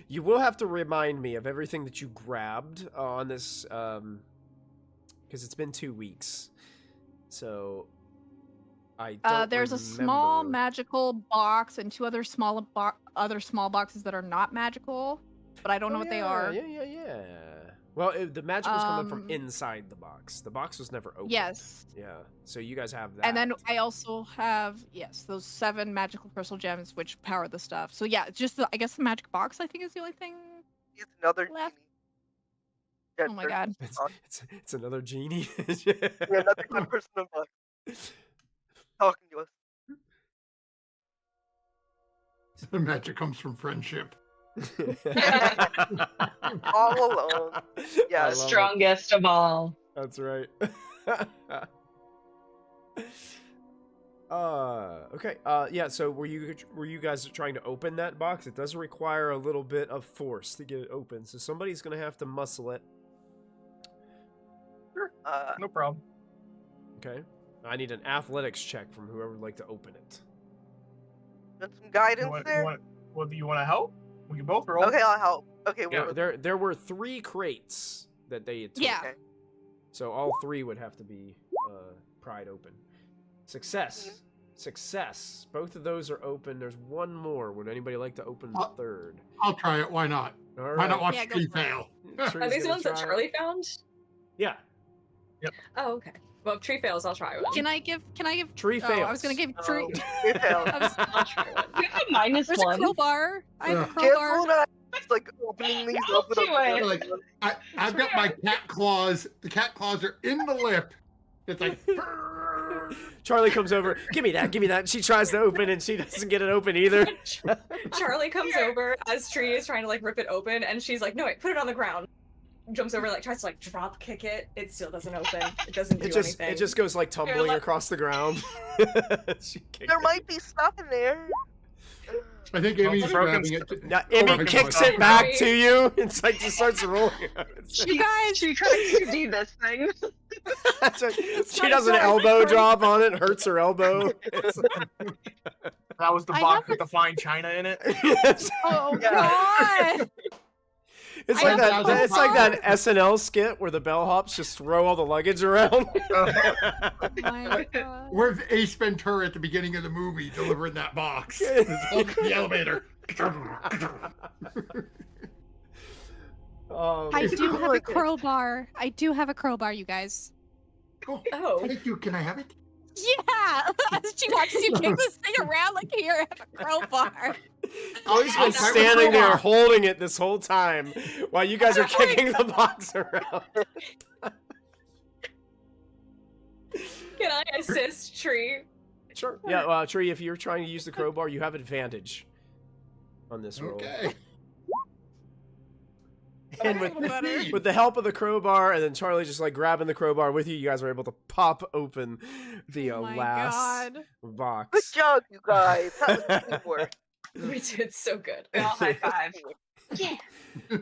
You will have to remind me of everything that you grabbed on this, because it's been 2 weeks. So I don't There's a small remember. magical box and two other small boxes that are not magical, but I don't know what they are. Yeah. Well, the magic was coming from Um, inside the box. The box was never opened. Yes. Yeah. So you guys have that. And then I also have, yes, those 7 magical crystal gems which power the stuff. So yeah, just I guess the magic box I think is the only thing. He's another Left. genie. Oh my god. It's another genie. Yeah, another good person of luck talking to us. The magic comes from friendship. All alone. Yeah, I The love it. strongest of all. That's right. Okay. Yeah. So were you guys trying to open that box? It does require a little bit of force to get it open, so somebody's gonna have to muscle it. Sure. No problem. Okay. I need an athletics check from whoever would like to open it. want some guidance there? Well, do you want to help? We can both roll. Okay, I'll help. Okay, Yeah, well, there were 3 crates that they had took. Yeah. okay. So all 3 would have to be pried open. Success. Success. Both of those are open. There's one more. Would anybody like to open the third? I'll try it. Why not? All Why right. not watch Yeah, go Tree for it. fail? Tree's Are these the gonna ones that try it. Charlie found? Yeah. Oh, okay. Well, if Tree fails, I'll try one. Can I give Tree Oh, fails. I was gonna give Tree. It failed. I'll try one. You have a minus There's a one. crowbar. I have a Yeah. crowbar. Careful not it's like opening these I'll up with do it. Like, I've got my cat claws. The cat claws are in the lip. It's like. Charlie comes over. Give me that. She tries to open and she doesn't get it open either. Charlie comes over as Tree is trying to like rip it open, and she's like, "No, wait, put it on the ground." Jumps over, like tries to like drop kick it. It still doesn't open. It doesn't do anything. It just goes like tumbling let- across the ground. She kicked There it. might be stuff in there. I think Well, Amy's broken grabbing it. Now, Oh Amy my kicks God. it back to you. It's like just starts rolling. She tries to do this thing. She does an elbow drop on it, hurts her elbow. That was the I box have with the fine china in it. Yes. Oh Yeah. god! It's I like have that. the It's like bellhop. that SNL skit where the bellhops just throw all the luggage around. Oh my god. Where's Ace Ventura at the beginning of the movie delivering that box? It's holding the elevator. I do have a crowbar. I do have a crowbar, you guys. Oh. Thank you. Can I have it? Yeah! She watches you kick this thing around like, here, I have a crowbar. Chloe's I'll been try with standing there crowbar. holding it this whole time while you guys are kicking the box around. Can I assist Tree? Sure. Yeah, Tree, if you're trying to use the crowbar, you have advantage on this roll. Okay. And That's a little better. with the help of the crowbar, and then Charlie just like grabbing the crowbar with you, you guys were able to pop open the Oh my last God. Good box. job, you guys. That was teamwork. We did so good. We all high five. Yeah.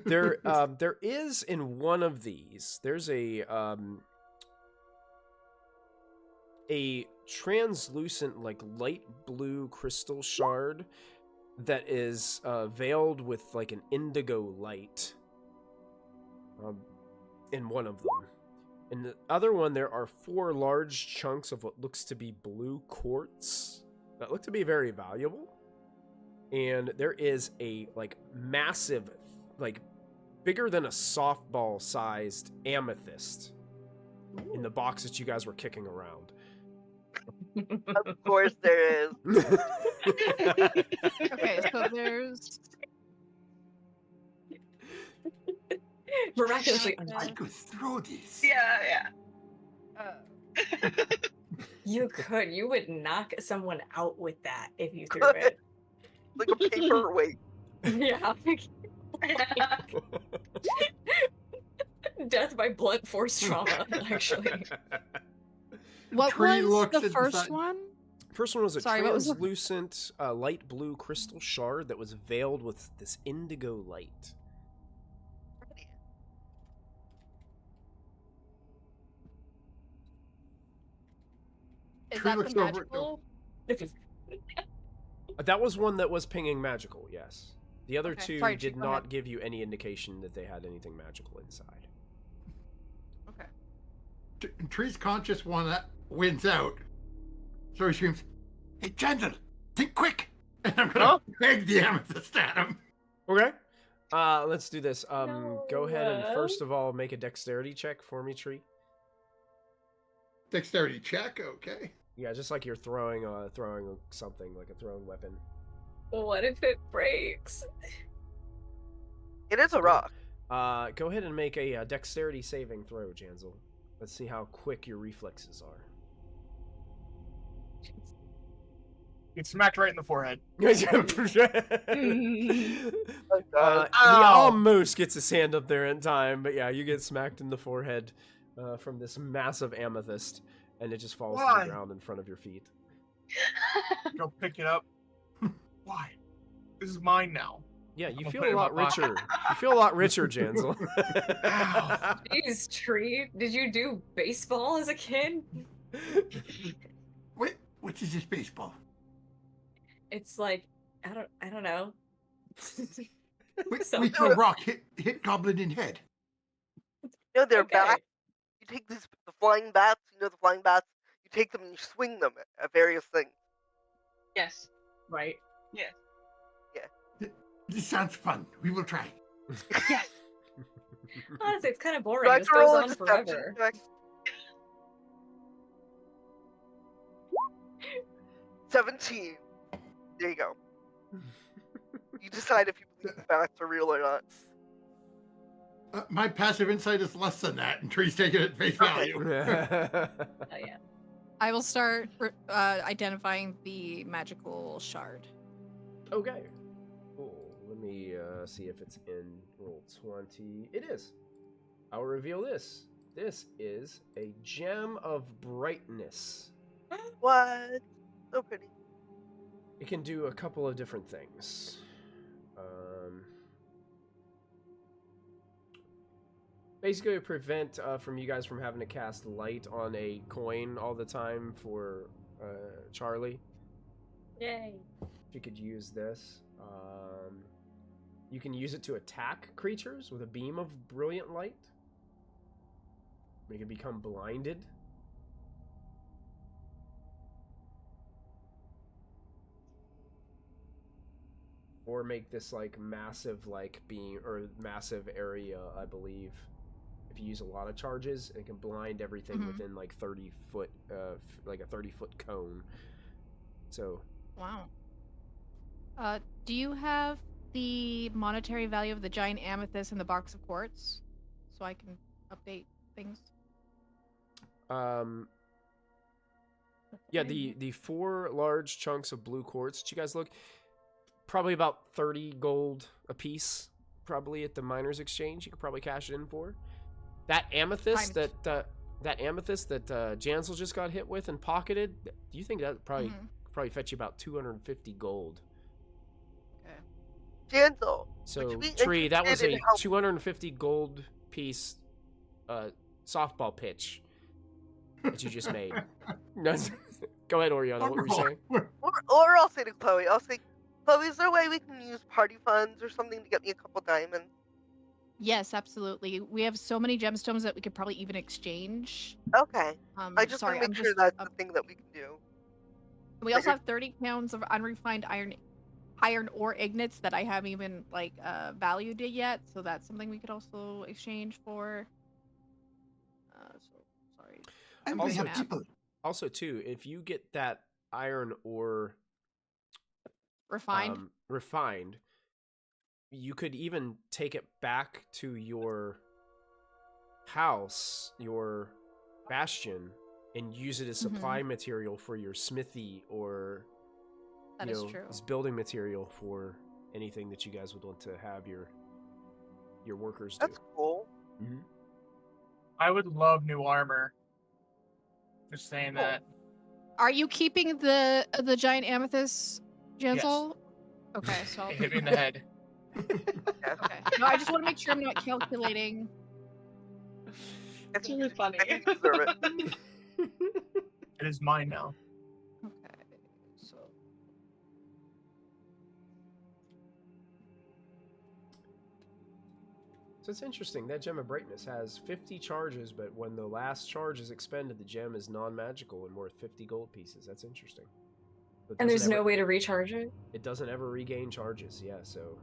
There is in one of these. There's a translucent, like light blue crystal shard that is veiled with like an indigo light. In one of them. In the other one, there are 4 large chunks of what looks to be blue quartz that look to be very valuable. And there is a like massive, like bigger than a softball sized amethyst in the box that you guys were kicking around. Of course there is. Okay, so there's Miraculously I untouched. could throw this. Yeah. You could. You would knock someone out with that if you threw Good. it. Like a paperweight. Yeah. Death by blunt force trauma, actually. what Tree was looks the and first decides- one? First one was a Sorry, what was the- translucent light blue crystal shard that was veiled with this indigo light. Is Tree that looks the over it, though. magical? That was one that was pinging magical, yes. The other Okay, two sorry, did Tree, go not ahead. give you any indication that they had anything magical inside. Okay. Tree's conscious one that wins out. So he screams, "Hey, Gentle, think quick!" And I'm gonna peg the amethyst at him. Okay. Let's do this. Go ahead and No. first of all make a dexterity check for me, Tree. Dexterity check, okay. Yeah, just like you're throwing something, like a thrown weapon. What if it breaks? It is a rock. Go ahead and make a dexterity saving throw, Jansel. Let's see how quick your reflexes are. Get smacked right in the forehead. He God. Ow. almost gets his hand up there in time, but yeah, you get smacked in the forehead from this massive amethyst, and it just falls to Why? the ground in front of your feet. Go pick it up. Why? This is mine now. Yeah, you gonna feel put it a in my lot richer. pocket. You feel a lot richer, Jansel. Ow. Jeez, Tree, did you do baseball as a kid? Wait, what is this baseball? It's like I don't know. We Something. throw a rock, hit goblin in head. You know, they're Okay. back. You take the flying bats, the flying bats, you take them and you swing them at various things. Yes. Right. Yes. This sounds fun. We will try. Yes. Honestly, it's kind of boring. Do I have This to goes roll a on deception forever. check? 17. There you go. You decide if you believe the bats are real or not. My passive insight is less than that, and Tree's taking it at face value. Oh yeah. I will start identifying the magical shard. Okay. Cool. Let me see if it's in roll 20. It is. I'll reveal this. This is a gem of brightness. What? So pretty. It can do a couple of different things. Basically, prevent from you guys from having to cast light on a coin all the time for Charlie. Yay. You could use this. You can use it to attack creatures with a beam of brilliant light. Make it become blinded. Or make this like massive like beam or massive area, I believe. If you use a lot of charges, it can blind everything Mhm. within like 30 foot, like a 30-foot cone. So Wow. Do you have the monetary value of the giant amethyst in the box of quartz, so I can update things? Yeah, the 4 large chunks of blue quartz. Did you guys look? Probably about 30 gold a piece. probably at the miners' exchange. You could probably cash it in for that amethyst that Jansel just got hit with and pocketed. Do you think that probably fetch you about 250 gold? Okay. Jansel. So Tree, that was a 250 gold piece softball pitch that you just made. Go ahead, Oriana. What were you saying? Or I'll say to Chloe. I'll say, Chloe, is there a way we can use party funds or something to get me a couple diamonds? Yes, absolutely. We have so many gemstones that we could probably even exchange. Okay. I just want to make sure that's the thing that we can do. We also have 30 pounds of unrefined iron ore ignites that I haven't even valued it yet, so that's something we could also exchange for. Sorry. Also, too, if you get that iron ore refined, you could even take it back to your house, your bastion, and use it as supply material for your smithy or as building material for anything that you guys would want to have your workers do. That's cool. Mm-hmm. I would love new armor. Just saying that. Are you keeping the giant amethyst, Jansel? Yes. Okay, so It hit me in the head. Okay. No, I just want to make sure I'm not calculating. It's really funny. I deserve it. It is mine now. Okay, so it's interesting that Gem of Brightness has 50 charges, but when the last charge is expended, the gem is non-magical and worth 50 gold pieces. That's interesting. And there's no way to recharge it? It doesn't ever regain charges, yeah, so...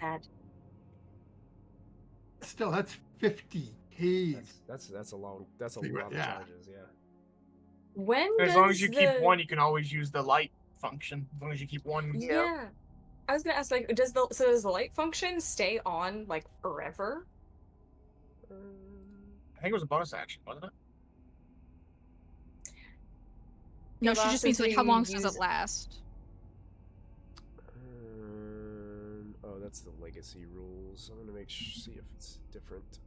Sad. Still, that's 50 Ks. That's a lot of charges, yeah. When as long as you keep one, you can always use the light function. As long as you keep one. Yeah. I was gonna ask, does the light function stay on forever? I think it was a bonus action, wasn't it? No, she just means how long does it last? Oh, that's the legacy rules. I'm gonna see if it's different.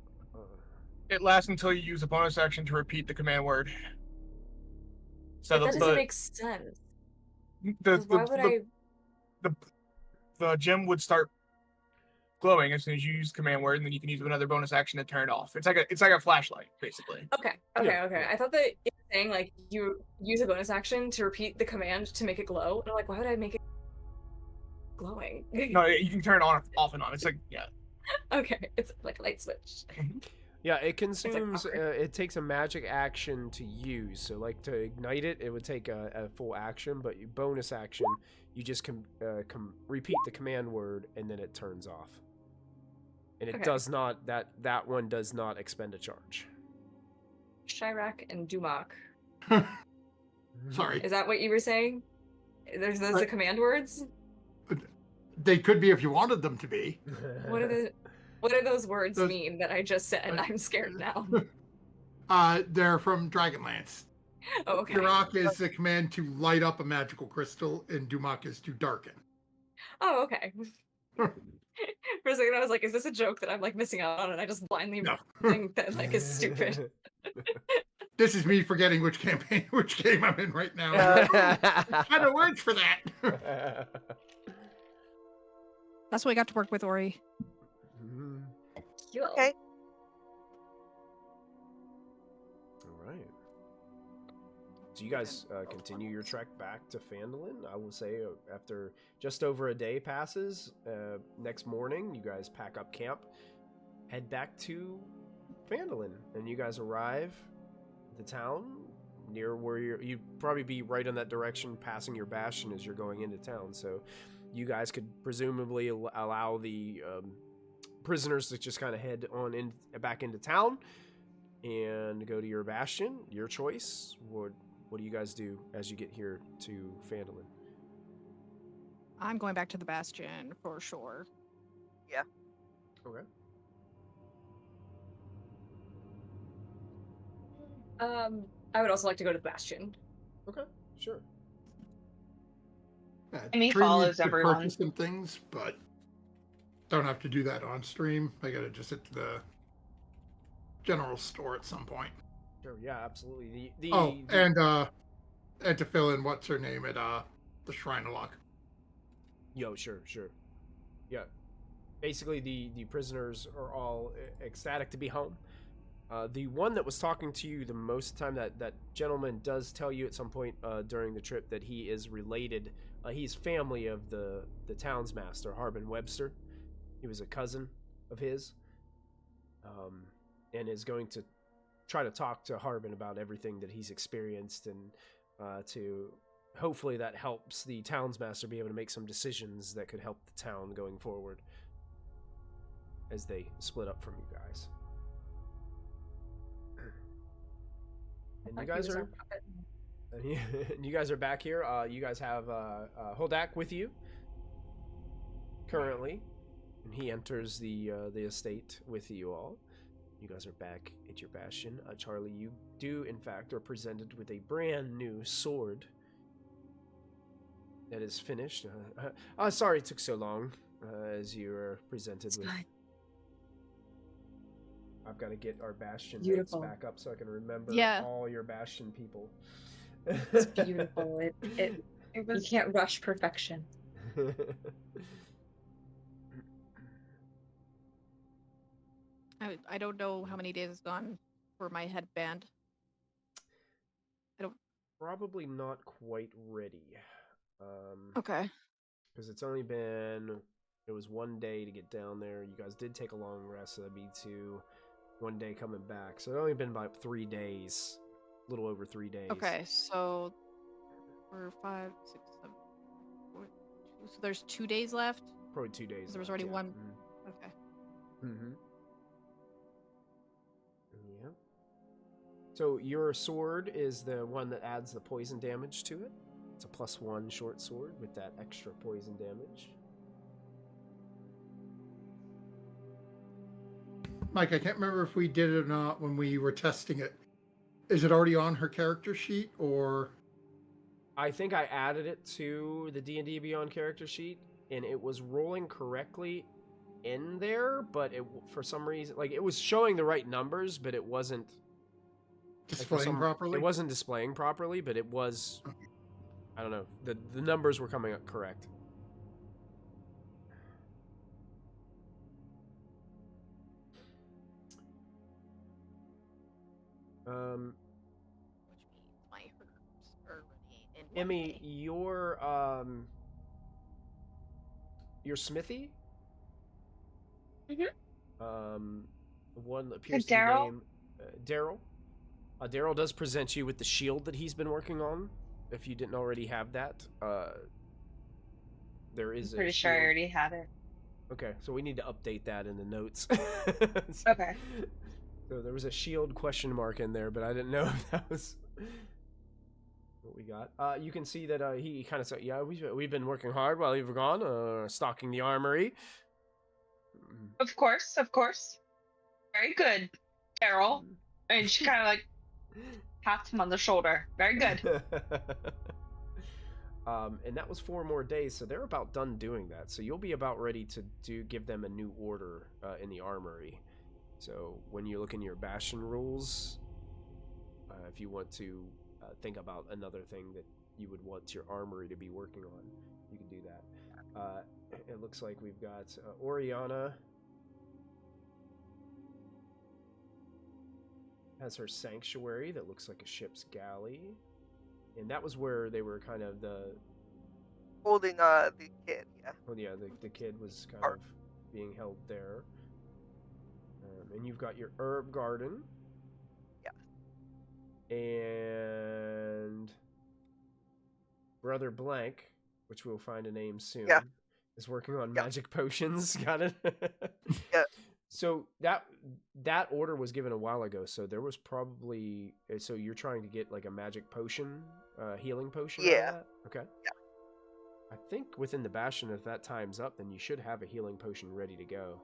It lasts until you use a bonus action to repeat the command word. So that doesn't make sense. The gem would start glowing as soon as you use command word, and then you can use another bonus action to turn it off. It's like a flashlight, basically. Okay. I thought that it was saying you use a bonus action to repeat the command to make it glow. And I'm like, why would I make it glowing? No, you can turn it on off and on. It's Okay, it's like a light switch. Yeah, it consumes. It takes a magic action to use. So, to ignite it, it would take a full action. But bonus action, you just repeat the command word, and then it turns off. And it does not. That one does not expend a charge. Chirac and Dumak. Sorry. Is that what you were saying? There's those the command words? They could be if you wanted them to be. What do those words mean that I just said? I'm scared now. They're from Dragonlance. Oh, okay. Chirac is the command to light up a magical crystal, and Dumak is to darken. Oh, okay. For a second, I was like, is this a joke that I'm missing out on, and I just blindly think that is stupid? This is me forgetting which game I'm in right now. Kind of words for that. That's what I got to work with, Ori. Okay. All right. So you guys continue your trek back to Phandelver. I will say after just over a day passes, next morning you guys pack up camp, head back to Phandelver, and you guys arrive at the town near where you'd probably be right in that direction, passing your bastion as you're going into town. So you guys could presumably allow the prisoners to just kind of head on back into town and go to your bastion. Your choice. What do you guys do as you get here to Phandelver? I'm going back to the bastion for sure. Yeah. Okay. I would also like to go to the bastion. Okay, sure. And he follows everyone. Some things, but don't have to do that on stream. I gotta just hit the general store at some point. Sure, yeah, absolutely. And to fill in what's her name at the Shrine of Luck. Yo, sure. Yeah. Basically, the prisoners are all ecstatic to be home. The one that was talking to you the most time, that gentleman does tell you at some point during the trip that he is related. He's family of the townsmaster, Harbin Webster. He was a cousin of his, and is going to try to talk to Harbin about everything that he's experienced, and to hopefully that helps the townsmaster be able to make some decisions that could help the town going forward as they split up from you guys. And you guys are back here. You guys have Holdak with you currently, and he enters the estate with you all. You guys are back at your bastion. Charlie, you do in fact are presented with a brand new sword that is finished. Sorry it took so long. As you are presented with. I've got to get our bastion notes back up so I can remember all your bastion people. It's beautiful. It you can't rush perfection. I don't know how many days it's gone for my headband. Probably not quite ready. Okay. Because it's only been... It was 1 day to get down there. You guys did take a long rest, so that'd be 1 day coming back. So it's only been about 3 days. A little over 3 days. Okay, so 4, 5, 6, 7, 4, 2. So there's 2 days left? Probably 2 days. There was already one. Mm-hmm. Okay. Mm-hmm. Yeah. So your sword is the one that adds the poison damage to it. It's a +1 short sword with that extra poison damage. Mike, I can't remember if we did it or not when we were testing it. Is it already on her character sheet, or? I think I added it to the D&D Beyond character sheet, and it was rolling correctly in there, but it, for some reason, like, it was showing the right numbers, but it wasn't displaying properly? It wasn't displaying properly, but it was, I don't know, the numbers were coming up correct. Which means my herbs are ready in 1 Emmy, day. your smithy? One that appears to be named Daryl. Daryl does present you with the shield that he's been working on. If you didn't already have that, there is. I'm pretty sure I already had it. Okay, so we need to update that in the notes. Okay. So there was a shield question mark in there, but I didn't know if that was what we got. You can see that he kind of said, "Yeah, we've been working hard while you've gone, stocking the armory." Of course. Very good, Daryl. And she kind of like pats him on the shoulder. Very good. And that was 4 more days, so they're about done doing that. So you'll be about ready to give them a new order in the armory. So when you look in your bastion rules, if you want to think about another thing that you would want your armory to be working on, you can do that. It looks like we've got Oriana has her sanctuary that looks like a ship's galley. And that was where they were kind of holding the kid, yeah. Well, yeah, the kid was kind of being held there. And you've got your herb garden. Yeah. And Brother Blank, which we'll find a name soon, is working on magic potions. Got it? Yeah. So that order was given a while ago, so there was probably... So you're trying to get like a magic potion, healing potion? Yeah. Out of that? Okay. Yeah. I think within the Bastion, if that time's up, then you should have a healing potion ready to go.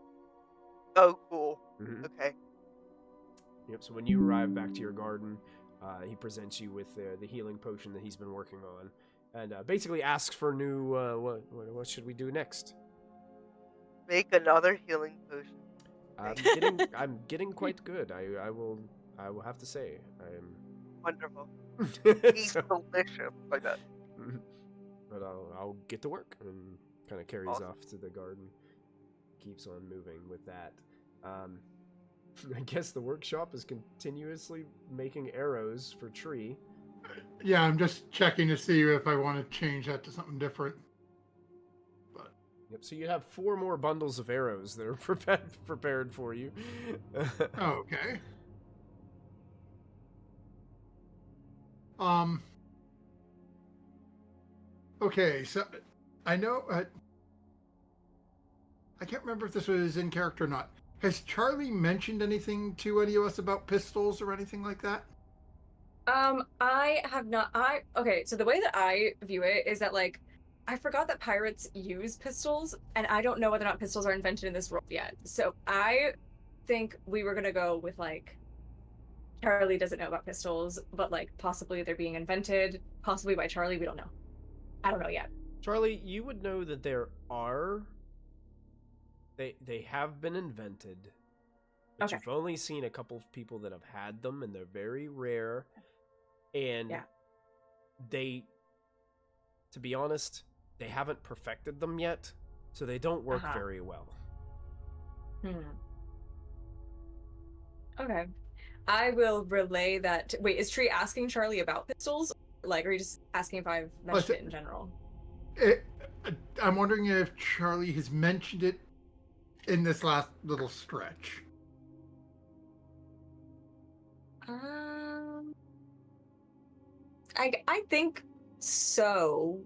Oh, cool. Mm-hmm. Okay. Yep, so when you arrive back to your garden, he presents you with the healing potion that he's been working on, and basically asks for new, what should we do next? make another healing potion. I'm getting quite good. I will have to say. I'm Wonderful. He's so, delicious. Like that. but I'll get to work, and kind of carries Awesome. off to the garden. Keeps on moving with that. I guess the workshop is continuously making arrows for Tree. Yeah, I'm just checking to see if I want to change that to something different. But Yep. So you have 4 more bundles of arrows that are prepared for you. okay. Okay, so I know I can't remember if this was in character or not. Has Charlie mentioned anything to any of us about pistols or anything like that? I have not. Okay. So the way that I view it is that like, I forgot that pirates use pistols, and I don't know whether or not pistols are invented in this world yet. So I think we were gonna go with like, Charlie doesn't know about pistols, but like possibly they're being invented, possibly by Charlie. We don't know. I don't know yet. Charlie, you would know that there are. They have been invented, but Okay. you've only seen a couple of people that have had them, and they're very rare. And Yeah. they, to be honest, they haven't perfected them yet, so they don't work Uh-huh. very well. Okay. I will relay that. Wait, is Tree asking Charlie about pistols? Like, or are you just asking if I've mentioned it in general? I'm wondering if Charlie has mentioned it in this last little stretch. I think so.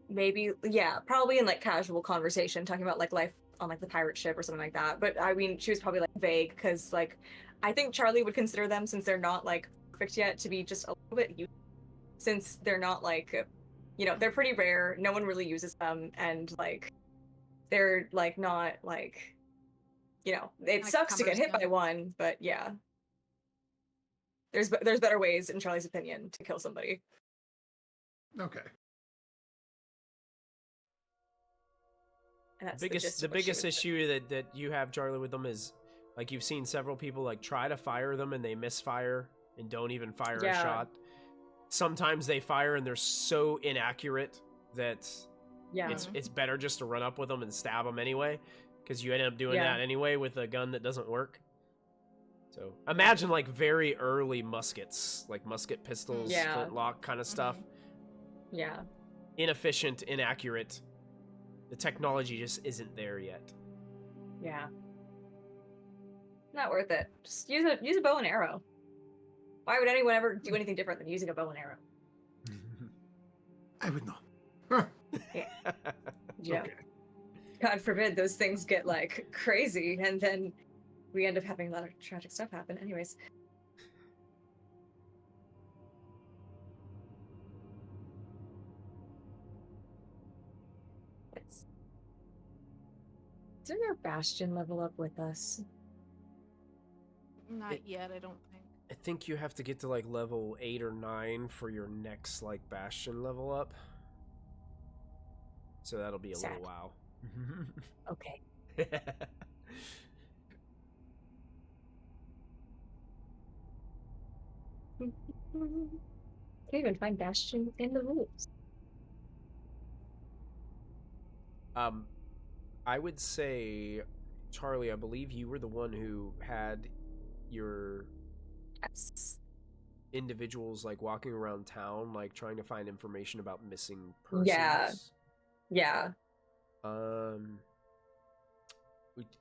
Maybe, yeah, probably in like casual conversation, talking about like life on like the pirate ship or something like that. But I mean, she was probably like vague because like I think Charlie would consider them, since they're not like perfect yet, to be just a little bit useful, since they're not like, you know, they're pretty rare. No one really uses them, and like they're like not like, you know, it Kinda sucks to get hit by cumbersome. one, but yeah, there's better ways, in Charlie's opinion, to kill somebody. Okay. And that's The biggest what she would say. issue that you have, Charlie, with them is like you've seen several people like try to fire them and they misfire and don't even fire a Yeah. shot. Sometimes they fire and they're so inaccurate that Yeah. it's better just to run up with them and stab them anyway, because you end up doing Yeah. that anyway with a gun that doesn't work. So imagine like very early muskets, like musket pistols, Yeah. flintlock kind of stuff. Yeah. Inefficient, inaccurate. The technology just isn't there yet. Yeah. Not worth it. Just use a bow and arrow. Why would anyone ever do anything different than using a bow and arrow? I would not. Yeah. You know, Okay. God forbid those things get like crazy, and then we end up having a lot of tragic stuff happen. Anyways. Did our Bastion level up with us? Not yet, I don't think. I think you have to get to like level 8 or 9 for your next like Bastion level up. So that'll be a Sad. little while. Okay. Can't even find Bastion in the rules. I would say, Charlie, I believe you were the one who had your Yes. individuals like walking around town, like trying to find information about missing persons. Yeah. Yeah.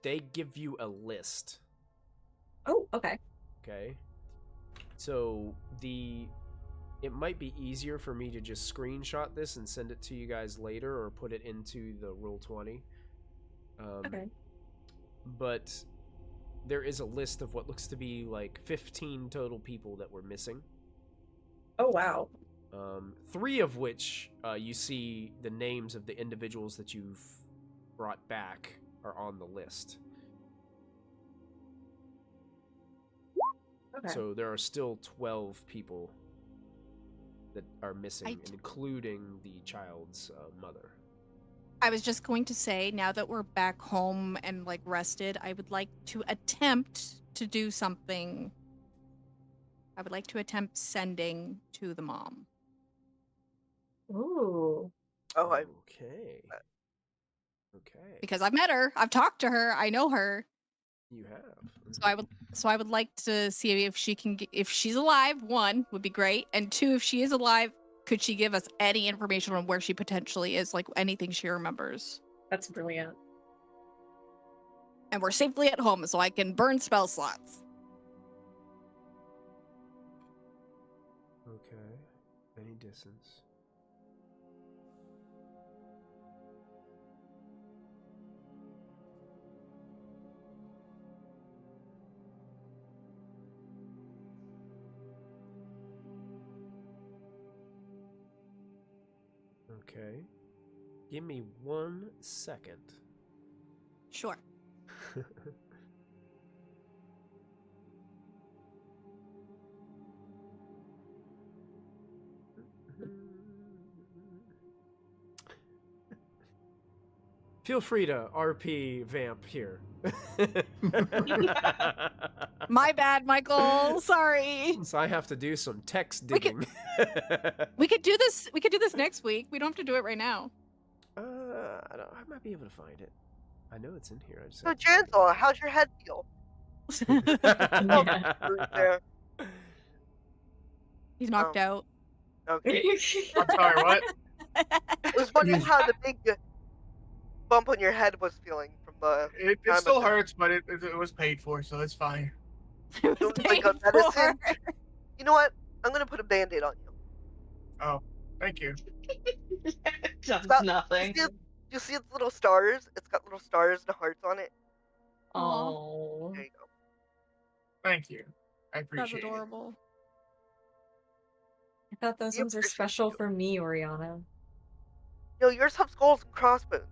They give you a list. Oh, okay. Okay. So it might be easier for me to just screenshot this and send it to you guys later, or put it into the Roll20. Okay. But there is a list of what looks to be like 15 total people that were missing. Oh, wow. 3 of which you see the names of the individuals that you've brought back are on the list. Okay. So there are still 12 people that are missing, including the child's mother. I was just going to say, now that we're back home and like rested, I would like to attempt to do something. I would like to attempt sending to the mom. Ooh. Oh, I Okay. Okay. Because I've met her, I've talked to her, I know her. You have. So I would like to see if she can if she's alive, one would be great, and two, if she is alive, could she give us any information on where she potentially is, like anything she remembers? That's brilliant. And we're safely at home, so I can burn spell slots. Okay. Any distance. Okay. Give me 1 second. Sure. Feel free to RP vamp here. My bad, Michael. Sorry. So I have to do some text We could- digging. We could do this. We could do this next week. We don't have to do it right now. I might be able to find it. I know it's in here. I just So, have to find it. Jansel, how's your head feel? There. He's knocked out. Okay. I'm sorry, what? I was wondering how the big bump on your head was feeling from the. It time still of the- hurts, but it was paid for, so it's fine. It was Don't like paid a medicine? for. You know what? I'm gonna put a band-aid on you. Oh, thank you. Does Stop. nothing. You see its little stars? It's got little stars and hearts on it. Oh. There you go. Thank you. I That's appreciate it. adorable. I thought those You ones were appreciate special you. for me, Oriana. No, yours have skulls and crossbones.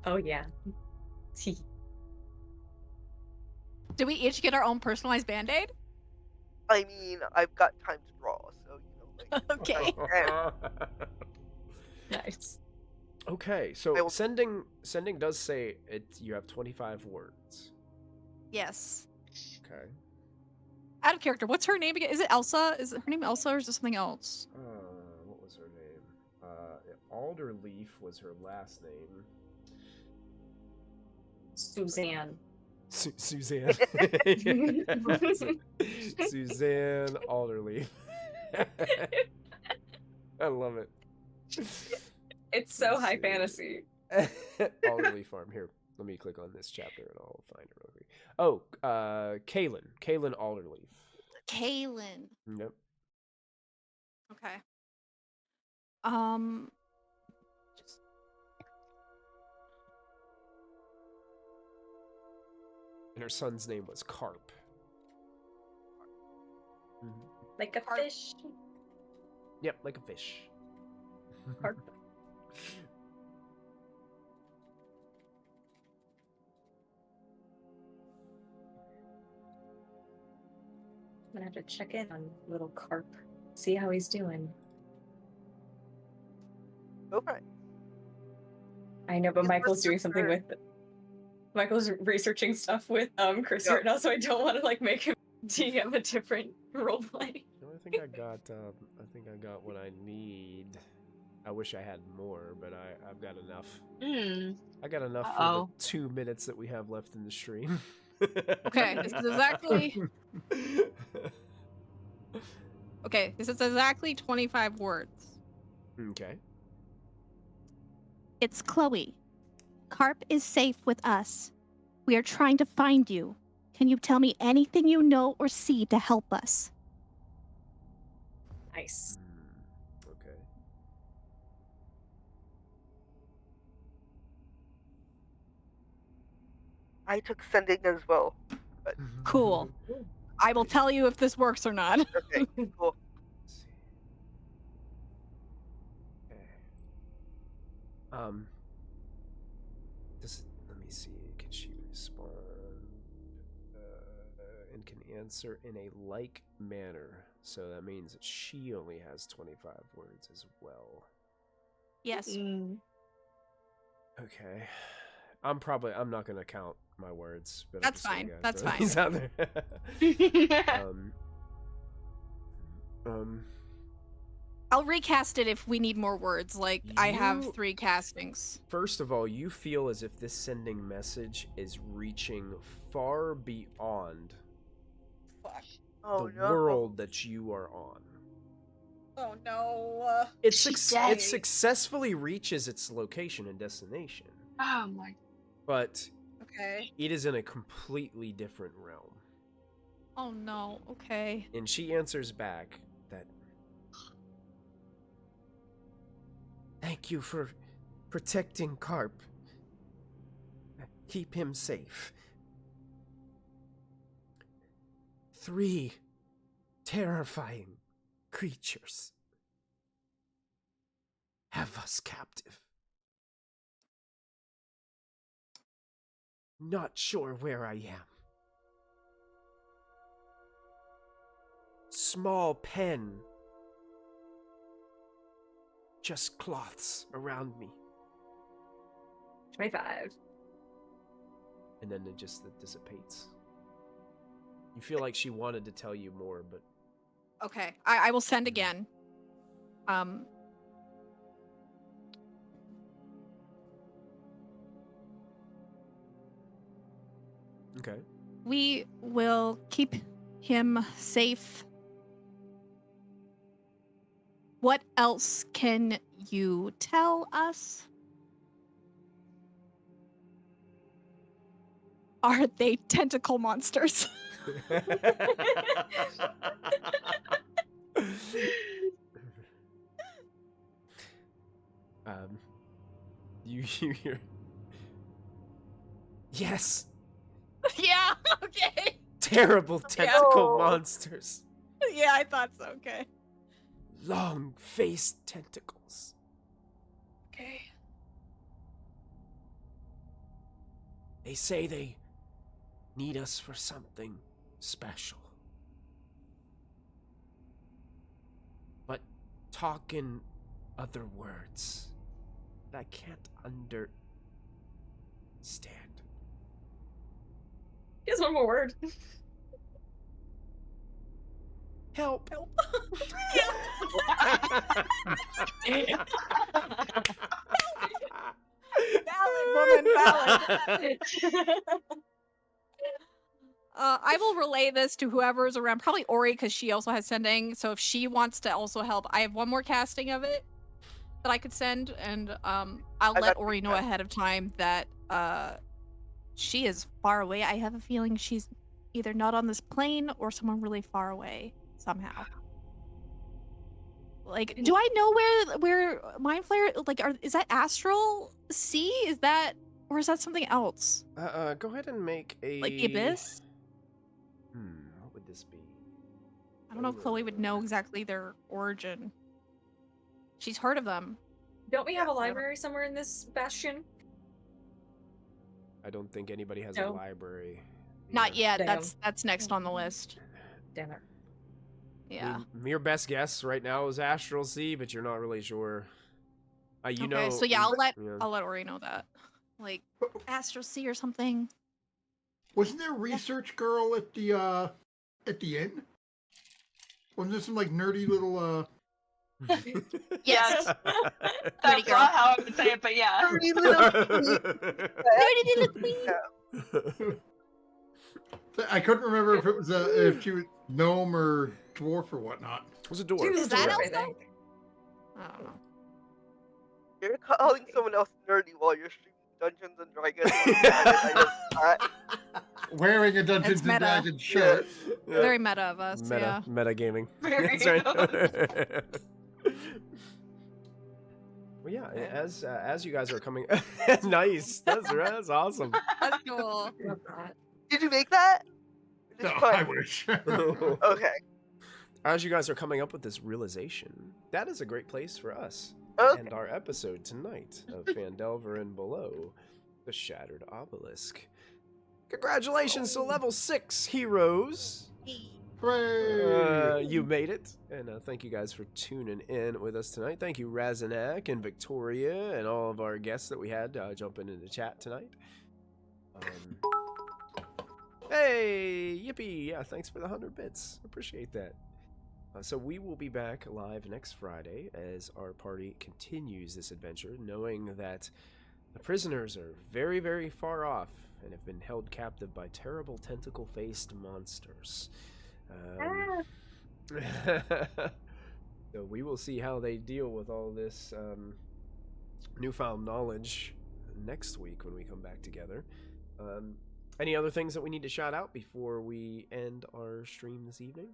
Oh yeah. Did we each get our own personalized band-aid? I mean, I've got time to draw, so you know, like. Okay. Nice. Okay, I so will- sending does say it. You have 25 words. Yes. Okay. Out of character. What's her name again? Is it Elsa? Is it her name Elsa or is it something else? What was her name? Alderleaf was her last name. Suzanne. Suzanne. Suzanne Alderleaf. I love it. It's so Let's high see. fantasy. Alderleaf Farm. Here, let me click on this chapter and I'll find it real quick. Oh, Kaylin. Kaylin Alderleaf. Kaylin. Yep. Okay. Just... And her son's name was Carp. Mhm. Like a Carp. fish. Yep, like a fish. Carp. I'm gonna have to check in on little Carp. See how he's doing. Okay. I know, but He's Michael's just doing something prepared. with Michael's researching stuff with Kristy Yeah. right now, so I don't want to like make him DM a different roleplay. No, I think I got. I think I got what I need. I wish I had more, but I've got enough. I got enough Uh-oh. for the 2 minutes that we have left in the stream. Okay, this is exactly okay. This is exactly 25 words. Okay. It's Chloe. Carp is safe with us. We are trying to find you. Can you tell me anything you know or see to help us? Nice. Okay. I took sending as well. Cool. I will tell you if this works or not. Okay, cool. Let's see. Okay. Let me see. Can she respond? And can answer in a like manner. So that means that she only has 25 words as well. Yes. Okay. I'm not gonna count my words, but That's fine. That's fine. He's out there. I'll recast it if we need more words. Like, I have You- 3 castings. First of all, you feel as if this sending message is reaching far beyond Oh the no. world that you are on. Oh no. It She's dead. it successfully reaches its location and destination, Oh my. but Okay. it is in a completely different realm. Oh no. Okay. And she answers back that, "Thank you for protecting Carp. Keep him safe. 3 terrifying creatures have us captive. Not sure where I am. Small pen. Just cloths around me." 25. And then it dissipates. You feel like she wanted to tell you more, but Okay. I will send again. okay. We will keep him safe. What else can you tell us? Are they tentacle monsters? You hear? Yes, Yeah, okay. terrible tentacle Oh. monsters. Yeah, I thought so. Okay. Long-faced tentacles. Okay. They say they need us for something special. But talk in other words that I can't understand. Here's one more word. Help. Valid, woman, valid. I will relay this to whoever's around. Probably Ori, because she also has sending. So if she wants to also help, I have one more casting of it that I could send, and I'll let got Ori know feedback. ahead of time that she is far away. I have a feeling she's either not on this plane or someone really far away somehow. Like, do I know where Mind Flare? Like, is that Astral Sea? Is that, or is that something else? Go ahead and make a Like the Abyss? What would this be? I don't know if Chloe would know exactly their origin. She's heard of them. Don't we have a library somewhere in this bastion? I don't think anybody has a No. library. Not yet. Damn. That's next on the list. Damn it. Yeah. Your best guess right now is Astral Sea, but you're not really sure. You know. Okay, so yeah, yeah. I'll let Ori know that. Like Astral Sea or something. Wasn't there a research girl at the inn? Wasn't there some like nerdy little Yes. That's girl. not how I would say it, but yeah. Dirty little queen. Nerdy little queen. I couldn't remember if it was if she was gnome or dwarf or whatnot. It was a dwarf. She was Is that dwarf, I Elsa? think. I don't know. You're calling someone else nerdy while you're streaming Dungeons and Dragons. Wearing a Dungeons It's and meta. Dragons shirt. Yeah. Very meta of us. Yeah. Meta gaming. Very That's right. Well, yeah. As you guys are coming, nice. That's awesome. That's cool. Love that. Did you make that? No, It's I fun. wish. Okay. As you guys are coming up with this realization, that is a great place for us Okay. and our episode tonight of Phandelver and Below, the Shattered Obelisk. Congratulations to level 6 heroes. Hooray! You made it, and thank you guys for tuning in with us tonight. Thank you, Razanak and Victoria, and all of our guests that we had jumping into chat tonight. Hey, yippee! Yeah, thanks for the 100 bits. Appreciate that. So we will be back live next Friday as our party continues this adventure, knowing that the prisoners are very, very far off and have been held captive by terrible tentacle-faced monsters. So we will see how they deal with all this newfound knowledge next week when we come back together. Any other things that we need to shout out before we end our stream this evening?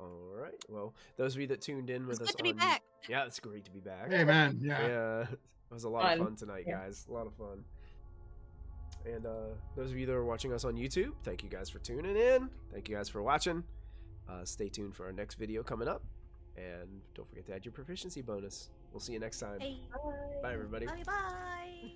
All right. Well, those of you that tuned in with us Good to be on... back. Yeah, it's great to be back. Amen. Yeah. Yeah, it was a lot of fun tonight, guys. A lot of fun. And those of you that are watching us on YouTube, thank you guys for tuning in. Thank you guys for watching. Stay tuned for our next video coming up. And don't forget to add your proficiency bonus. We'll see you next time. Hey. Bye, everybody. Bye bye.